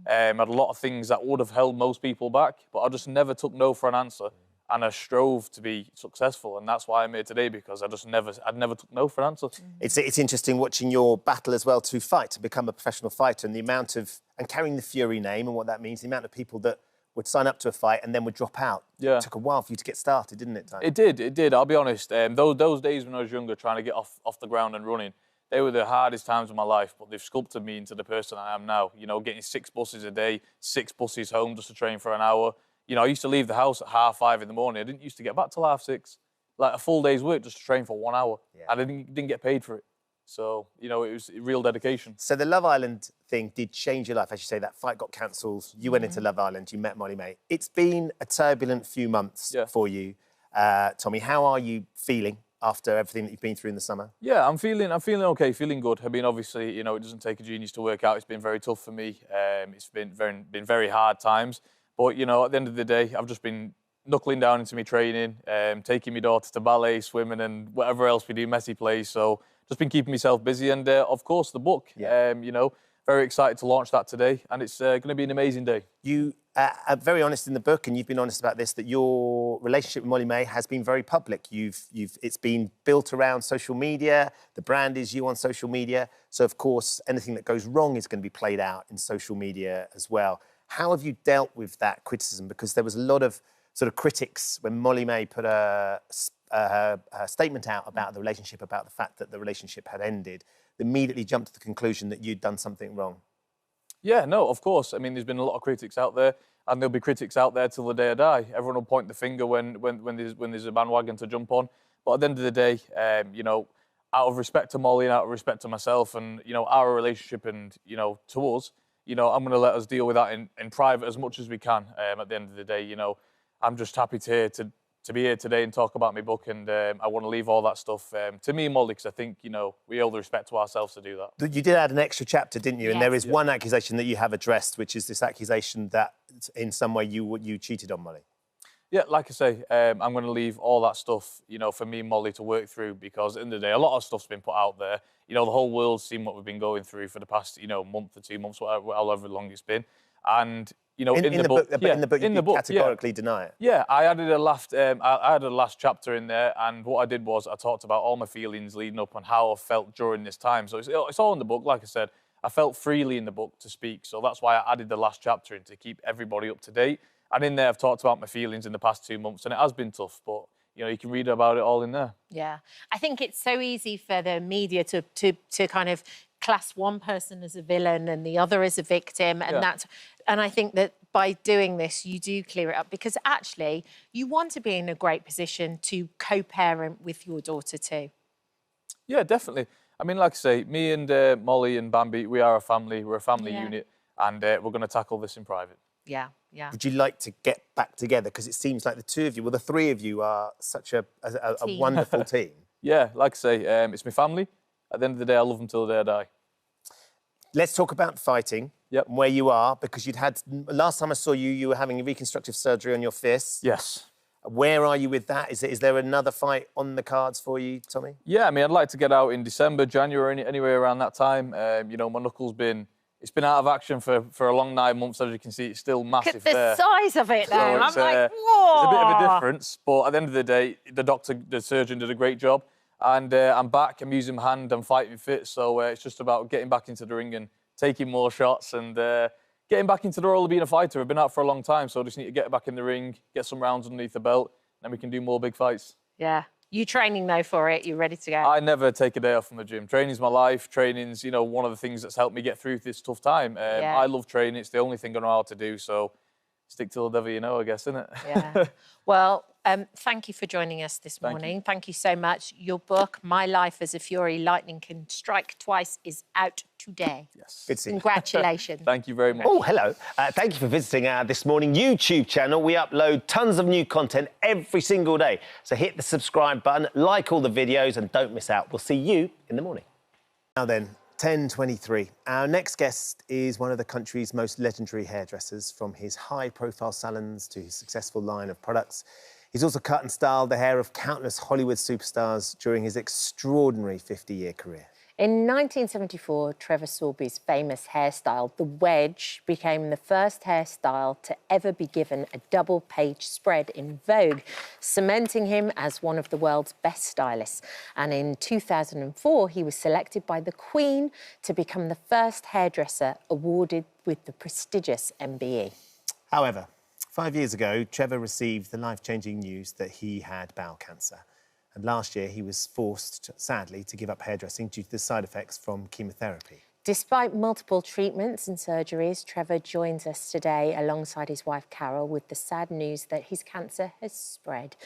I had a lot of things that would have held most people back. But I just never took no for an answer. And I strove to be successful, and that's why I'm here today, because I'd never took no for an answer. It's interesting watching your battle as well to fight, to become a professional fighter, and the amount of, and carrying the Fury name and what that means, the amount of people that would sign up to a fight and then would drop out. Yeah. It took a while for you to get started, didn't it, Ty? It did. I'll be honest. Those days when I was younger, trying to get off the ground and running, they were the hardest times of my life, but they've sculpted me into the person I am now. Getting 6 buses a day, 6 buses home just to train for an hour. I used to leave the house at 5:30 in the morning. I didn't used to get back till 6:30. Like a full day's work just to train for 1 hour. Yeah. And I didn't get paid for it. So, you know, it was real dedication. So the Love Island thing did change your life. As you say, that fight got cancelled. You went into Love Island, you met Molly May. It's been a turbulent few months for you. Tommy, how are you feeling after everything that you've been through in the summer? Yeah, I'm feeling okay, feeling good. I mean, obviously, you know, it doesn't take a genius to work out. It's been very tough for me. It's been very hard times. But, you know, at the end of the day, I've just been knuckling down into my training, taking my daughter to ballet, swimming and whatever else we do, messy plays. So just been keeping myself busy. And, of course, the book, you know, very excited to launch that today. And it's going to be an amazing day. You are very honest in the book, and you've been honest about this, that your relationship with Molly May has been very public. It's been built around social media. The brand is you on social media. So, of course, anything that goes wrong is going to be played out in social media as well. How have you dealt with that criticism? Because there was a lot of sort of critics when Molly May put a statement out about the relationship, about the fact that the relationship had ended, immediately jumped to the conclusion that you'd done something wrong. Yeah, no, of course. I mean, there's been a lot of critics out there, and there'll be critics out there till the day I die. Everyone will point the finger when there's a bandwagon to jump on. But at the end of the day, you know, out of respect to Molly and out of respect to myself and, you know, our relationship and, you know, to us, you know, I'm going to let us deal with that in private as much as we can. At the end of the day, you know, I'm just happy to be here today and talk about my book, and I want to leave all that stuff to me and Molly, because I think, you know, we owe the respect to ourselves to do that. You did add an extra chapter, didn't you? Yes. And there is one accusation that you have addressed, which is this accusation that in some way you cheated on Molly. Yeah, like I say, I'm going to leave all that stuff, you know, for me and Molly to work through, because at the end of the day, a lot of stuff's been put out there. You know, the whole world's seen what we've been going through for the past, you know, month or 2 months, however long it's been. And, you know, in the book, you categorically deny it. Yeah, I added a last chapter in there, and what I did was I talked about all my feelings leading up and how I felt during this time. So it's all in the book. Like I said, I felt freely in the book to speak, so that's why I added the last chapter in, to keep everybody up to date. And in there, I've talked about my feelings in the past 2 months, and it has been tough, but, you know, you can read about it all in there. Yeah. I think it's so easy for the media to kind of class one person as a villain and the other as a victim, and and I think that by doing this, you do clear it up, because actually you want to be in a great position to co-parent with your daughter too. Yeah, definitely. I mean, like I say, me and Molly and Bambi, we are a family. We're a family unit, and we're going to tackle this in private. Yeah, yeah. Would you like to get back together? Because it seems like the two of you, well, the three of you are such a wonderful team. Yeah, like I say, it's my family. At the end of the day, I love them till the day I die. Let's talk about fighting. Yep. And where you are, because last time I saw you, you were having reconstructive surgery on your fist. Yes. Where are you with that? Is there another fight on the cards for you, Tommy? Yeah, I mean, I'd like to get out in December, January, anywhere around that time. You know, my knuckle's been out of action for a long 9 months. As you can see, it's still massive. Look at the size of it, though. So I'm like, whoa! It's a bit of a difference, but at the end of the day, the surgeon did a great job. And I'm back, I'm using my hand, I'm fighting fit. So it's just about getting back into the ring and taking more shots and getting back into the role of being a fighter. I've been out for a long time, so I just need to get back in the ring, get some rounds underneath the belt, and then we can do more big fights. Yeah. You training, though, for it? You ready to go? I never take a day off from the gym. Training's my life. Training's, you know, one of the things that's helped me get through this tough time. I love training. It's the only thing I know how to do, so stick till the devil you know, I guess, isn't it? Yeah. Well, thank you for joining us this morning. Thank you so much. Your book, My Life as a Fury, Lightning Can Strike Twice, is out today. Yes. Good to see you. Congratulations. Thank you very much. Oh, hello. Thank you for visiting our This Morning YouTube channel. We upload tons of new content every single day. So hit the subscribe button, like all the videos, and don't miss out. We'll see you in the morning. Now then, 10:23. Our next guest is one of the country's most legendary hairdressers, from his high-profile salons to his successful line of products. He's also cut and styled the hair of countless Hollywood superstars during his extraordinary 50-year career. In 1974, Trevor Sorby's famous hairstyle, the wedge, became the first hairstyle to ever be given a double-page spread in Vogue, cementing him as one of the world's best stylists. And in 2004, he was selected by the Queen to become the first hairdresser awarded with the prestigious MBE. However, 5 years ago, Trevor received the life-changing news that he had bowel cancer. And last year, he was forced, sadly, to give up hairdressing due to the side effects from chemotherapy. Despite multiple treatments and surgeries, Trevor joins us today alongside his wife, Carol, with the sad news that his cancer has spread.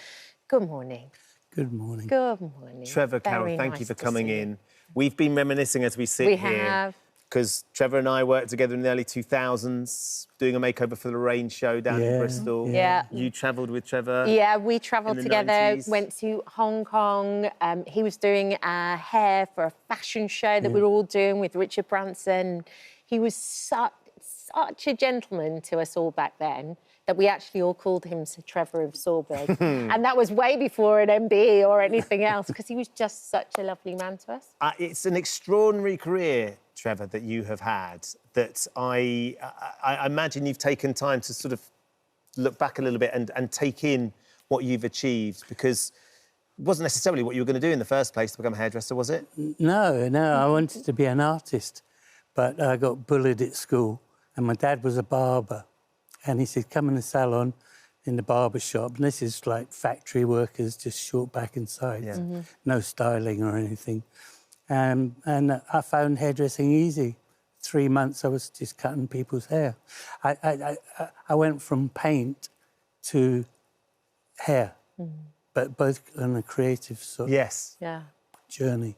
Good morning. Good morning. Good morning. Trevor, Carol, Very thank nice you for to coming see you. in. We've been reminiscing as we sit We here. have. Because Trevor and I worked together in the early 2000s, doing a makeover for the Rain show down in Bristol. Yeah. You travelled with Trevor. Yeah, we travelled in the together, 90s. went to Hong Kong. He was doing hair for a fashion show that we were all doing with Richard Branson. He was such a gentleman to us all back then that we actually all called him Sir Trevor of Sawbridge. And that was way before an MBE or anything else, because he was just such a lovely man to us. It's an extraordinary career, Trevor, that you have had, that I imagine you've taken time to sort of look back a little bit and take in what you've achieved, because it wasn't necessarily what you were going to do in the first place to become a hairdresser, was it? No, I wanted to be an artist, but I got bullied at school, and my dad was a barber, and he said, come in the salon in the barber shop, and this is like factory workers, just short back and sides, no styling or anything. And I found hairdressing easy. 3 months I was just cutting people's hair. I went from paint to hair, but both on a creative sort of journey.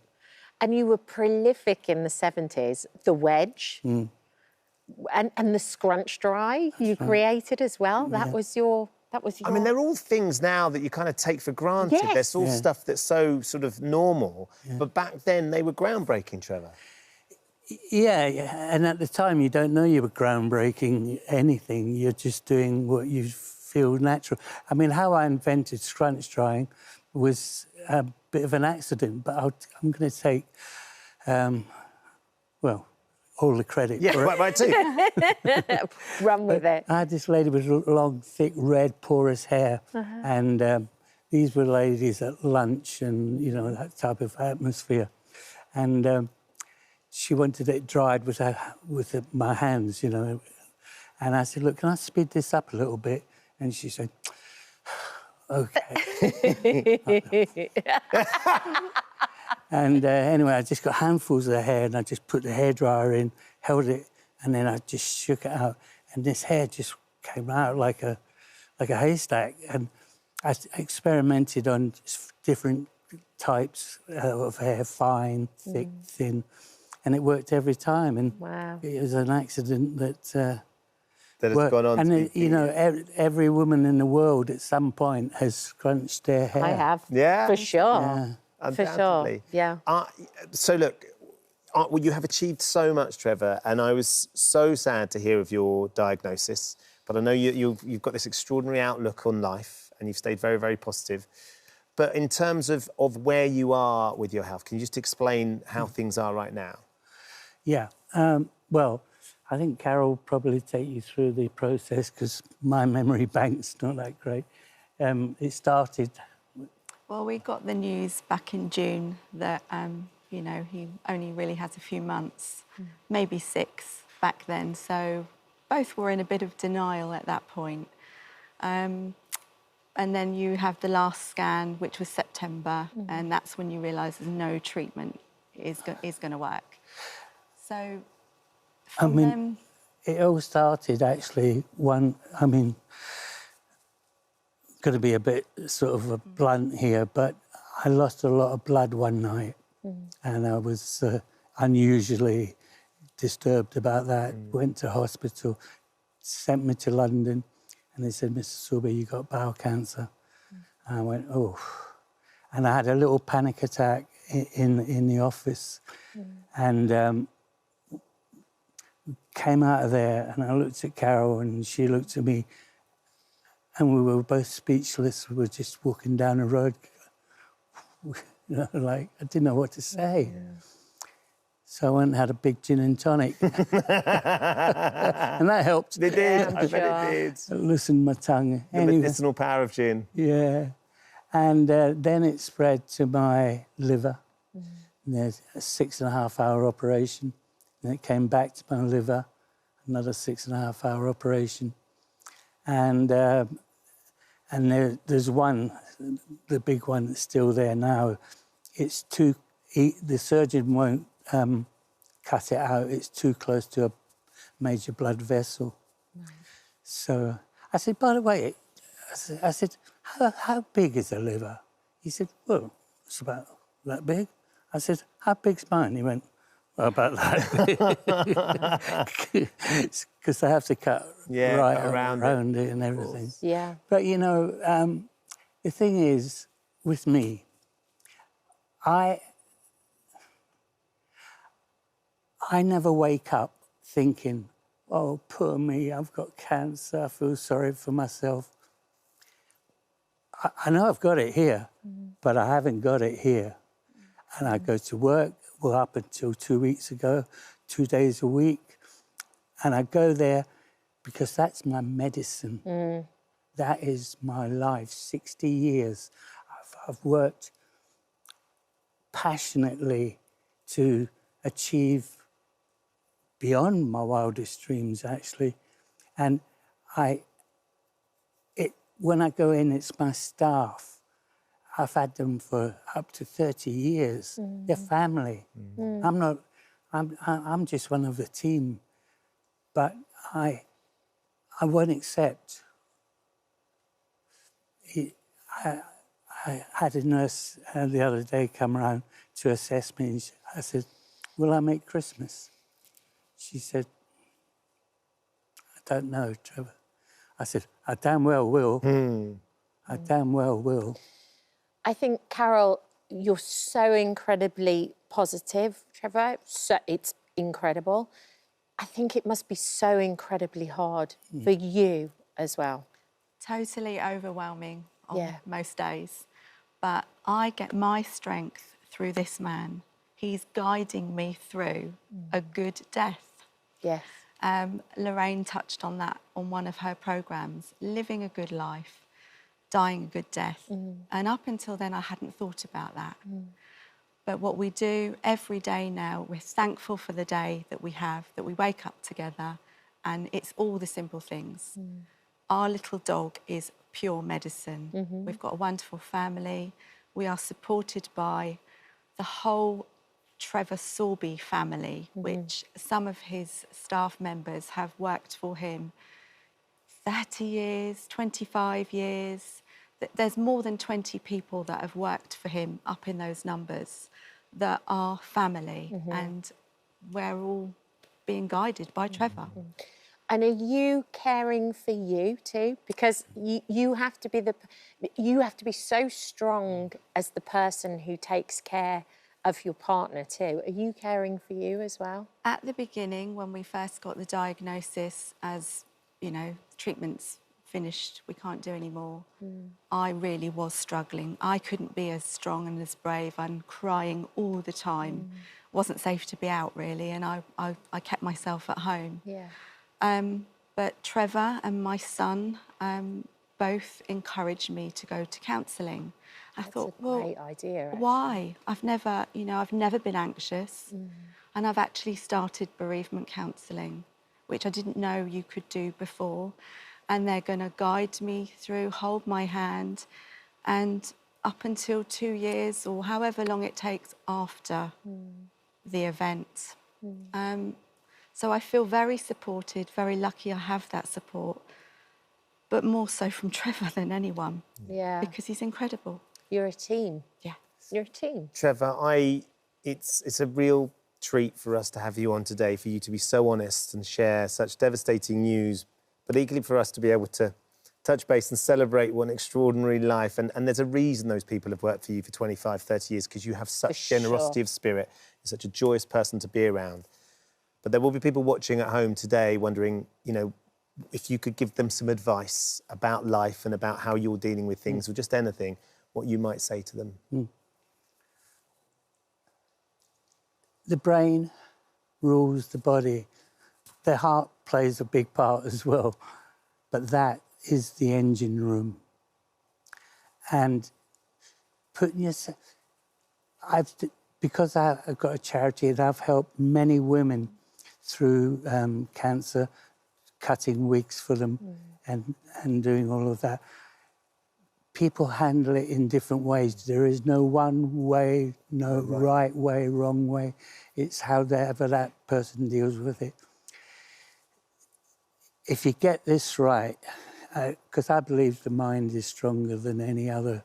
And you were prolific in the 70s. The wedge and the scrunch dry you created as well. That was your... I mean, they're all things now that you kind of take for granted. Yes. There's all stuff that's so sort of normal. But back then, they were groundbreaking, Trevor. Yeah, and at the time, you don't know you were groundbreaking anything. You're just doing what you feel natural. I mean, how I invented scrunch drying was a bit of an accident, but I'm going to take, well, all the credit for it. Right too. Run with it. I had this lady with long, thick, red, porous hair, and these were ladies at lunch and, you know, that type of atmosphere. And she wanted it dried with my hands, you know. And I said, look, can I speed this up a little bit? And she said, OK. And anyway, I just got handfuls of the hair and I just put the hairdryer in, held it, and then I just shook it out. And this hair just came out like a haystack. And I experimented on different types of hair, fine, thick, thin, and it worked every time. And it was an accident that has gone on. And you know, every woman in the world at some point has scrunched their hair. I have. Yeah. For sure. Yeah. For sure. Yeah. So look, well, you have achieved so much, Trevor, and I was so sad to hear of your diagnosis. But I know you've got this extraordinary outlook on life, and you've stayed very, very positive. But in terms of where you are with your health, can you just explain how things are right now? Yeah. Well, I think Carol will probably take you through the process because my memory bank's not that great. It started... Well, we got the news back in June that, you know, he only really has a few months, maybe 6 back then. So both were in a bit of denial at that point. And then you have the last scan, which was September, and that's when you realise no treatment is going to work. So from them... it all started actually going to be a bit sort of blunt here, but I lost a lot of blood one night and I was unusually disturbed about that. Went to hospital, sent me to London, and they said, Mr. Sawbridge, you got bowel cancer. And I went, oh. And I had a little panic attack in the office and came out of there and I looked at Carol and she looked at me. And we were both speechless. We were just walking down the road, you know, like, I didn't know what to say. Yeah. So I went and had a big gin and tonic. And that helped. It did, I bet it did. It loosened my tongue. The medicinal power of gin. Yeah. And then it spread to my liver. And there's a 6.5-hour operation. And it came back to my liver, another 6.5-hour operation. And there's one, the big one that's still there now. It's the surgeon won't cut it out. It's too close to a major blood vessel. So I said, by the way, I said, how big is the liver? He said, well, it's about that big. I said, how big's mine? He went, well, about that. Because they have to cut right around it and everything. Yeah. But, you know, the thing is, with me, I never wake up thinking, oh, poor me, I've got cancer, I feel sorry for myself. I know I've got it here, but I haven't got it here. And I go to work, well, up until 2 weeks ago, 2 days a week. And I go there because that's my medicine. That is my life, 60 years. I've worked passionately to achieve beyond my wildest dreams, actually. And when I go in, it's my staff. I've had them for up to 30 years. They're family. I'm just one of the team. But I won't accept. I had a nurse the other day come around to assess me. And I said, will I make Christmas? She said, I don't know, Trevor. I said, I damn well will. I damn well will. I think, Carol, you're so incredibly positive, Trevor. So it's incredible. I think it must be so incredibly hard for you as well. Totally overwhelming on most days. But I get my strength through this man. He's guiding me through a good death. Yes. Lorraine touched on that on one of her programmes, living a good life, dying a good death. And up until then, I hadn't thought about that. But what we do every day now, we're thankful for the day that we have, that we wake up together, and it's all the simple things. Our little dog is pure medicine. We've got a wonderful family. We are supported by the whole Trevor Sorby family, which some of his staff members have worked for him 30 years, 25 years. There's more than 20 people that have worked for him up in those numbers that are family, and we're all being guided by Trevor. And are you caring for you too? Because you have to be so strong as the person who takes care of your partner too. Are you caring for you as well? At the beginning, when we first got the diagnosis as, you know, treatment's finished, we can't do any more, I really was struggling. I couldn't be as strong and as brave. I'm crying all the time. Wasn't safe to be out, really, and I kept myself at home. But Trevor and my son both encouraged me to go to counselling. I thought, a great idea, actually. Why? I've never been anxious, and I've actually started bereavement counselling, which I didn't know you could do before. And they're going to guide me through, hold my hand, and up until 2 years or however long it takes after the event. So I feel very supported, very lucky I have that support, but more so from Trevor than anyone. Because he's incredible. You're a team. Yeah. You're a team. Trevor, it's a real treat for us to have you on today, for you to be so honest and share such devastating news, but equally for us to be able to touch base and celebrate what an extraordinary life. And there's a reason those people have worked for you for 25, 30 years, because you have such generosity of spirit. You're such a joyous person to be around. But there will be people watching at home today wondering, you know, if you could give them some advice about life and about how you're dealing with things, or just anything, what you might say to them. The brain rules the body. The heart plays a big part as well, but that is the engine room. And putting yourself... Because I've got a charity and I've helped many women through cancer, cutting wigs for them and doing all of that. People handle it in different ways. There is no one way, no right way, wrong way. It's however that person deals with it. If you get this right, because I believe the mind is stronger than any other,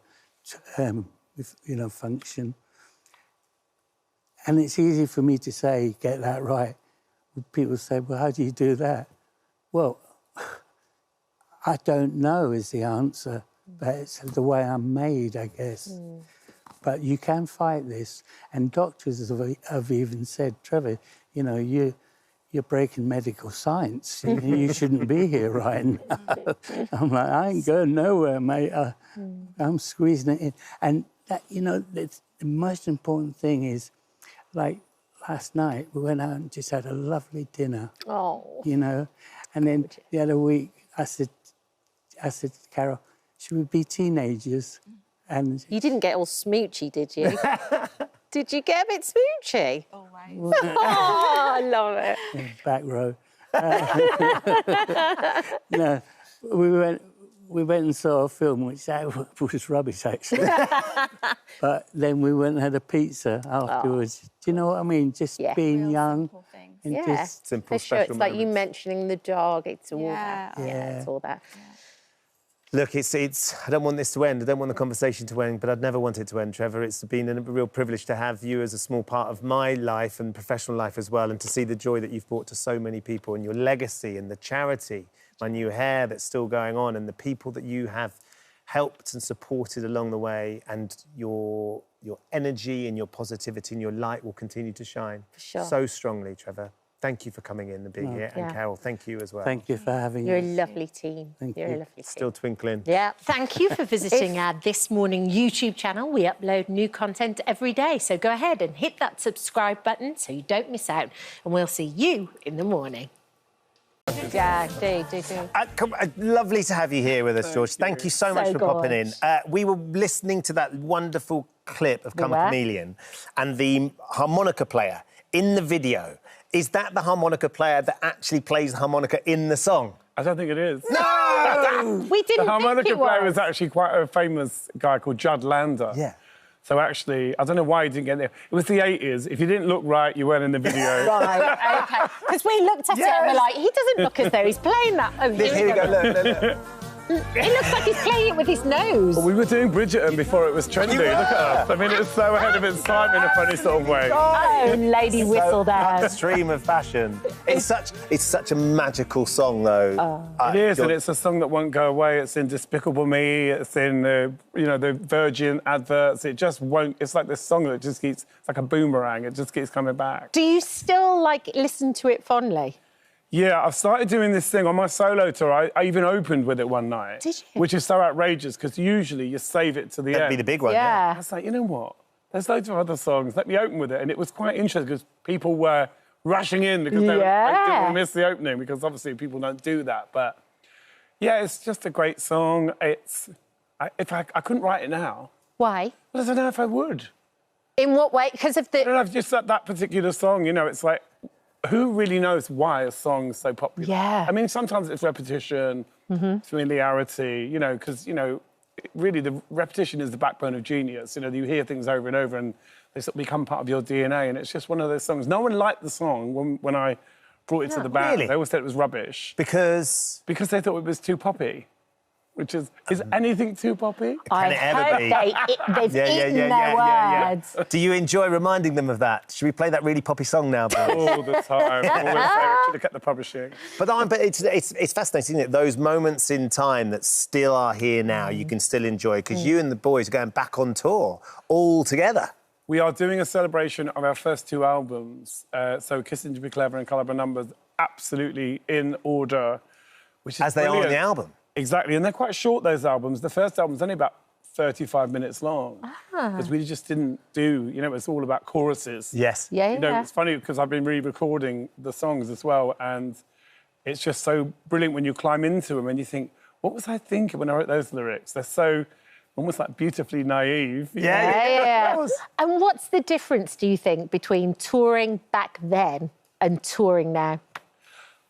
function. And it's easy for me to say, get that right. People say, well, how do you do that? Well, I don't know is the answer, but it's the way I'm made, I guess. But you can fight this. And doctors have even said, Trevor, you know, you're breaking medical science. You shouldn't be here right now. I'm like, I ain't going nowhere, mate. I'm squeezing it in. And, that, you know, the most important thing is, like, last night, we went out and just had a lovely dinner. Oh. You know? And then the other week, I said to Carol, should we be teenagers? And You didn't get all smoochy, did you? Did you get a bit smoochy? Always. Oh, I love it. back row. No, we went and saw a film, which was rubbish, actually. But then we went and had a pizza afterwards. Do you know what I mean? Just being young. And just simple, for sure. It's like you mentioning the dog. It's all that. Yeah. It's all that. Look, it's. I don't want this to end. I don't want the conversation to end, but I'd never want it to end, Trevor. It's been a real privilege to have you as a small part of my life and professional life as well, and to see the joy that you've brought to so many people, and your legacy and the charity, my new hair that's still going on, and the people that you have helped and supported along the way, and your energy and your positivity and your light will continue to shine so strongly, Trevor. Thank you for coming in and being here. And Carol, thank you as well. Thank you for having You're us. a lovely team. Thank You're you. a lovely team. Still twinkling. Yeah. Thank you for visiting our This Morning YouTube channel. We upload new content every day. So go ahead and hit that subscribe button so you don't miss out. And we'll see you in the morning. Yeah, do. Lovely to have you here with us, George. Thank you so much for popping in. We were listening to that wonderful clip of Come a Chameleon, and the harmonica player in the video. Is that the harmonica player that actually plays the harmonica in the song? I don't think it is. No! We didn't The harmonica think it player was. is actually quite a famous guy called Judd Lander. Yeah. So actually, I don't know why he didn't get there. It was the 80s. If you didn't look right, you weren't in the video. Right, OK. Because we looked at it and we're like, he doesn't look as though he's playing that. Oh, Here we go, look. It looks like he's playing it with his nose. Well, we were doing Bridgerton before it was trendy. Look at us. I mean, it's so ahead of its time in a funny sort of way. Oh, lady whistle down. Upstream of fashion. It's such a magical song, though. It is, and it's a song that won't go away. It's in Despicable Me. It's in the Virgin adverts. It just won't. It's like this song that just keeps. It's like a boomerang. It just keeps coming back. Do you still listen to it fondly? Yeah, I've started doing this thing on my solo tour. I even opened with it one night. Did you? Which is so outrageous, because usually you save it to the end. That'd be the big one, Yeah. I was like, you know what? There's loads of other songs. Let me open with it. And it was quite interesting, because people were rushing in because they didn't want to miss the opening, because obviously people don't do that. But, yeah, it's just a great song. I couldn't write it now. Why? Well, I don't know if I would. In what way? Because of the... I don't know, just that particular song, it's like... Who really knows why a song's so popular? Yeah. I mean, sometimes it's repetition, familiarity, because, really the repetition is the backbone of genius. You hear things over and over and they sort of become part of your DNA, and it's just one of those songs. No one liked the song when I brought it to the band. Really? They always said it was rubbish. Because they thought it was too poppy. Which is anything too poppy? Can it ever be? They've eaten their words. Do you enjoy reminding them of that? Should we play that really poppy song now, boys? All the time. Always say, we should have kept the publishing. But it's fascinating, isn't it? Those moments in time that still are here now, you can still enjoy, because you and the boys are going back on tour all together. We are doing a celebration of our first two albums. So Kissing to Be Clever and Colour by Numbers, absolutely in order. Which is As they are on the album. Exactly, and they're quite short, those albums. The first album's only about 35 minutes long. Because we just didn't do, it's all about choruses. Yes. Yeah. It's funny because I've been re-recording the songs as well, and it's just so brilliant when you climb into them and you think, what was I thinking when I wrote those lyrics? They're so almost like beautifully naive. Yeah. And what's the difference, do you think, between touring back then and touring now?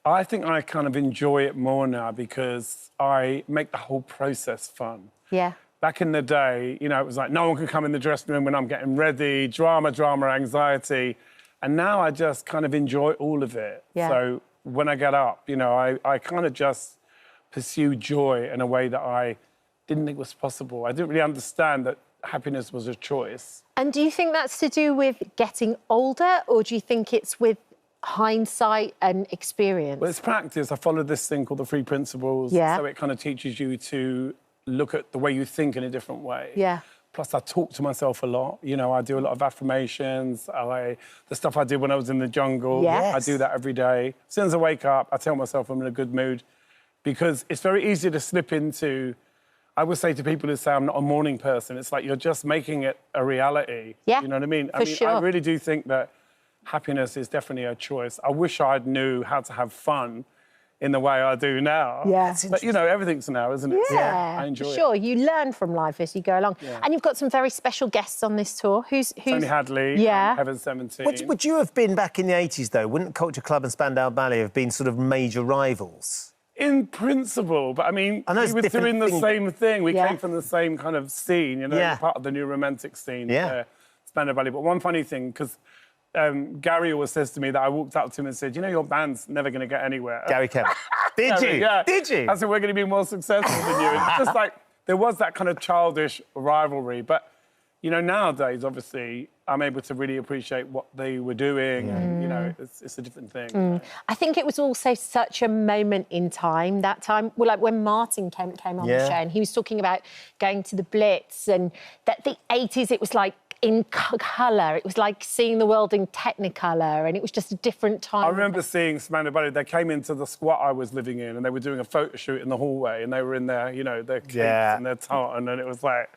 I think I kind of enjoy it more now because I make the whole process fun. Yeah. Back in the day, it was like no one could come in the dressing room when I'm getting ready, drama, anxiety. And now I just kind of enjoy all of it. Yeah. So when I get up, I kind of just pursue joy in a way that I didn't think was possible. I didn't really understand happiness was a choice. And do you think that's to do with getting older, or do you think it's with hindsight and experience? Well, it's practice. I followed this thing called the 3 principles. Yeah. So it kind of teaches you to look at the way you think in a different way. Yeah. Plus, I talk to myself a lot. You know, I do a lot of affirmations. The stuff I did when I was in the jungle, Yes. I do that every day. As soon as I wake up, I tell myself I'm in a good mood, because it's very easy to slip into. I would say to people who say I'm not a morning person, it's like you're just making it a reality. Yeah, You know what I mean? for sure. I really do think that happiness is definitely a choice. I wish I knew how to have fun in the way I do now. Yeah. But, you know, everything's now, isn't it? Yeah, I enjoy for it. sure. You learn from life as you go along. Yeah. And you've got some very special guests on this tour. Who's Tony Hadley, Yeah. Heaven 17. Would you have been back in the 80s, though? Wouldn't Culture Club and Spandau Ballet have been sort of major rivals? In principle, but I mean, I know it's we were different doing the thing. same thing. We Yeah. came from the same kind of scene, you know, Yeah. part of the new romantic scene. Yeah. Spandau Ballet. But one funny thing, because Gary always says to me that I walked up to him and said, you know, your band's never going to get anywhere. Gary Kemp. Did you? Yeah. Did you? I said, we're going to be more successful than you. It's just like, there was that kind of childish rivalry. But, you know, nowadays, obviously, I'm able to really appreciate what they were doing. And, you know, it's a different thing. I think it was also such a moment in time, that time. Well, like when Martin came on the Yeah. show, and he was talking about going to the Blitz, and that the 80s, it was like in colour. It was like seeing the world in Technicolor, and it was just a different time. I remember seeing Spandau Ballet. They came into the squat I was living in, and they were doing a photo shoot in the hallway, and they were in their, you know, their capes and their tartan, and it was like,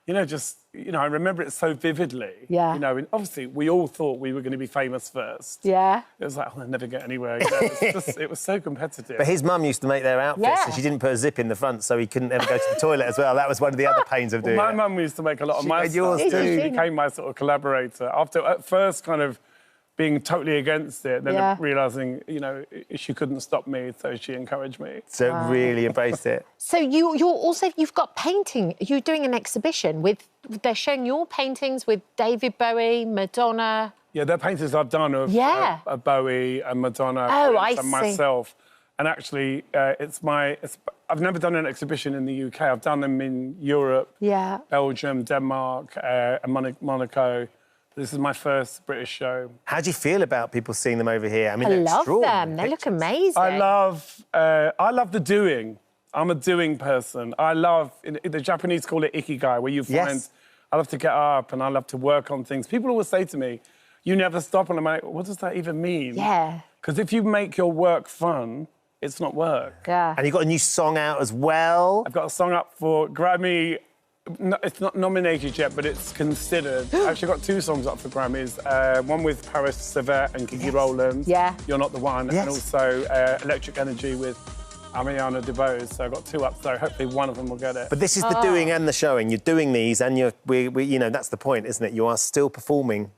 you know, just, you know, I remember it so vividly. Yeah. You know, and obviously we all thought we were going to be famous first. Yeah. It was like, oh, I'll never get anywhere. You know, it was so competitive. But his mum used to make their outfits, Yeah. and she didn't put a zip in the front, so he couldn't ever go to the toilet as well. That was one of the other pains of doing My it. mum used to make a lot of my and yours stuff. too. She became my sort of collaborator. After, at first, kind of being totally against it, then Yeah. realising, you know, she couldn't stop me, so she encouraged me. So really embraced it. So you've got painting. You're doing an exhibition with. They're showing your paintings with David Bowie, Madonna. Yeah, they're paintings I've done of Yeah. Bowie and Madonna Oh, I and see. myself. And actually, I've never done an exhibition in the UK. I've done them in Europe, Yeah. Belgium, Denmark, and Monaco. This is my first British show. How do you feel about people seeing them over here? I mean, I they're love extraordinary them. They look pictures. amazing. I love the doing. I'm a doing person. I love, the Japanese call it ikigai, where you find, Yes. I love to get up and I love to work on things. People always say to me, you never stop. And I'm like, what does that even mean? Yeah. Because if you make your work fun, it's not work. Yeah. And you've got a new song out as well. I've got a song up for Grammy. No, it's not nominated yet, but it's considered. I've actually got 2 songs up for Grammys. One with Paris Savette and Kiki Rowland. Yeah. You're Not the One. Yes. And also Electric Energy with Ariana DeBose. So I've got 2 up, so hopefully one of them will get it. But this is the doing and the showing. You're doing these, and you know, that's the point, isn't it? You are still performing.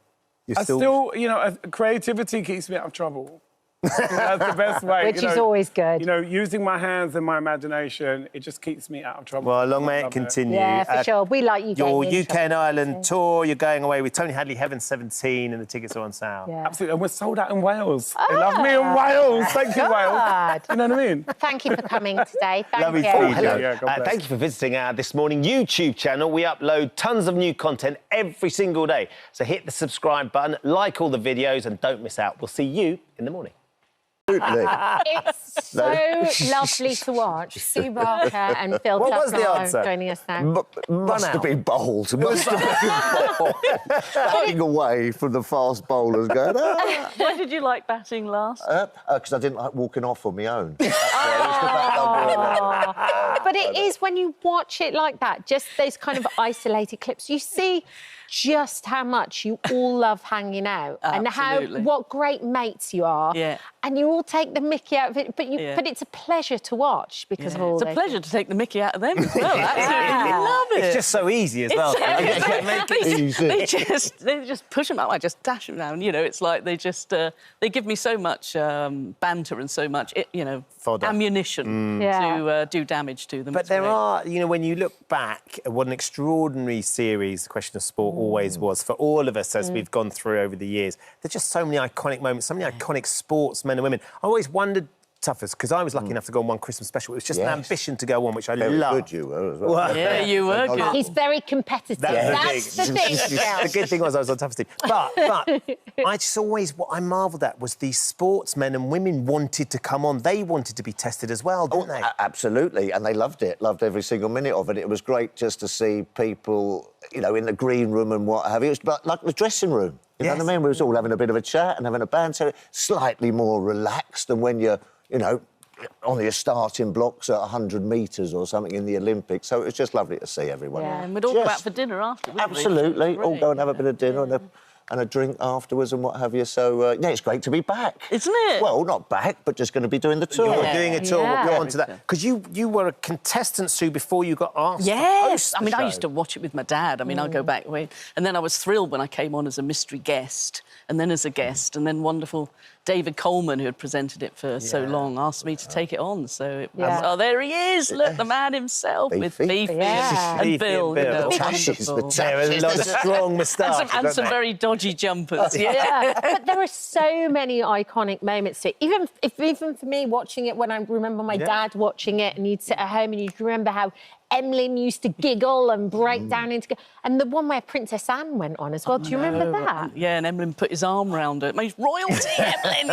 You're You know, creativity keeps me out of trouble. That's the best way. Which is always good. You know, using my hands and my imagination, it just keeps me out of trouble. Well, long may I it love continue. Yeah, for sure. We like you Your getting in UK and trouble. Ireland tour, you're going away with Tony Hadley, Heaven 17, and the tickets are on sale. Yeah. Absolutely, and we're sold out in Wales. They love me in Wales. Thank you, Wales. God. You know what I mean? Thank you for coming today. Thank Lovely you. to meet you. Yeah, God bless. Thank you for visiting our This Morning YouTube channel. We upload tons of new content every single day. So hit the subscribe button, like all the videos, and don't miss out. We'll see you in the morning. It's so lovely to watch. Sue Barker and Phil What was the Tucker answer? joining us now. Must have been bold. Must have been bold. Batting away from the fast bowlers going, ah. Why did you like batting last? Because I didn't like walking off on my own. But it is when you watch it like that, just those kind of isolated clips, you see just how much you all love hanging out and what great mates you are. Yeah. And you all take the mickey out of it, but Yeah. but it's a pleasure to watch because of all It's a those pleasure to take the mickey out of them as well. Absolutely love it. It's just so easy as well. They just push them out. I just dash them down. You know, it's like they just they give me so much banter and so much Fodder. ammunition to do damage to them. But It's there great. are, you know, when you look back at what an extraordinary series The Question of Sport always was for all of us as we've gone through over the years. There's just so many iconic moments, so many iconic sportsmen and women. I always wondered Tuffers, because I was lucky enough to go on one Christmas special. It was just an ambition to go on, which I Very love. good you were as well. Yeah, you were good. He's very competitive. That's the thing. The good thing was I was on Tuffers team. But I just always, what I marvelled at was the sportsmen and women wanted to come on. They wanted to be tested as well, didn't they? Absolutely, and they loved it. Loved every single minute of it. It was great just to see people, you know, in the green room and what have you. It was like the dressing room. You know what I mean? We was all having a bit of a chat and having a banter, slightly more relaxed than when you're, you know, on your starting blocks at 100 metres or something in the Olympics. So it was just lovely to see everyone. Yeah, and we'd all go out for dinner after, wouldn't we? Absolutely. All go and have a bit of dinner and a drink afterwards and what have you. So, yeah, it's great to be back. Isn't it? Well, not back, but just going to be doing the tour. You're doing a tour. We'll go on to that. Because you were a contestant, Sue, before you got asked to host the I mean, show. I used to watch it with my dad. I mean, I'll go back way. And then I was thrilled when I came on as a mystery guest, and then as a guest, and then wonderful David Coleman, who had presented it for so long, asked me to take it on. So it was, oh, there he is, look, the man himself with Beefy and Bill. You know, wonderful. There was a lot of strong moustache. And some very dodgy jumpers. But there are so many iconic moments to it. Even for me watching it, when I remember my dad watching it, and you'd sit at home and you'd remember how Emlyn used to giggle and break down into... And the one where Princess Anne went on as well. Do you remember that? Yeah, and Emlyn put his arm round her. He's royalty, Emlyn!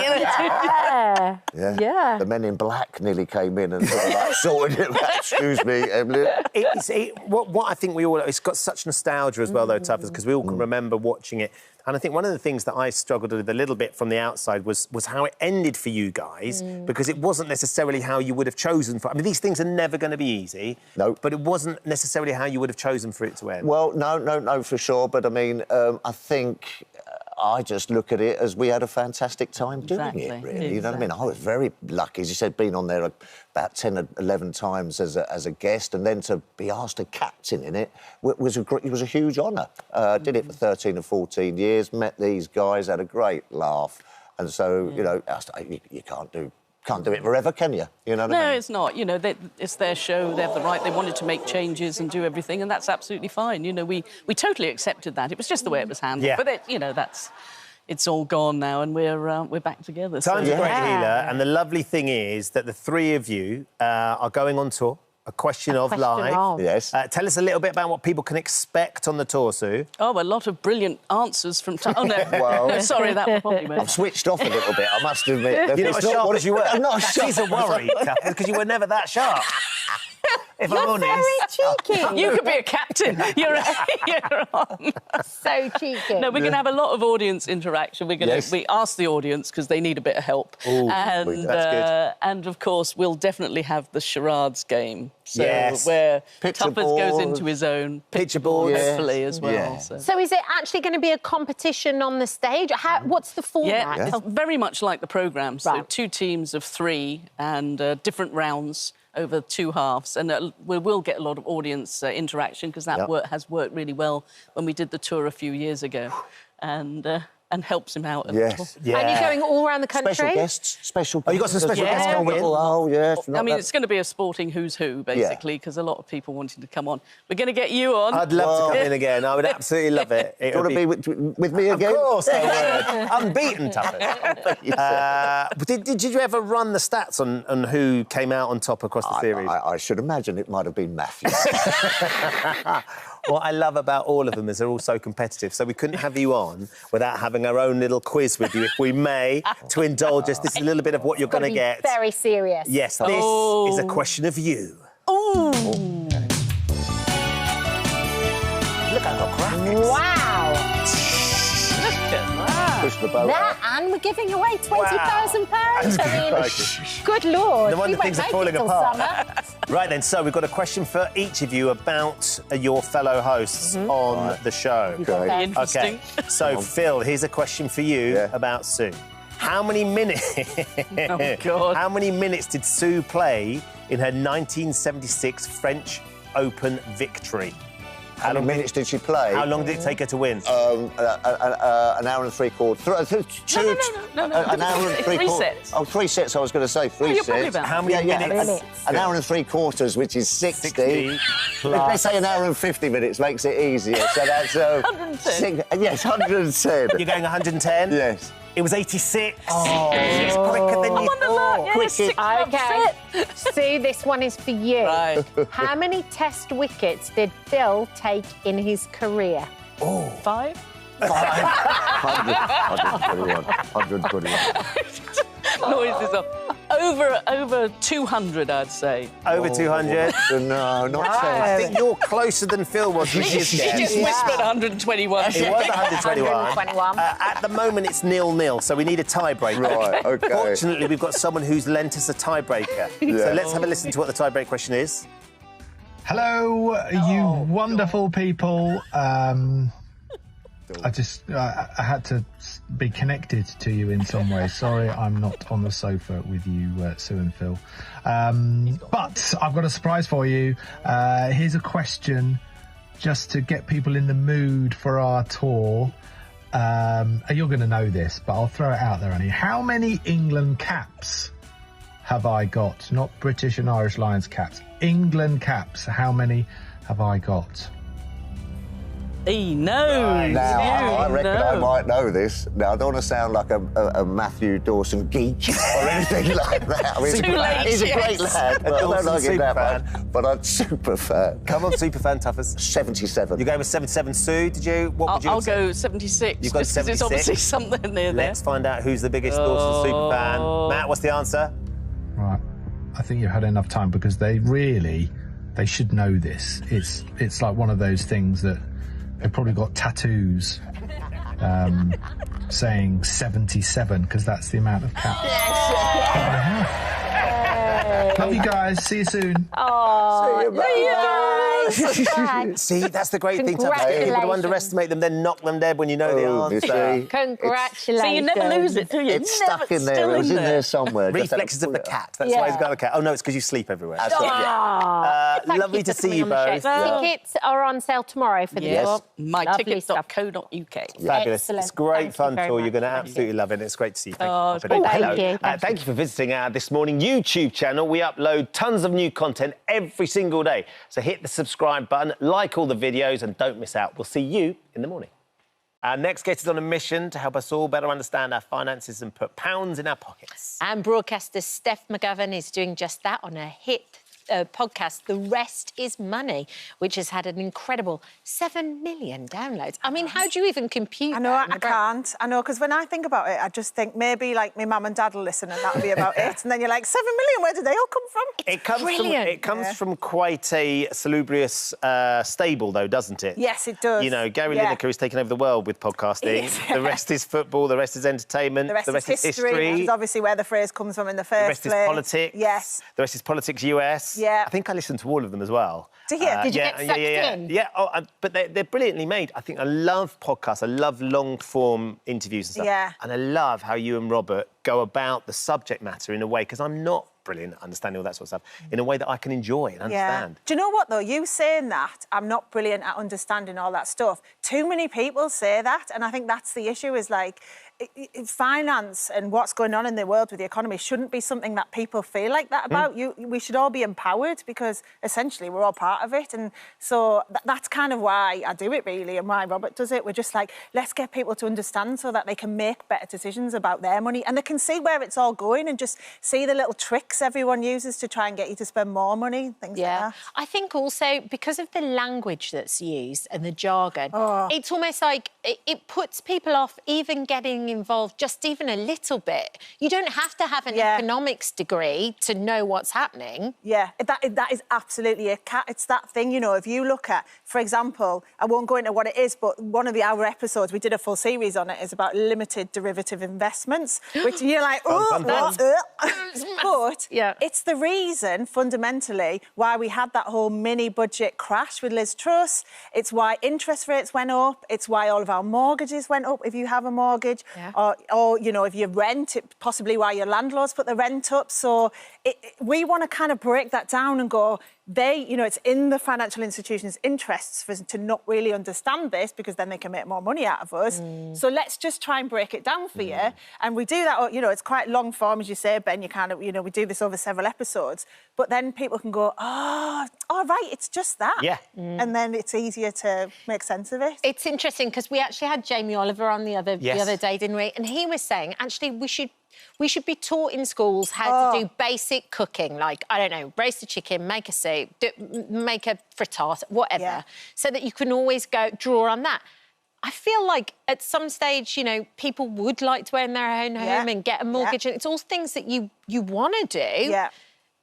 Yeah. The Men in Black nearly came in and sort of like sorted it out. Excuse me, Emily. What I think we all... It's got such nostalgia as well, though, Tuffers, because we all can remember watching it. And I think one of the things that I struggled with a little bit from the outside was how it ended for you guys, because it wasn't necessarily how you would have chosen for... I mean, these things are never going to be easy. No. But it wasn't necessarily how you would have chosen for it to end. Well, no, for sure. But, I mean, I think... I just look at it as we had a fantastic time doing it, really. You know what I mean? I was very lucky, as you said, being on there about 10 or 11 times as a guest, and then to be asked to captain in it was a huge honour. Did it for 13 or 14 years, met these guys, had a great laugh. And so, you know, you can't do it forever, can you? You know what I mean? No, it's not. You know, it's their show. They have the right. They wanted to make changes and do everything, and that's absolutely fine. You know, we totally accepted that. It was just the way it was handled. Yeah. But you know, it's all gone now, and we're back together. Time's a great healer, and the lovely thing is that the three of you are going on tour. A Question of Live. Yes. Tell us a little bit about what people can expect on the tour, Sue. Oh, a lot of brilliant answers from... Oh, no. Well, no, sorry, that probably went... I've switched off a little bit, I must admit. You're not as sharp as you were. I'm not That sharp. is a worry, because you were never that sharp. If I'm honest. Very cheeky. You could be a captain. You're on. So cheeky. No, we're going to have a lot of audience interaction. We ask the audience because they need a bit of help. Ooh, and that's and of course, we'll definitely have the charades game. So Yes. where Picture Tuffers goes board. into his own Picture board. hopefully as well. Yeah. So. Is it actually going to be a competition on the stage? What's the format? Yeah, it's very much like the programme. So Right. 2 teams of 3 and different rounds over 2 halves. And we will get a lot of audience interaction because that has worked really well when we did the tour a few years ago. And helps him out a little. Yeah. And you're going all around the country? Special guests, special... Oh, you got some special guests coming in? Oh, yes. I mean, it's going to be a sporting who's who, basically, because a lot of people wanting to come on. We're going to get you on. I'd love to come in again. I would absolutely love it. Do you want to be with me again? Of course I would. Unbeaten, Tuffers. Did you ever run the stats on who came out on top across the series? I should imagine it might have been Matthew. What I love about all of them is they're all so competitive, so we couldn't have you on without having our own little quiz with you, if we may, to indulge us. This is a little bit of what you're going to get. Very serious. Yes, this is a question of you. Ooh. Look, I've got graphics. Wow. Push the boat That, and we're giving away £20,000. I mean, good Lord. No wonder we won't things are make falling it till apart. summer. Right then, so we've got a question for each of you about your fellow hosts on the show. Okay. Interesting. Okay, so Phil, here's a question for you about Sue. How many minutes? Oh, God. How many minutes did Sue play in her 1976 French Open victory? How many minutes did she play? How long did it take her to win? An hour and 3/4. No. An hour and 3/4. 3 sets. Oh, 3 sets, I was going to say. 3 you're probably sets. about- How many minutes? An hour and 3/4, which is 60. 60 If they say an hour and 50 minutes, makes it easier. So that's... 110. Yes, 110. You're going 110? Yes. It was 86. Oh, it's quicker than you thought. Okay. Sue, this one is for you. Right. How many Test wickets did Phil take in his career? Oh. 5? 121. Noises up. Over 200, I'd say. Over 200? No, not I think you're closer than Phil was. You just whispered 121. It was 121. 121. At the moment, it's 0-0, so we need a tiebreaker. Right, OK. Fortunately, we've got someone who's lent us a tiebreaker. So let's have a listen to what the tiebreak question is. Hello, you wonderful people. I had to be connected to you in some way. Sorry, I'm not on the sofa with you, Sue and Phil. But I've got a surprise for you. Here's a question just to get people in the mood for our tour. You're going to know this, but I'll throw it out there, Annie. How many England caps have I got? Not British and Irish Lions caps. England caps. How many have I got? No. Now, I reckon I might know this. Now, I don't want to sound like a Matthew Dawson geek or anything like that. I mean, he's a great lad. But I don't like him that much. But I'm super fan. Come on, super fan, toughest. 77. You're going with 77, Sue. Did you? What would you I'll have said? go 76. You've got just 'cause 76. it's obviously something near there. Let's find out who's the biggest Dawson super fan. Matt, what's the answer? Right. I think you've had enough time because they should know this. It's like one of those things that they've probably got tattoos saying 77 because that's the amount of caps. Love you guys. See you soon. Oh, see you, See, that's the great thing to have people to underestimate them, then knock them dead when you know the answer. Congratulations. So you never lose it, do you? It's stuck in there. It was in there somewhere. Reflexes of the cat. That's why he's got the cat. Oh, no, it's because you sleep everywhere. Lovely to see you both. Tickets are on sale tomorrow for the tour. myticket.co.uk. Fabulous. It's great fun tour. You're going to absolutely love it. It's great to see you. Thank you. Hello. Thank you for visiting our This Morning YouTube channel. We upload tons of new content every single day. So hit the subscribe button, like all the videos, and don't miss out. We'll see you in the morning. Our next guest is on a mission to help us all better understand our finances and put pounds in our pockets. And broadcaster Steph McGovern is doing just that on a hit podcast, The Rest is Money, which has had an incredible 7 million downloads. I mean, how do you even compute I know, I can't. I know, because when I think about it, I just think maybe, like, my mum and dad will listen and that'll be about it. And then you're like, 7 million, where did they all come from? It comes from quite a salubrious stable, though, doesn't it? Yes, it does. You know, Gary Lineker is taking over the world with podcasting. The rest is football, the rest is entertainment, the rest is history, which is obviously where the phrase comes from in the first place. The rest is politics. Yes. The rest is politics US. Yeah. I think I listened to all of them as well. Did you get sucked in? Yeah. But they're brilliantly made. I think I love podcasts. I love long-form interviews and stuff. Yeah. And I love how you and Robert go about the subject matter in a way, because I'm not brilliant at understanding all that sort of stuff, in a way that I can enjoy and understand. Do you know what, though? You saying that, I'm not brilliant at understanding all that stuff. Too many people say that, and I think that's the issue, is like, finance and what's going on in the world with the economy shouldn't be something that people feel like that about. We should all be empowered, because essentially we're all part of it. And so that's kind of why I do it, really, and why Robert does it. We're just like, let's get people to understand so that they can make better decisions about their money, and they can see where it's all going and just see the little tricks everyone uses to try and get you to spend more money, things like that. I think also because of the language that's used and the jargon, it's almost like it puts people off even getting involved just even a little bit. You don't have to have an economics degree to know what's happening. Yeah, that is absolutely it. It's that thing, you know, if you look at, for example, I won't go into what it is, but one of our episodes, we did a full series on it, is about limited derivative investments, which you're like, what? But it's the reason, fundamentally, why we had that whole mini-budget crash with Liz Truss. It's why interest rates went up. It's why all of our mortgages went up, if you have a mortgage. Or, you know, if you rent, possibly why your landlords put the rent up. So we want to kind of break that down and go, they, you know, it's in the financial institution's interests for us to not really understand this because then they can make more money out of us. So let's just try and break it down for you. And we do that, you know, it's quite long form, as you say, Ben, you kind of, you know, we do this over several episodes, but then people can go, oh, all right, it's just that. Yeah. And then it's easier to make sense of it. It's interesting because we actually had Jamie Oliver on the other day, didn't we? And he was saying, actually, we should be taught in schools how to do basic cooking, like, I don't know, roast a chicken, make a soup, make a frittata, whatever, so that you can always draw on that. I feel like at some stage, you know, people would like to own their own home and get a mortgage, and it's all things that you want to do. Yeah.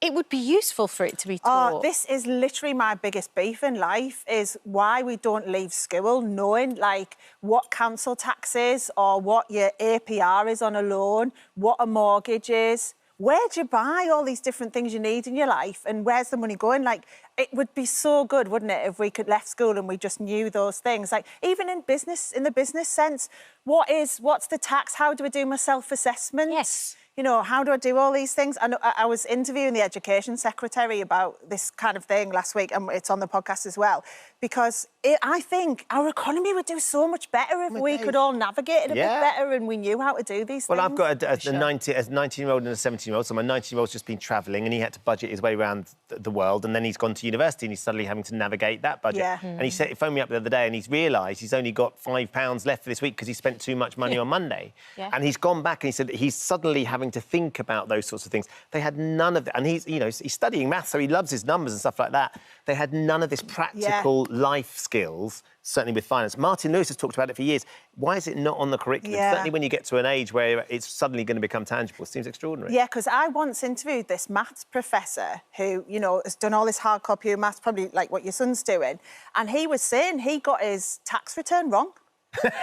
It would be useful for it to be taught. Oh, this is literally my biggest beef in life, is why we don't leave school knowing, like, what council tax is or what your APR is on a loan, what a mortgage is. Where do you buy all these different things you need in your life, and where's the money going? Like, it would be so good, wouldn't it, if we could left school and we just knew those things. Like, even in business, in the business sense, what's the tax? How do I do my self-assessment? Yes. You know, how do I do all these things? I was interviewing the Education Secretary about this kind of thing last week, and it's on the podcast as well, because I think our economy would do so much better if we could all navigate it a bit better and we knew how to do these things. Well, I've got a 19-year-old and a 17-year-old, so my 19-year-old's just been travelling and he had to budget his way around the world, and then he's gone to university and he's suddenly having to navigate that budget. And he phoned me up the other day and he's realised he's only got £5 left for this week because he spent too much money on Monday. And he's gone back and he said that he's suddenly having to think about those sorts of things. They had none of that. And he's, you know, he's studying maths, so he loves his numbers and stuff like that. They had none of this practical life skills, certainly with finance. Martin Lewis has talked about it for years. Why is it not on the curriculum? Certainly when you get to an age where it's suddenly going to become tangible. It seems extraordinary. Yeah, because I once interviewed this maths professor who, you know, has done all this hardcore pure maths, probably like what your son's doing, and he was saying he got his tax return wrong.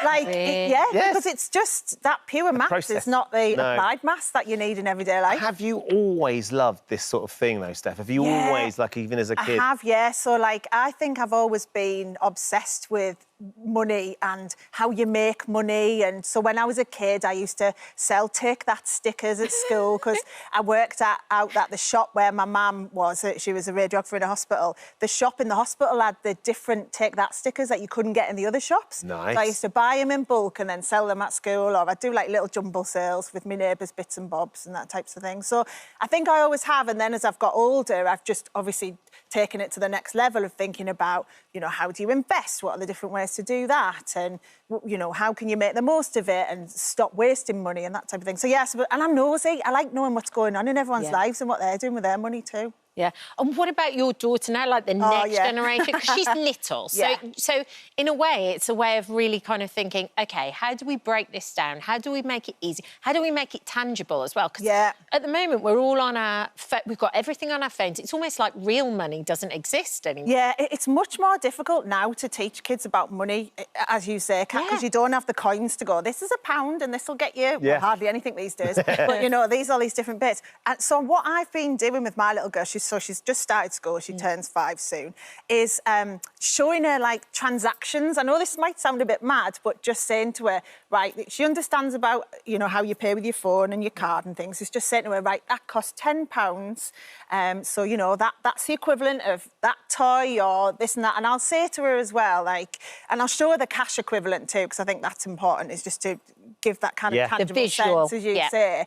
Like, because it's just that pure maths is not the applied maths that you need in everyday life. Have you always loved this sort of thing, though, Steph? Have you always, like, even as a kid? I have, yeah. So, like, I think I've always been obsessed with money and how you make money. And so when I was a kid, I used to sell Take That stickers at school because I worked out at the shop where my mum was. She was a radiographer in a hospital. The shop in the hospital had the different Take That stickers that you couldn't get in the other shops. Nice. So I used to buy them in bulk and then sell them at school, or I'd do like little jumble sales with my neighbours' bits and bobs and that types of thing. So I think I always have. And then as I've got older, I've just obviously taken it to the next level of thinking about, you know, how do you invest? What are the different ways to do that? And, you know, how can you make the most of it and stop wasting money and that type of thing? So, yes, and I'm nosy. I like knowing what's going on in everyone's lives and what they're doing with their money too. Yeah. And what about your daughter now, like the next generation? Because she's little. So in a way, it's a way of really kind of thinking, OK, how do we break this down? How do we make it easy? How do we make it tangible as well? Because at the moment, we're all on our... We've got everything on our phones. It's almost like real money doesn't exist anymore. Yeah, it's much more difficult now to teach kids about money, as you say, because you don't have the coins to go, this is £1 and this will get you well, hardly anything these days. But, you know, these are these different bits. And so what I've been doing with my little girl, she's just started school, she turns 5 soon, is showing her, like, transactions. I know this might sound a bit mad, but just saying to her, right, she understands about, you know, how you pay with your phone and your card and things. It's just saying to her, right, that costs £10. So, you know, that's the equivalent of that toy or this and that. And I'll say to her as well, like, and I'll show her the cash equivalent too, because I think that's important, is just to give that kind of tangible sense, as you say.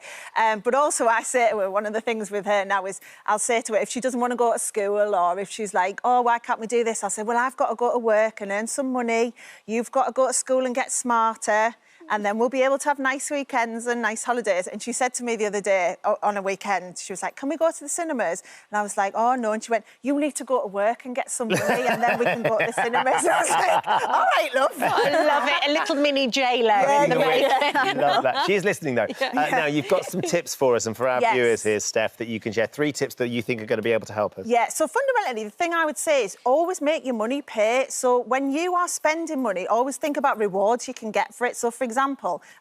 But also I say to her, one of the things with her now is I'll say to her, if she doesn't want to go to school, or if she's like, oh, why can't we do this? I'll say, well, I've got to go to work and earn some money. You've got to go to school and get smarter. And then we'll be able to have nice weekends and nice holidays. And she said to me the other day on a weekend, she was like, can we go to the cinemas? And I was like, oh, no. And she went, you need to go to work and get some money and then we can go to the cinemas. I was like, all right, love. I love it. A little mini J-Lo in the weekend. Love that. She is listening, though. Now, you've got some tips for us and for our viewers here, Steph, that you can share. 3 tips that you think are going to be able to help us. Yeah, so fundamentally, the thing I would say is always make your money pay. So when you are spending money, always think about rewards you can get for it. So, for example,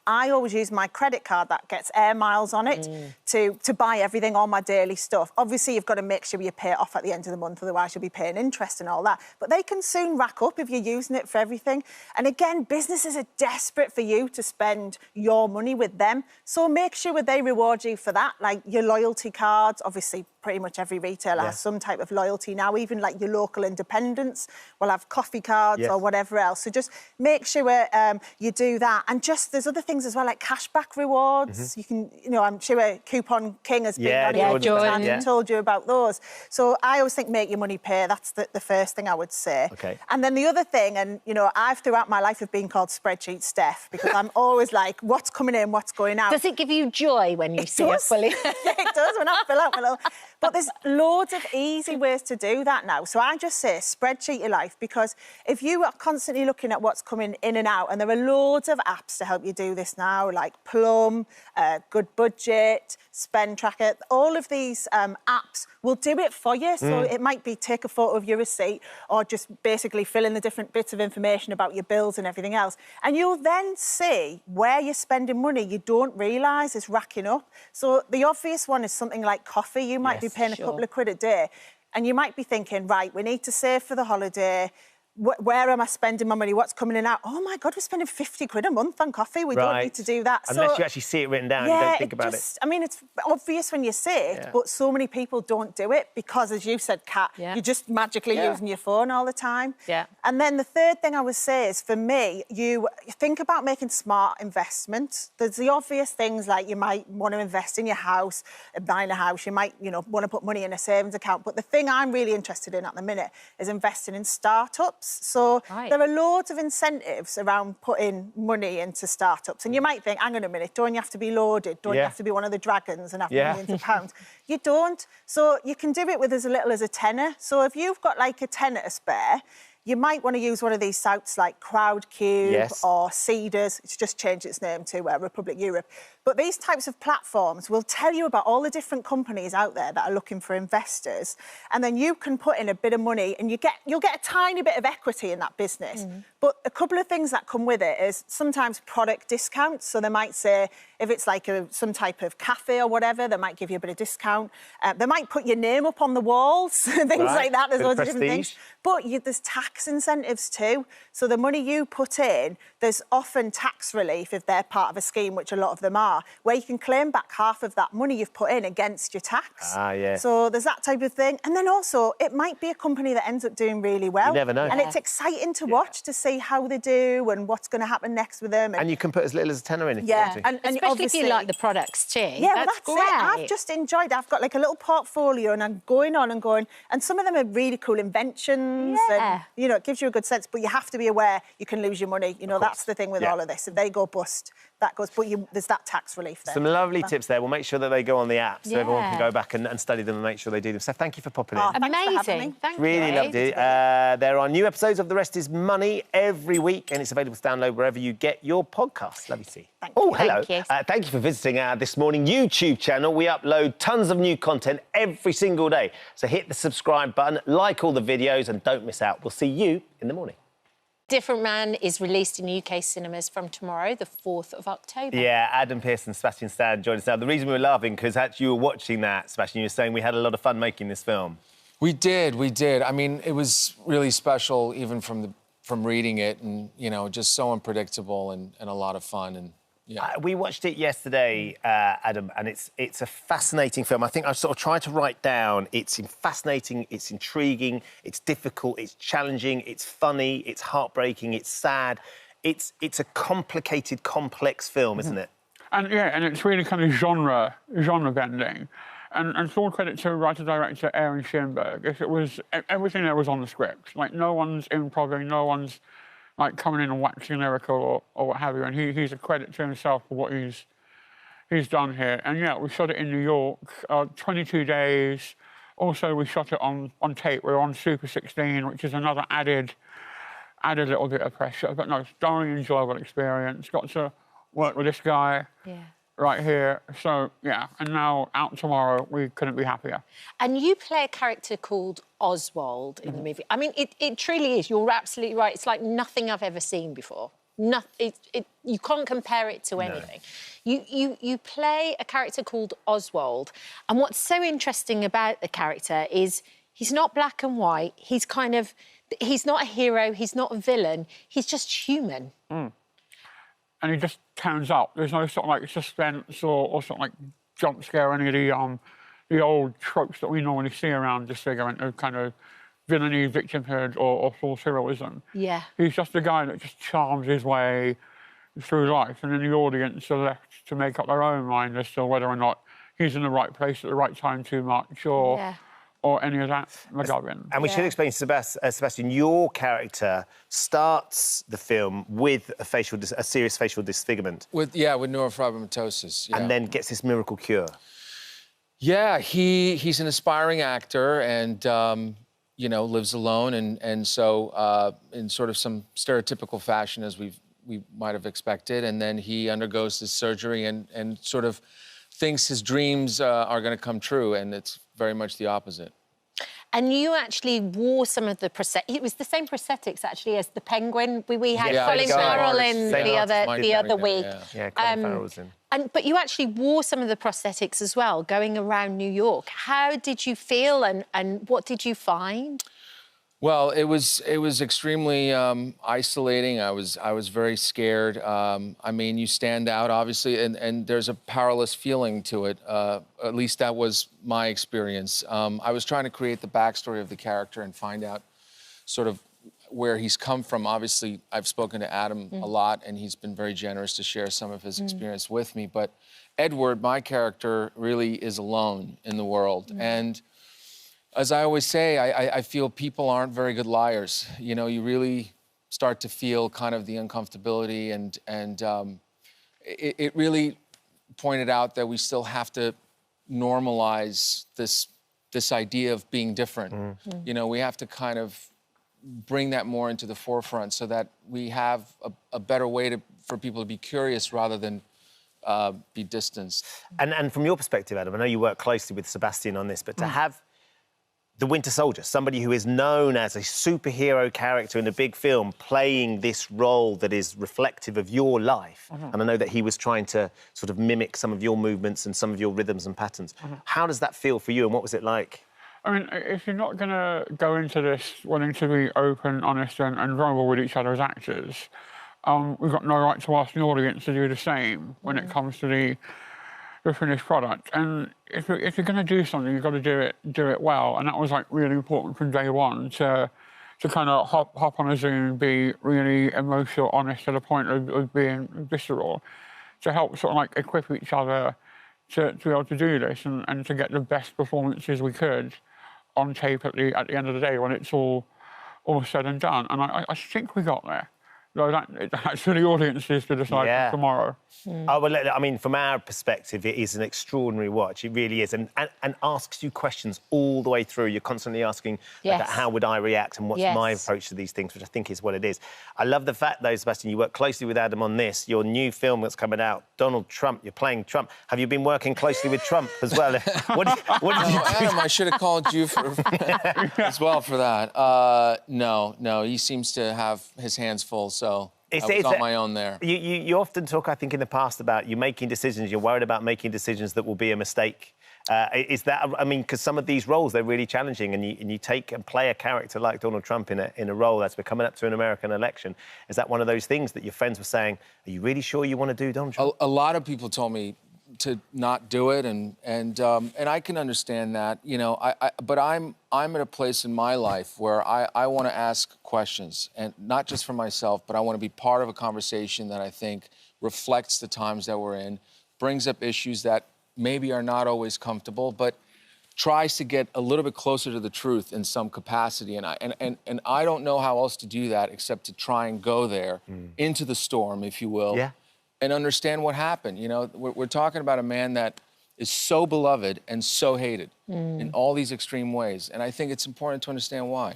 I always use my credit card that gets air miles on it to buy everything, all my daily stuff. Obviously, you've got to make sure you pay it off at the end of the month, otherwise you'll be paying interest and all that. But they can soon rack up if you're using it for everything. And again, businesses are desperate for you to spend your money with them. So make sure they reward you for that, like your loyalty cards, obviously pretty much every retailer has some type of loyalty now. Even like your local independents will have coffee cards or whatever else. So just make sure you do that. And just there's other things as well, like cashback rewards. You can, you know, I'm sure Coupon King has been on here and told you about those. So I always think make your money pay. That's the first thing I would say. And then the other thing, and you know, I've throughout my life have been called Spreadsheet Steph because I'm always like, what's coming in, what's going out. Does it give you joy when you see it fully? Yeah, it does when I fill out my little... But there's loads of easy ways to do that now. So I just say spreadsheet your life, because if you are constantly looking at what's coming in and out, and there are loads of apps to help you do this now, like Plum, Good Budget, Spend Tracker, all of these apps will do it for you. So it might be take a photo of your receipt or just basically fill in the different bits of information about your bills and everything else. And you'll then see where you're spending money you don't realise is racking up. So the obvious one is something like coffee. You might be paying a couple of quid a day and you might be thinking, right, we need to save for the holiday. Where am I spending my money? What's coming in and out? Oh, my God, we're spending 50 quid a month on coffee. We don't need to do that. Unless you actually see it written down, you don't think about it. I mean, it's obvious when you see it, but so many people don't do it because, as you said, Kat, you're just magically using your phone all the time. And then the third thing I would say is, for me, you think about making smart investments. There's the obvious things like you might want to invest in your house, buying a house. You might, you know, want to put money in a savings account. But the thing I'm really interested in at the minute is investing in startups. So there are loads of incentives around putting money into startups. And you might think, hang on a minute, don't you have to be loaded? Don't you have to be one of the dragons and have millions of pounds? You don't. So you can do it with as little as a tenner. So if you've got like a tenner to spare, you might want to use one of these sites like Crowdcube or Seedrs. It's just changed its name to Republic Europe. But these types of platforms will tell you about all the different companies out there that are looking for investors. And then you can put in a bit of money and you'll get a tiny bit of equity in that business. But a couple of things that come with it is sometimes product discounts. So they might say, if it's like some type of cafe or whatever, they might give you a bit of discount. They might put your name up on the walls, things like that. There's loads of different things. But there's tax incentives too. So the money you put in, there's often tax relief if they're part of a scheme, which a lot of them are, where you can claim back half of that money you've put in against your tax. So there's that type of thing. And then also, it might be a company that ends up doing really well. You never know. And it's exciting to watch, to see how they do and what's going to happen next with them. And you can put as little as a tenner in if you want to. And especially if you like the products too. Yeah, well, that's great. it. I've just enjoyed it. I've got like a little portfolio and I'm going on and going. And some of them are really cool inventions. And, you know, it gives you a good sense. But you have to be aware you can lose your money. You know, that's the thing with all of this. If they go bust, that goes. But there's that tax relief there. Some lovely tips there. We'll make sure that they go on the app so everyone can go back and study them and make sure they do them. So thank you for popping in. Amazing. Thank you. Really loved it. There are new episodes of The Rest is Money every week, and it's available to download wherever you get your podcasts. Love you, see. Oh, hello. Thank you for visiting our This Morning YouTube channel. We upload tons of new content every single day. So hit the subscribe button, like all the videos, and don't miss out. We'll see you in the morning. Different Man is released in UK cinemas from tomorrow, the 4th of October. Yeah, Adam Pearce and Sebastian Stan joined us now. The reason we were laughing, because actually you were watching that, Sebastian, you were saying we had a lot of fun making this film. We did. I mean, it was really special, even from reading it, and, you know, just so unpredictable and a lot of fun. And we watched it yesterday, Adam, and it's a fascinating film. I think I sort of tried to write down, it's fascinating, it's intriguing, it's difficult, it's challenging, it's funny, it's heartbreaking, it's sad. It's a complicated, complex film, isn't it? And and it's really kind of genre bending. And full credit to writer-director Aaron Schoenberg. It was everything there was on the script. Like, no one's improvising, no one's like coming in and waxing lyrical or what have you. And he's a credit to himself for what he's done here. And we shot it in New York, 22 days. Also, we shot it on tape. We're on Super 16, which is another added little bit of pressure. But no, it's a thoroughly enjoyable experience. Got to work with this guy. Right here. So, and now out tomorrow, we couldn't be happier. And you play a character called Oswald in the movie. I mean, it truly is. You're absolutely right. It's like nothing I've ever seen before. You can't compare it to anything. You play a character called Oswald, and what's so interesting about the character is he's not black and white. He's not a hero. He's not a villain. He's just human. And he just turns up. There's no sort of like suspense or sort of like jump scare or any of the old tropes that we normally see around disfigurement of kind of villainy, victimhood, or false heroism. Yeah. He's just a guy that just charms his way through life, and then the audience are left to make up their own mind as to whether or not he's in the right place at the right time too much, or any of that regarding. And we should explain, Sebastian, your character starts the film with a serious facial disfigurement. With neurofibromatosis. Yeah. And then gets this miracle cure. Yeah, he's an aspiring actor and, you know, lives alone. And so in sort of some stereotypical fashion as we might have expected. And then he undergoes this surgery and sort of thinks his dreams are going to come true. And it's very much the opposite. And you actually wore some of the prosthetics. It was the same prosthetics, actually, as the Penguin. We had Colin Farrell in the other week. Yeah, Colin Farrell was in. But you actually wore some of the prosthetics as well, going around New York. How did you feel and what did you find? Well, it was extremely isolating. I was very scared. I mean, you stand out, obviously, and there's a powerless feeling to it. At least that was my experience. I was trying to create the backstory of the character and find out sort of where he's come from. Obviously, I've spoken to Adam a lot, and he's been very generous to share some of his experience with me. But Edward, my character, really is alone in the world. And as I always say, I feel people aren't very good liars. You know, you really start to feel kind of the uncomfortability, and it really pointed out that we still have to normalize this idea of being different. You know, we have to kind of bring that more into the forefront so that we have a better way for people to be curious rather than be distanced. And from your perspective, Adam, I know you work closely with Sebastian on this, but to have the Winter Soldier, somebody who is known as a superhero character in a big film, playing this role that is reflective of your life. And I know that he was trying to sort of mimic some of your movements and some of your rhythms and patterns. How does that feel for you, and what was it like? I mean, if you're not going to go into this wanting to be open, honest, and vulnerable with each other as actors, we've got no right to ask the audience to do the same when it comes to the finished product. And if you're going to do something, you've got to do it well. And that was like really important from day one to kind of hop on a Zoom, be really emotional, honest to the point of being visceral, to help sort of like equip each other to be able to do this and to get the best performances we could on tape at the end of the day when it's all said and done. And I think we got there. So that's for the audiences to decide tomorrow. Oh, well, I mean, from our perspective, it is an extraordinary watch. It really is. And asks you questions all the way through. You're constantly asking, about how would I react and what's my approach to these things, which I think is what it is. I love the fact, though, Sebastian, you work closely with Adam on this. Your new film that's coming out, Donald Trump, you're playing Trump. Have you been working closely with Trump as well? What did you do? Adam, I should have called you as well for that. No, he seems to have his hands full, so I was on my own there. You often talk, I think, in the past about you making decisions. You're worried about making decisions that will be a mistake. Is that, I mean, because some of these roles, they're really challenging, and you take and play a character like Donald Trump in a role that's coming up to an American election. Is that one of those things that your friends were saying, are you really sure you want to do Donald Trump? A lot of people told me to not do it, and I can understand that, you know. But I'm at a place in my life where I want to ask questions, and not just for myself, but I want to be part of a conversation that I think reflects the times that we're in, brings up issues that maybe are not always comfortable, but tries to get a little bit closer to the truth in some capacity. And I don't know how else to do that except to try and go there into the storm, if you will. Yeah. And understand what happened. You know, we're talking about a man that is so beloved and so hated in all these extreme ways. And I think it's important to understand why.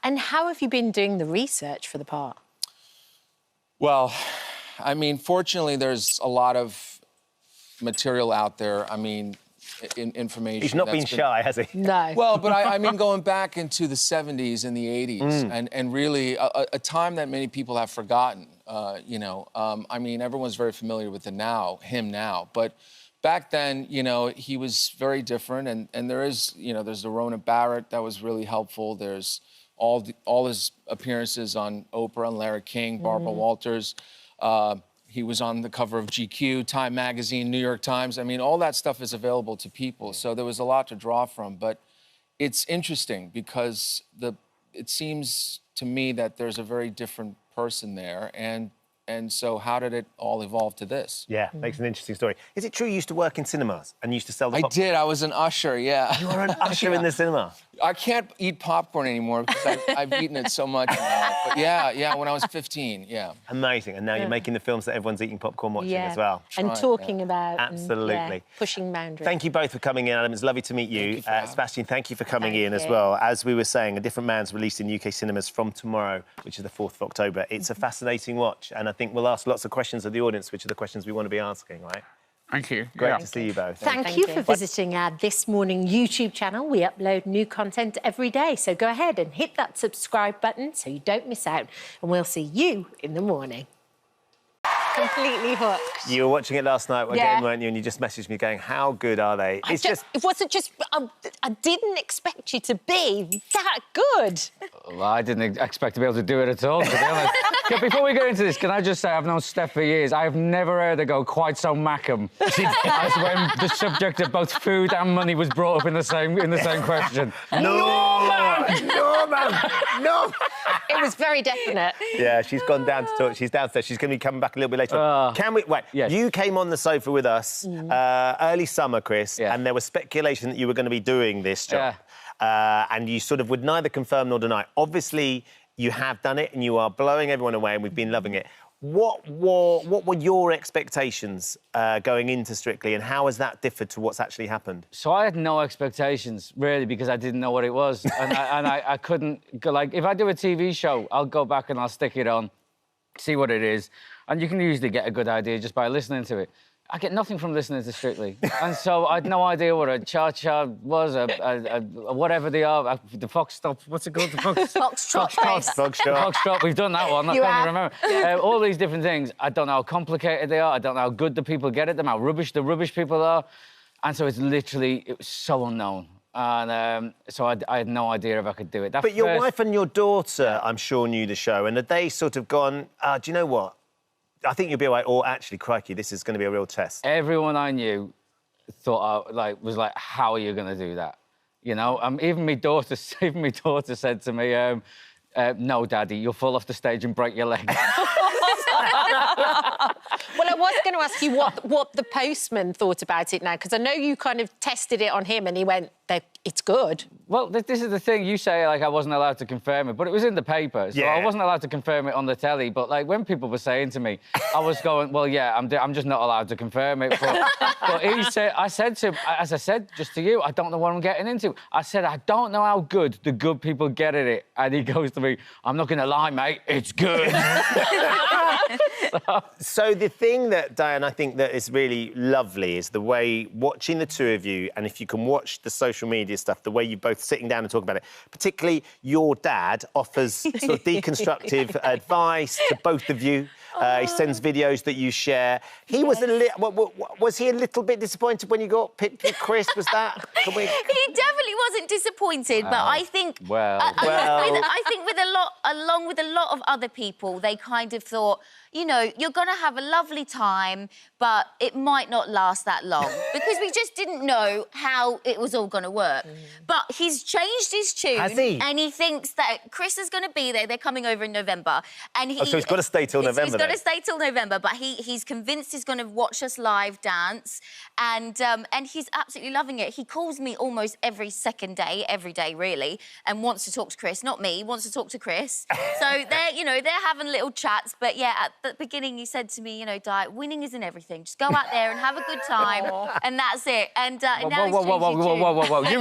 And how have you been doing the research for the part? Well, I mean, fortunately, there's a lot of material out there. I mean, information. He's not been shy, has he? No. Well, but I mean, going back into the 70s and the 80s, and really a time that many people have forgotten. You know, I mean, everyone's very familiar with him now, but back then, you know, he was very different, and there is, you know, there's the Rona Barrett that was really helpful. There's all his appearances on Oprah and Larry King, Barbara Walters. He was on the cover of GQ, Time Magazine, New York Times. I mean, all that stuff is available to people. So there was a lot to draw from. But it's interesting because it seems to me that there's a very different person there. And so how did it all evolve to this? Yeah, makes an interesting story. Is it true you used to work in cinemas and used to sell the popcorn? I did. I was an usher, yeah. You were an usher in the cinema? I can't eat popcorn anymore because I've eaten it so much now. But yeah, when I was 15, yeah. Amazing. And now you're making the films that everyone's eating popcorn watching as well. And talking about. Absolutely. And, pushing boundaries. Thank you both for coming in, Adam. It's lovely to meet you. Sebastian, thank you for coming in as well. As we were saying, A Different Man's released in UK cinemas from tomorrow, which is the 4th of October. It's a fascinating watch, and I think we'll ask lots of questions of the audience, which are the questions we want to be asking, right? Thank you. Great to see you both. Thank you for visiting our This Morning YouTube channel. We upload new content every day, so go ahead and hit that subscribe button so you don't miss out, and we'll see you in the morning. Completely hooked. You were watching it last night again, weren't you? And you just messaged me going, how good are they? It wasn't just... I didn't expect you to be that good. Well, I didn't expect to be able to do it at all, to be honest. Before we go into this, can I just say I've known Steph for years. I have never heard her go quite so Mackham as when the subject of both food and money was brought up in the same question. No, man! No, man! No! It was very definite. Yeah, she's gone down to talk. She's downstairs. She's going to be coming back a little bit later on. Can we... Wait, you came on the sofa with us early summer, Chris, and there was speculation that you were going to be doing this job. And you sort of would neither confirm nor deny. Obviously, you have done it and you are blowing everyone away and we've been loving it. What were your expectations going into Strictly, and how has that differed to what's actually happened? So I had no expectations, really, because I didn't know what it was. and I couldn't... Go, like, if I do a TV show, I'll go back and I'll stick it on, see what it is. And you can usually get a good idea just by listening to it. I get nothing from listening to Strictly. And so I had no idea what a cha-cha was, whatever they are, the foxtrot, what's it called? The Foxtrot. Foxtrot, we've done that one, I can't remember. All these different things, I don't know how complicated they are, I don't know how good the people get at them, how rubbish the rubbish people are. And so it was so unknown. And so I had no idea if I could do it. But your wife and your daughter, I'm sure, knew the show, and had they sort of gone, do you know what? I think you'll be all right, or actually, crikey, this is going to be a real test. Everyone I knew thought, was like, how are you going to do that? You know, even my daughter said to me, no, Daddy, you'll fall off the stage and break your leg. Well, I was going to ask you what the postman thought about it now, because I know you kind of tested it on him and he went, it's good. Well, this is the thing. You say, like, I wasn't allowed to confirm it, but it was in the paper, so I wasn't allowed to confirm it on the telly. But, like, when people were saying to me, I was going, well, yeah, I'm just not allowed to confirm it. But he said, I said to him, as I said just to you, I don't know what I'm getting into. I said, I don't know how good the good people get at it. And he goes to me, I'm not going to lie, mate, it's good. So the thing that, Diane, I think that is really lovely is the way watching the two of you, and if you can watch the social media stuff, the way you both sitting down and talking about it, particularly your dad offers sort of deconstructive advice to both of you. He sends videos that you share. He was was he a little bit disappointed when you got picked with Chris? Was that? He definitely wasn't disappointed, but I think I think along with a lot of other people, they kind of thought, you know, you're going to have a lovely time, but it might not last that long because we just didn't know how it was all going to work. But he's changed his tune. Has he? And he thinks that Chris is going to be there. They're coming over in November. And so he's got to stay till November. He's got to stay till November, but he's convinced he's going to watch us live dance, and he's absolutely loving it. He calls me almost every second day, every day really, and wants to talk to Chris. Not me, wants to talk to Chris. So they're having little chats. But yeah, at the beginning he said to me, you know, Di, winning isn't everything. Just go out there and have a good time, and that's it. And now he's changed his tune.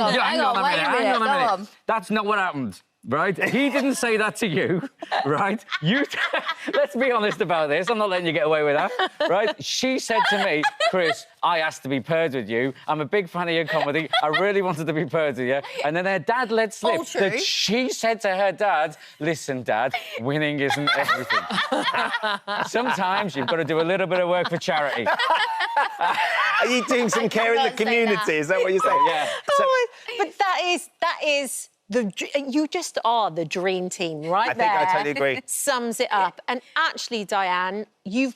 Hang on a minute. That's not what happened. Right? He didn't say that to you, right? Let's be honest about this. I'm not letting you get away with that, right? She said to me, Chris, I asked to be paired with you. I'm a big fan of your comedy. I really wanted to be paired with you. And then her dad let slip that she said to her dad, listen, Dad, winning isn't everything. Sometimes you've got to do a little bit of work for charity. Are you doing some care in the community? Is that what you're saying? Yeah. But that is You just are the dream team, right? I think I totally agree. Sums it up. And actually, Diane, you've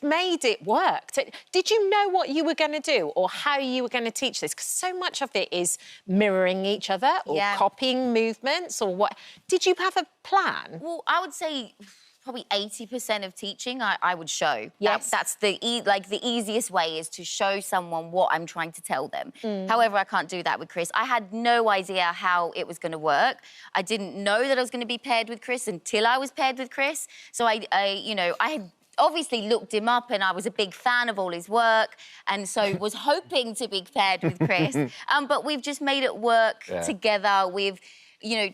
made it work. Did you know what you were going to do or how you were going to teach this? Because so much of it is mirroring each other or copying movements or what. Did you have a plan? Well, I would say probably 80% of teaching I would show. Yes. That's the easiest way is to show someone what I'm trying to tell them. However, I can't do that with Chris. I had no idea how it was going to work. I didn't know that I was going to be paired with Chris until I was paired with Chris. So I had obviously looked him up and I was a big fan of all his work and so was hoping to be paired with Chris. But we've just made it work together with,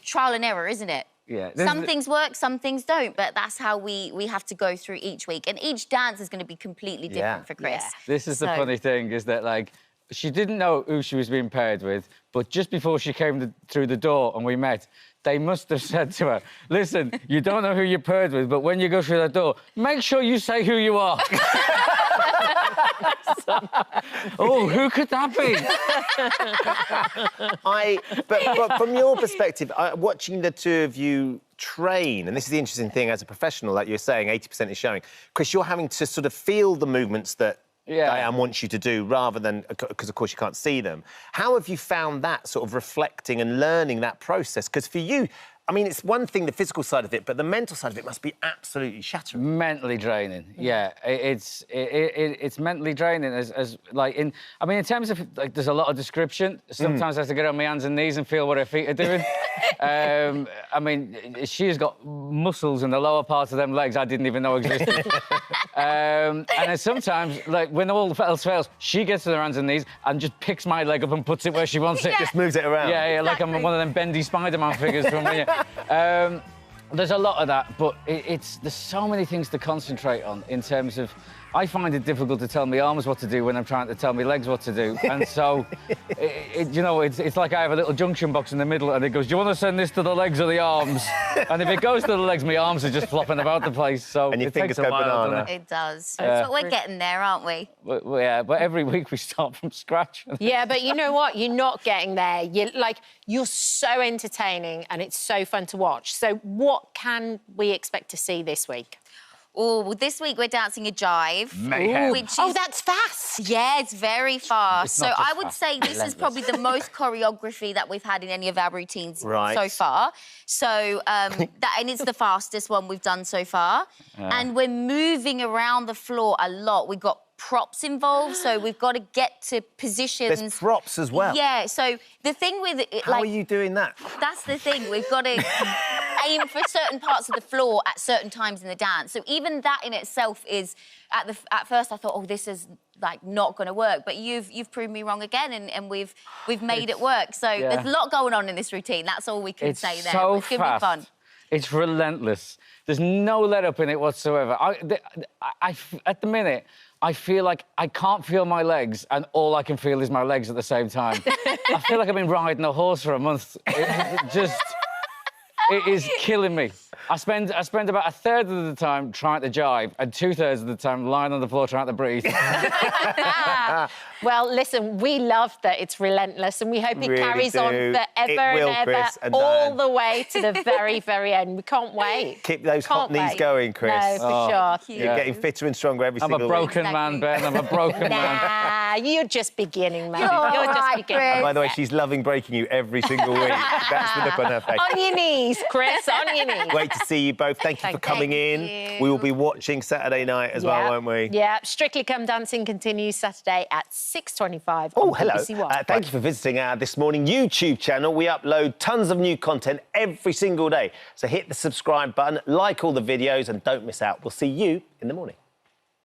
trial and error, isn't it? Yeah. Some things work, some things don't, but that's how we have to go through each week. And each dance is going to be completely different for Chris. This is the funny thing, is that, like, she didn't know who she was being paired with, but just before she came through the door and we met, they must have said to her, listen, you don't know who you're paired with, but when you go through that door, make sure you say who you are. Oh, who could that be? But from your perspective, watching the two of you train, and this is the interesting thing as a professional, like you're saying, 80% is showing. Chris, you're having to sort of feel the movements that Diane wants you to do rather than, because of course you can't see them. How have you found that sort of reflecting and learning that process? Because for you, I mean, it's one thing, the physical side of it, but the mental side of it must be absolutely shattering. Mentally draining, yeah. It's mentally draining in terms of, like, there's a lot of description. Sometimes I have to get on my hands and knees and feel what her feet are doing. I mean, she's got muscles in the lower parts of them legs I didn't even know existed. And then sometimes, like, when all else fails, she gets to her hands and knees and just picks my leg up and puts it where she wants it. Just moves it around. Yeah, like I'm one of them bendy Spider-Man figures from when there's a lot of that, but there's so many things to concentrate on in terms of... I find it difficult to tell my arms what to do when I'm trying to tell my legs what to do. And so, it's like I have a little junction box in the middle and it goes, do you want to send this to the legs or the arms? And if it goes to the legs, my arms are just flopping about the place. So and your fingers go banana. It does. But we're getting there, aren't we? But every week we start from scratch. Yeah, but you know what? You're not getting there. You're so entertaining and it's so fun to watch. So what can we expect to see this week? Oh, well, this week we're dancing a jive. Mayhem. Which is, that's fast. Yeah, it's very fast. It's So not just I would fast, say this is probably the most choreography that we've had in any of our routines Right. so far. So, and it's the fastest one we've done so far. And we're moving around the floor a lot. We've got props involved, so we've got to get to positions. There's props as well. Yeah, so the thing with it, How are you doing that? That's the thing. We've got to aim for certain parts of the floor at certain times in the dance. So even that in itself is, at first I thought, oh, this is like not going to work. But you've proved me wrong again, and we've made it work. So there's a lot going on in this routine. That's all we can say there. So It's going to be fun. It's relentless. There's no let-up in it whatsoever. At the minute, I feel like I can't feel my legs, and all I can feel is my legs at the same time. I feel like I've been riding a horse for a month. It is killing me. I spend about a third of the time trying to jive and 2/3 of the time lying on the floor trying to breathe. Well, listen, we love that it's relentless and we hope it Really carries on do. forever It will, and ever, Chris and all Diane. the way to the very, very end. We can't wait. Keep those hot knees going, Chris. No, for sure. You're getting fitter and stronger every single week. I'm a broken man, Ben. I'm a broken man. Nah, you're just beginning, man. You're just right, beginning. And by the way, she's loving breaking you every single week. That's the look on her face. On your knees, Chris, on your knees. Great to see you both. Thank you for coming in. We will be watching Saturday night as well, won't we? Yeah, Strictly Come Dancing continues Saturday at 6:25. Oh, hello. BBC One. Thank you for visiting our This Morning YouTube channel. We upload tons of new content every single day. So hit the subscribe button, like all the videos, and don't miss out. We'll see you in the morning.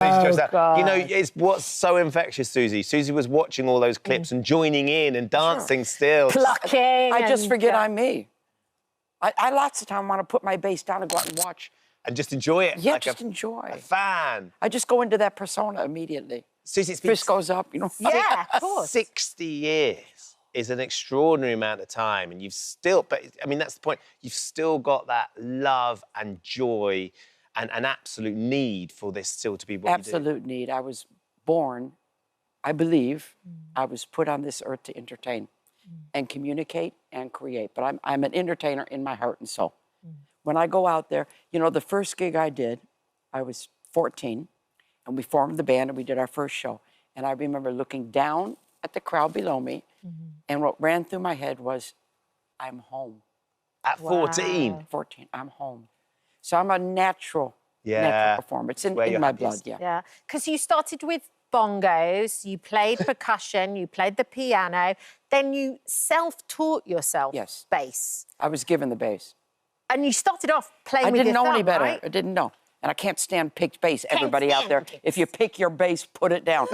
Oh, God. You know, it's what's so infectious, Susie. Susie was watching all those clips and joining in and dancing still. Plucking. I just forget I'm me. I lots of time want to put my bass down and go out and watch. And just enjoy it. Yeah, like just enjoy. A fan. I just go into that persona immediately. Susie, it's been... Fist goes up, you know. Yeah, of course. 60 years is an extraordinary amount of time, and you've still... But, I mean, that's the point. You've still got that love and joy and an absolute need for this still to be what you do. Absolute need. I was born, I believe, I was put on this earth to entertain. and communicate and create. But I'm an entertainer in my heart and soul. When I go out there, you know, the first gig I did, I was 14, and we formed the band and we did our first show. And I remember looking down at the crowd below me, and what ran through my head was, I'm home. At 14? 14, I'm home. So I'm a natural performer. It's in my blood, Yeah, because you started with bongos, you played percussion, you played the piano, then you self-taught yourself bass. I was given the bass. And you started off playing I with didn't your know any thumb, better. right? I didn't know. And I can't stand picked bass. Everybody out there, if you pick your bass, put it down.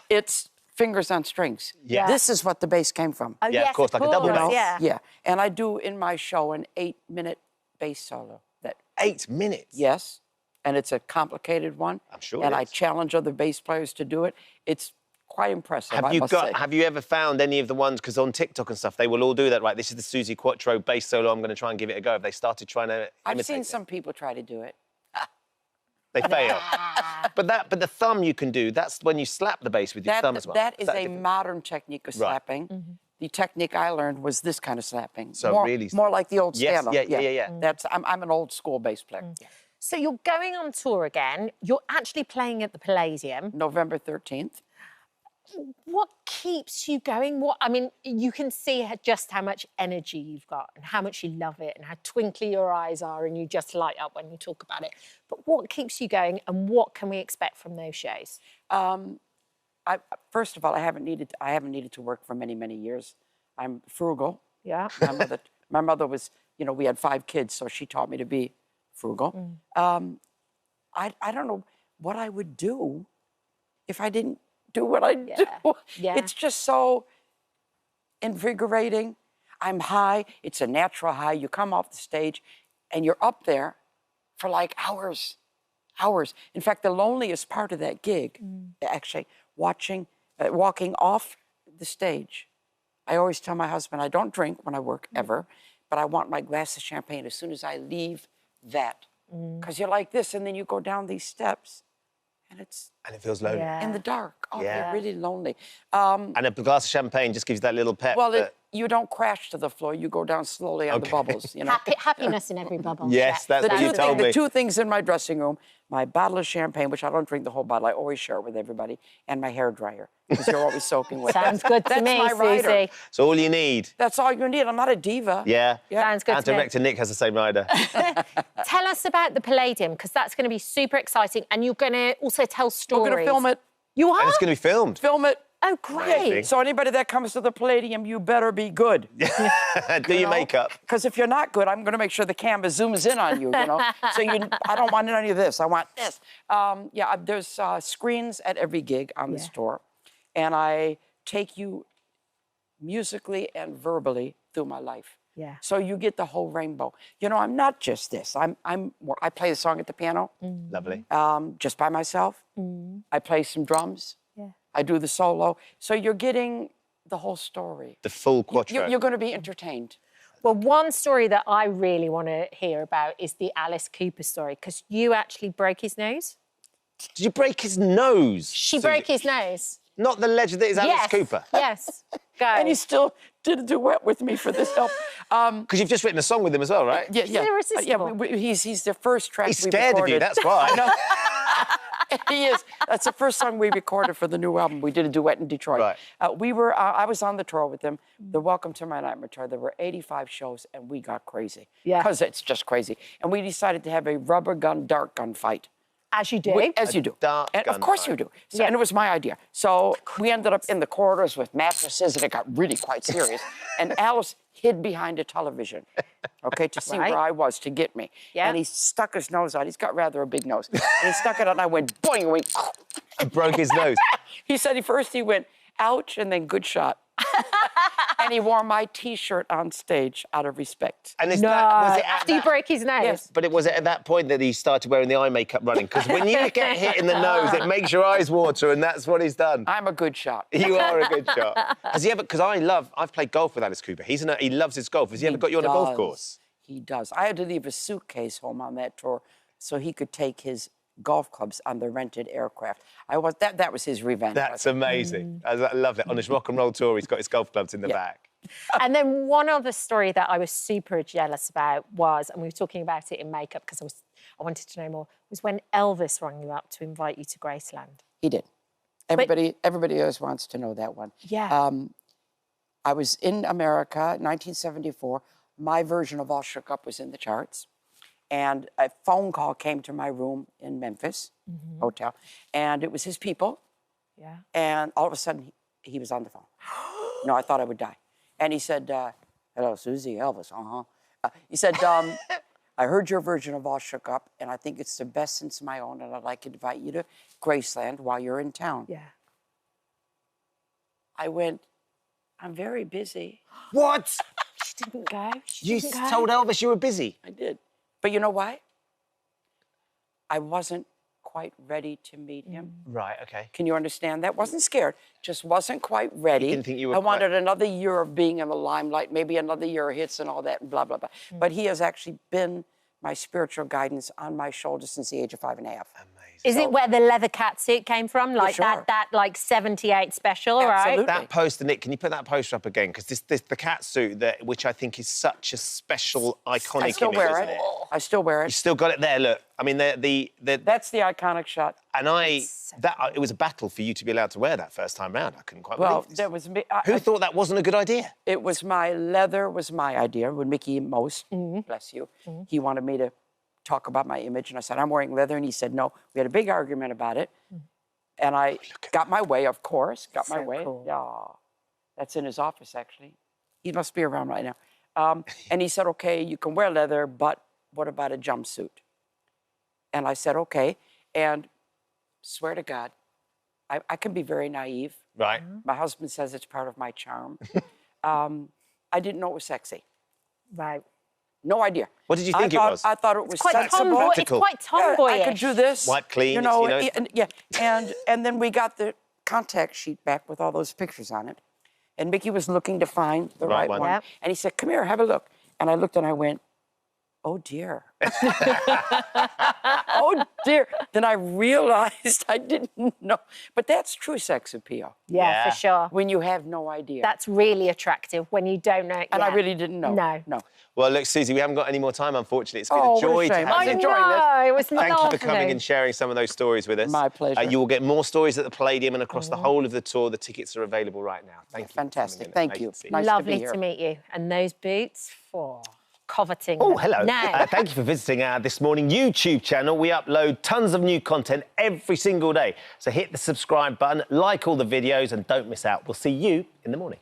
It's fingers on strings. Yeah. This is what the bass came from. Oh, yes, of course, like a double bass. Yeah. Yeah. And I do in my show an 8-minute bass solo. 8 minutes? Yes. And it's a complicated one. I'm sure And it I is. challenge other bass players to do it. It's quite impressive, Have I you must say. have you ever found any of the ones, because on TikTok and stuff, they will all do that, right? This is the Susie Quattro bass solo, I'm going to try and give it a go. Have they started trying to I've imitate seen it? some people try to do it. They fail. but the thumb you can do, that's when you slap the bass with your thumb as well. That is a different? modern technique of Right. slapping. The technique I learned was this kind of slapping. So more, really- more like the old Yes, stand-up. yeah. I'm an old school bass player. So you're going on tour again. You're actually playing at the Palladium. November 13th. What keeps you going? You can see just how much energy you've got and how much you love it and how twinkly your eyes are and you just light up when you talk about it. But what keeps you going and what can we expect from those shows? First of all, I haven't needed to work for many, many years. I'm frugal. Yeah. My mother was, we had 5 kids, so she taught me to be frugal. I don't know what I would do if I didn't do what I do. Yeah. It's just so invigorating. I'm high. It's a natural high. You come off the stage and you're up there for like hours. In fact, the loneliest part of that gig, actually, walking off the stage. I always tell my husband, I don't drink when I work ever, but I want my glass of champagne as soon as I leave that. Because you're like this, and then you go down these steps, and it feels lonely. in the dark. Oh, Yeah. you're really lonely. And a glass of champagne just gives you that little pep. Well, you don't crash to the floor. You go down slowly on the bubbles. Happiness in every bubble. Yes, that's what you told me. The 2 things in my dressing room, my bottle of champagne, which I don't drink the whole bottle, I always share it with everybody, and my hairdryer, because you're always soaking wet. Sounds good to That's me, my rider. Susie. It's all you need. That's all you need. I'm not a diva. Yeah. Sounds good And to me. director Nick has the same rider. Tell us about the Palladium, because that's going to be super exciting, and you're going to also tell stories. We're going to film it. You are? And it's going to be filmed. Film it. Oh, great. So anybody that comes to the Palladium, you better be good. Do your makeup. Because if you're not good, I'm going to make sure the camera zooms in on you, So I don't want any of this. I want this. There's screens at every gig on the store. And I take you musically and verbally through my life. Yeah. So you get the whole rainbow. I'm not just this. I play the song at the piano. Lovely. Just by myself. I play some drums. Yeah. I do the solo. So you're getting the whole story. The full quattro. You're going to be entertained. Well, one story that I really want to hear about is the Alice Cooper story, because you actually broke his nose. Did you break his nose? She broke his nose. Not the legend that is Alice Cooper. Yes. Go. And he still did a duet with me for this help. Because you've just written a song with him as well, right? Yeah. Irresistible. He's the first track He's we scared recorded. of you, that's why. I know. He is. That's the first song we recorded for the new album. We did a duet in Detroit. Right. I was on the tour with them, the Welcome to My Nightmare tour. There were 85 shows, and we got crazy. Yeah. Because it's just crazy. And we decided to have a rubber gun, dart gun fight. As you do. As you do. Dart And gun of course fight. you do. So, And it was my idea. So we ended up in the corridors with mattresses, and it got really quite serious. And Alice hid behind a television, to see where I was to get me. Yeah. And he stuck his nose out. He's got rather a big nose. And he stuck it out, and I went boing, and went. And broke his nose. He said he went, ouch, and then good shot. And he wore my T-shirt on stage out of respect. And was it at after you break his nose? Yes. But was it at that point that he started wearing the eye makeup running? Because when you get hit in the nose, it makes your eyes water, and that's what he's done. I'm a good shot. You are a good shot. Has he ever? Because I've played golf with Alice Cooper. He loves his golf. Has he ever got you on a golf course? He does. I had to leave a suitcase home on that tour so he could take his golf clubs on the rented aircraft. That was his revenge. That's amazing. I love that. On his rock and roll tour, he's got his golf clubs in the back. And then one other story that I was super jealous about was, and we were talking about it in makeup because I wanted to know more, was when Elvis rang you up to invite you to Graceland. He did. Everybody else wants to know that one. Yeah. I was in America, 1974. My version of All Shook Up was in the charts. And a phone call came to my room in Memphis hotel, and it was his people. Yeah. And all of a sudden, he was on the phone. No, I thought I would die. And he said, hello, Susie, Elvis, he said, I heard your version of All Shook Up, and I think it's the best since my own, and I'd like to invite you to Graceland while you're in town. Yeah. I went, I'm very busy. What? She didn't go. You told Elvis you were busy? I did. But you know why? I wasn't quite ready to meet him. Right, okay. Can you understand that? Wasn't scared, just wasn't quite ready. He didn't think you were I wanted another year of being in the limelight, maybe another year of hits and all that, and blah, blah, blah. But he has actually been my spiritual guidance on my shoulders since the age of 5 and a half. Is it where the leather cat suit came from? Like sure. that like 78 special, right? That poster, Nick, can you put that poster up again? Because the cat suit, which I think is such a special, iconic I still image, wear isn't it. I still wear it. You still got it there, look. I mean, That's the iconic shot. And it was a battle for you to be allowed to wear that first time round. I couldn't quite believe this. That was me. Who thought that wasn't a good idea? It was leather was my idea with Mickey Most, bless you. He wanted me to talk about my image, and I said, I'm wearing leather, and he said, no. We had a big argument about it, and I got my way, of course, got my way. Cool. Yeah, that's in his office, actually. He must be around right now. And he said, okay, you can wear leather, but what about a jumpsuit? And I said, okay, and swear to God, I can be very naive. Right. My husband says it's part of my charm. I didn't know it was sexy. Right. No idea. What did you think it was? I thought it was quite sensible. It's quite tomboyish. I could do this. Wipe clean, You know, it's, and then we got the contact sheet back with all those pictures on it. And Mickey was looking to find the right one. Yep. And he said, come here, have a look. And I looked and I went, oh, dear. Oh, dear. Then I realized I didn't know. But that's true sex appeal. Yeah, for sure. When you have no idea. That's really attractive when you don't know. And I really didn't know. No. Well, look, Susie, we haven't got any more time, unfortunately. It's been Oh, a joy what a to shame. have I you. enjoyed this. It was Thank you lovely. for coming and sharing some of those stories with us. My pleasure. You will get more stories at the Palladium and across the whole of the tour. The tickets are available right now. Thank you. Fantastic. Thank you. Nice Lovely to be here. to meet you. And those boots for coveting. Oh, them. hello. Now. Thank you for visiting our This Morning YouTube channel. We upload tons of new content every single day. So hit the subscribe button, like all the videos, and don't miss out. We'll see you in the morning.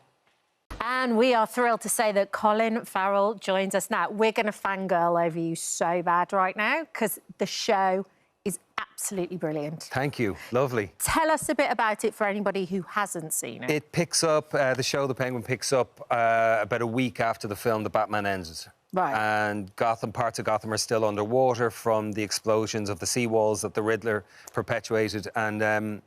And we are thrilled to say that Colin Farrell joins us now. We're going to fangirl over you so bad right now because the show is absolutely brilliant. Thank you. Lovely. Tell us a bit about it for anybody who hasn't seen it. It picks up, the show, The Penguin, picks up about a week after the film The Batman ends. Right. And parts of Gotham are still underwater from the explosions of the seawalls that the Riddler perpetuated. And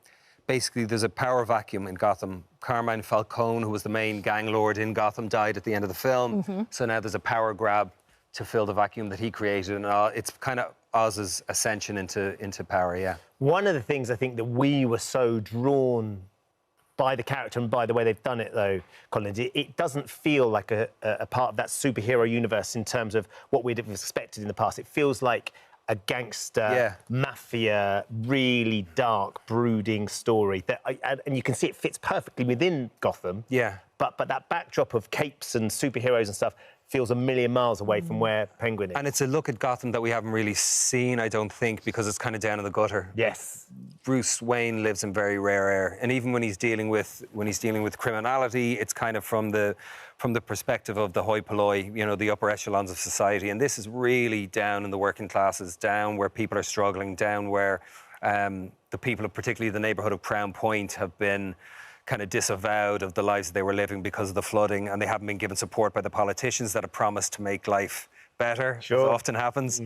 basically, there's a power vacuum in Gotham. Carmine Falcone, who was the main gang lord in Gotham, died at the end of the film. So now there's a power grab to fill the vacuum that he created. And it's kind of Oz's ascension into power, yeah. One of the things I think that we were so drawn by the character and by the way they've done it, though, Colin, it doesn't feel like a part of that superhero universe in terms of what we'd have expected in the past. It feels like a gangster, mafia, really dark, brooding story. And you can see it fits perfectly within Gotham. Yeah. But that backdrop of capes and superheroes and stuff feels a million miles away from where Penguin is. And it's a look at Gotham that we haven't really seen, I don't think, because it's kind of down in the gutter. Yes. Bruce Wayne lives in very rare air, and even when he's dealing with criminality, it's kind of from the perspective of the hoi polloi, you know, the upper echelons of society. And this is really down in the working classes, down where people are struggling, down where the people of particularly the neighbourhood of Crown Point have been kind of disavowed of the lives they were living because of the flooding, and they haven't been given support by the politicians that have promised to make life better, as often happens.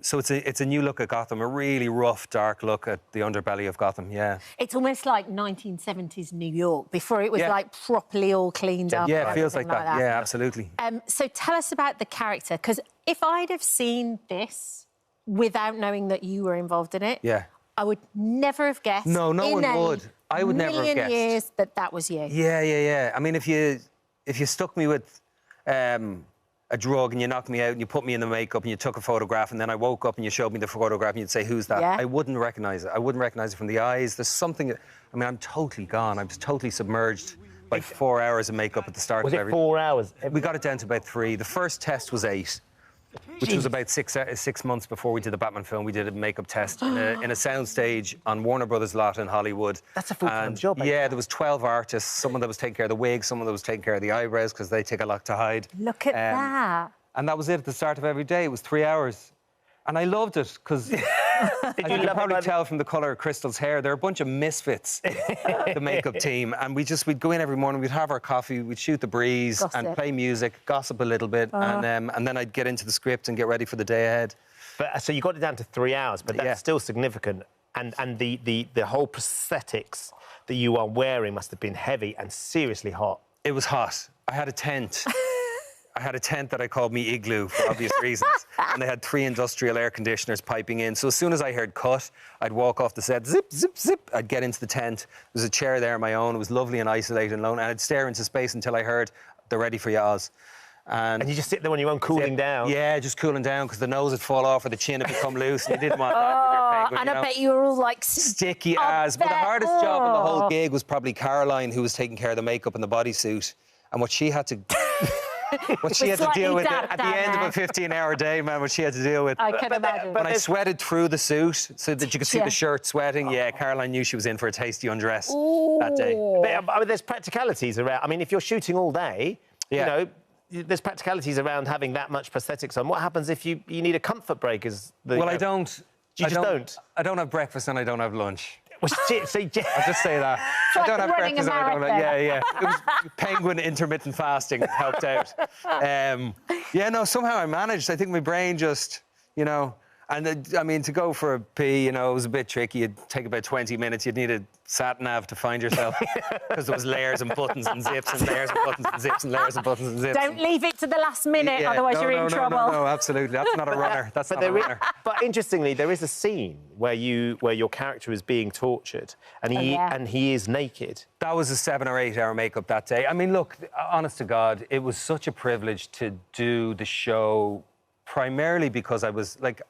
So it's a new look at Gotham, a really rough, dark look at the underbelly of Gotham, yeah. It's almost like 1970s New York, before it was like properly all cleaned up. Yeah, it feels like that. Yeah, absolutely. So tell us about the character, because if I'd have seen this without knowing that you were involved in it. Yeah. I would never have guessed. No, no one in a would. I would never have million guessed. years that was you. Yeah. I mean, if you stuck me with a drug and you knocked me out and you put me in the makeup and you took a photograph and then I woke up and you showed me the photograph and you'd say, who's that? Yeah. I wouldn't recognise it. I wouldn't recognise it from the eyes. There's something... I mean, I'm totally gone. I was totally submerged by 4 hours of makeup at the start of everything. Was it 4 hours? We got it down to about 3. The first test was 8. Which was about 6 months before we did the Batman film. We did a makeup test in a soundstage on Warner Brothers lot in Hollywood. That's a full-time job. Yeah, there was 12 artists. Someone that was taking care of the wigs, someone that was taking care of the eyebrows because they take a lot to hide. Look at that. And that was it at the start of every day. It was 3 hours. And I loved it because you can probably tell from the colour of Crystal's hair, they're a bunch of misfits, the makeup team. And we'd go in every morning, we'd have our coffee, we'd shoot the breeze and play music, gossip a little bit, and then I'd get into the script and get ready for the day ahead. But, so you got it down to 3 hours, but that's still significant. And the whole prosthetics that you are wearing must have been heavy and seriously hot. It was hot. I had a tent. I had a tent that I called me Igloo for obvious reasons. And they had 3 industrial air conditioners piping in. So as soon as I heard cut, I'd walk off the set, zip, zip, zip. I'd get into the tent. There was a chair there of my own. It was lovely and isolated and alone. And I'd stare into space until I heard, they're ready for you, Oz. And you just sit there on your own cooling down? Yeah, just cooling down because the nose would fall off or the chin would become loose. And you didn't want that with your penguin, And I bet you were all like... Sticky as. But the hardest job in the whole gig was probably Caroline, who was taking care of the makeup and the bodysuit. And what she had to... what she had to deal with at the end of a 15-hour day, man, what she had to deal with. I can imagine. When I sweated through the suit so that you could see the shirt sweating, Caroline knew she was in for a tasty undress that day. But, I mean, there's practicalities around... I mean, if you're shooting all day, you know, there's practicalities around having that much prosthetics on. What happens if you need a comfort break? Well, I don't. You just don't? I don't have breakfast and I don't have lunch. Well, I'll just say that. I don't have breakfast and I don't have... Yeah. It was penguin intermittent fasting helped out. Somehow I managed. I think my brain just, you know... And, I mean, to go for a pee, you know, it was a bit tricky. It'd take about 20 minutes. You'd need a sat-nav to find yourself because there was layers and buttons and zips and layers and buttons and zips and layers and buttons and zips. Don't leave it to the last minute, otherwise you're in trouble. No, absolutely. That's not a runner. That's not a runner. But interestingly, there is a scene where your character is being tortured and he is naked. That was a 7 or 8 hour makeup that day. I mean, look, honest to God, it was such a privilege to do the show primarily because I was, like...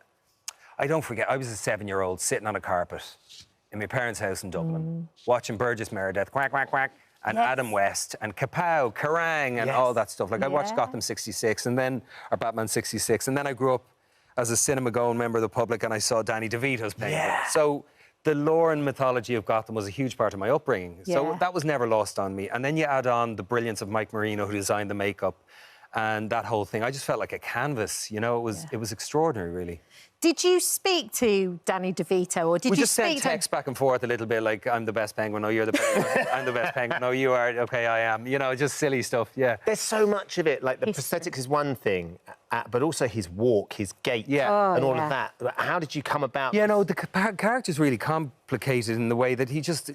I don't forget, I was a 7-year-old sitting on a carpet in my parents' house in Dublin, watching Burgess Meredith, quack, quack, quack, and Adam West, and Kapow, Kerrang, and all that stuff. Like, I watched Gotham 66, and then, or Batman 66, and then I grew up as a cinema-going member of the public, and I saw Danny DeVito's Penguin. So the lore and mythology of Gotham was a huge part of my upbringing. So that was never lost on me. And then you add on the brilliance of Mike Marino, who designed the makeup, and that whole thing. I just felt like a canvas, you know? It was extraordinary, really. Did you speak to Danny DeVito, or did you speak to... We just sent texts back and forth a little bit, like, I'm the best penguin, no, you're the penguin, I'm the best penguin, no, you are, OK, I am. You know, just silly stuff, There's so much of it, like, the prosthetics is one thing, but also his walk, his gait, and all of that. How did you come about... Yeah, no, the character's really complicated in the way that he just...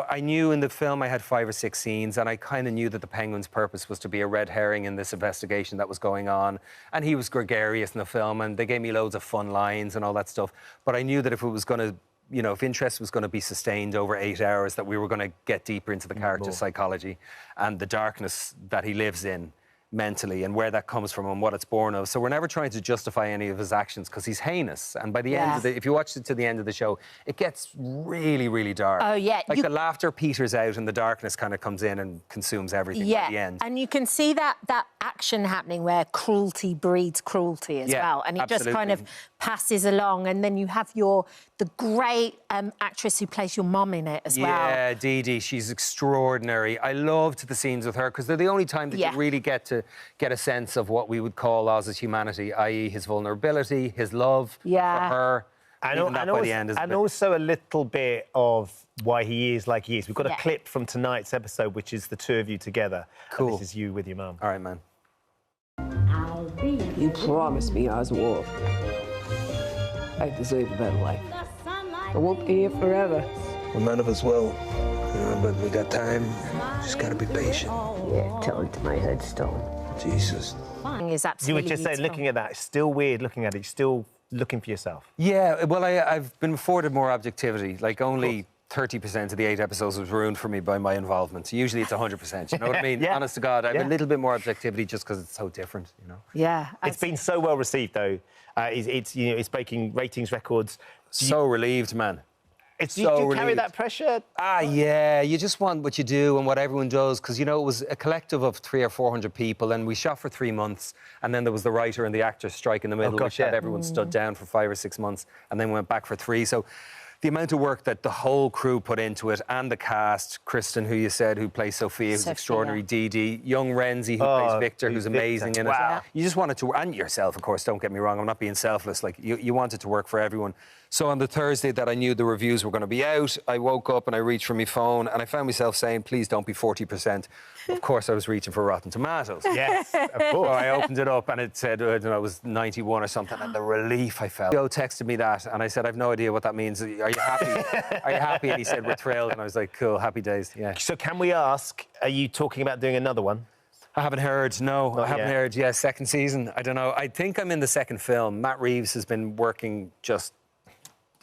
I knew in the film I had 5 or 6 scenes, and I kind of knew that the penguin's purpose was to be a red herring in this investigation that was going on. And he was gregarious in the film, and they gave me loads of fun lines and all that stuff. But I knew that if it was going to, you know, if interest was going to be sustained over 8 hours, that we were going to get deeper into the character's psychology and the darkness that he lives in mentally and where that comes from and what it's born of. So we're never trying to justify any of his actions because he's heinous. And by the end of if you watch it to the end of the show, it gets really, really dark. Oh, yeah. Like the laughter peters out and the darkness kind of comes in and consumes everything by the end. And you can see that action happening where cruelty breeds cruelty as well. And it just kind of passes along. And then you have the great actress who plays your mum in it as well. Yeah, Dee Dee, she's extraordinary. I loved the scenes with her because they're the only time that you really get a sense of what we would call Oz's humanity, i.e. his vulnerability, his love for her. And also a little bit of why he is like he is. We've got a clip from tonight's episode, which is the two of you together. Cool. And this is you with your mum. All right, man. You promised me, Oswald. I deserve a better life. I won't be here forever. Well, none of us will. You know, but we got time. Just gotta be patient. Yeah, tell it to my headstone. Jesus. Is absolutely You were just saying, looking at that, it's still weird looking at it. You still looking for yourself? Yeah, well, I've been afforded more objectivity. Like, only 30% of the 8 episodes was ruined for me by my involvement. So usually it's 100%, you know what I mean? Yeah. Honest to God, I have Yeah. a little bit more objectivity just because it's so different, you know? Yeah. It's been so well received, though. It's breaking ratings records. So relieved, man. Do you carry that pressure? Yeah, you just want what you do and what everyone does, because, you know, it was a collective of 300 or 400 people, and we shot for 3 months, and then there was the writer and the actor strike in the middle, which had everyone stood down for 5 or 6 months, and then went back for 3. So the amount of work that the whole crew put into it, and the cast, Kristen, who you said, who plays Sophia, who's extraordinary, Dee Dee, young Renzi, who plays Victor, who's amazing in it. Wow. You just wanted to, and yourself, of course, don't get me wrong, I'm not being selfless, like, you wanted to work for everyone. So on the Thursday that I knew the reviews were going to be out, I woke up and I reached for my phone and I found myself saying, please don't be 40%. Of course, I was reaching for Rotten Tomatoes. Yes, of course. So I opened it up and it said, I don't know, it was 91 or something, and the relief I felt. Joe texted me that and I said, I've no idea what that means. Are you happy? Are you happy? And he said, we're thrilled. And I was like, cool, happy days, yeah. So can we ask, are you talking about doing another one? I haven't heard, no. I haven't heard, yeah, second season. I don't know. I think I'm in the second film. Matt Reeves has been working just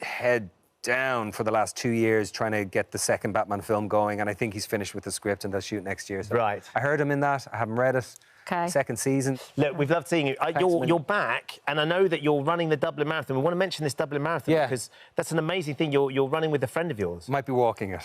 head down for the last 2 years trying to get the second Batman film going, and I think he's finished with the script and they'll shoot next year. So right. I heard him in that. I haven't read it. Okay. Second season. Look, we've loved seeing you. You're back, and I know that you're running the Dublin Marathon. We want to mention this Dublin Marathon because that's an amazing thing. You're running with a friend of yours. Might be walking it.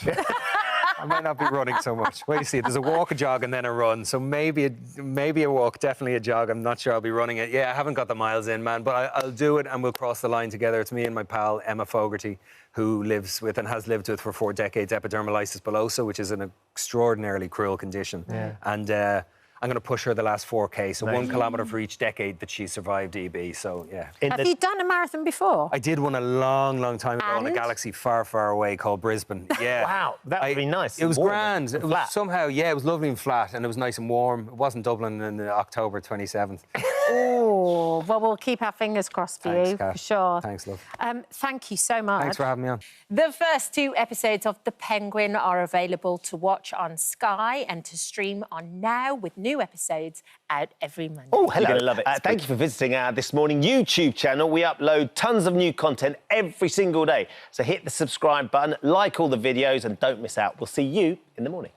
I might not be running so much. Wait, you see, there's a walk, a jog, and then a run. So maybe a walk, definitely a jog. I'm not sure I'll be running it. Yeah, I haven't got the miles in, man, but I'll do it and we'll cross the line together. It's me and my pal, Emma Fogarty, who lives with and has lived with for 4 decades epidermolysis bullosa, which is an extraordinarily cruel condition. Yeah. And I'm going to push her the last 4K, so 1 kilometre for each decade that she survived EB, so yeah. Have you done a marathon before? I did one a long, long time ago in a galaxy far, far away called Brisbane. Yeah. Wow, that would be nice. It was warm grand. It was flat. somehow, yeah, it was lovely and flat, and it was nice and warm. It wasn't Dublin in October 27th. Oh, well, we'll keep our fingers crossed for you, Kat. for sure. Thanks, love. Thank you so much. Thanks for having me on. The first 2 episodes of The Penguin are available to watch on Sky and to stream on Now, with new episodes out every Monday. Oh, hello. You're gonna love it. Thank you for visiting our This Morning YouTube channel. We upload tons of new content every single day. So hit the subscribe button, like all the videos, and don't miss out. We'll see you in the morning.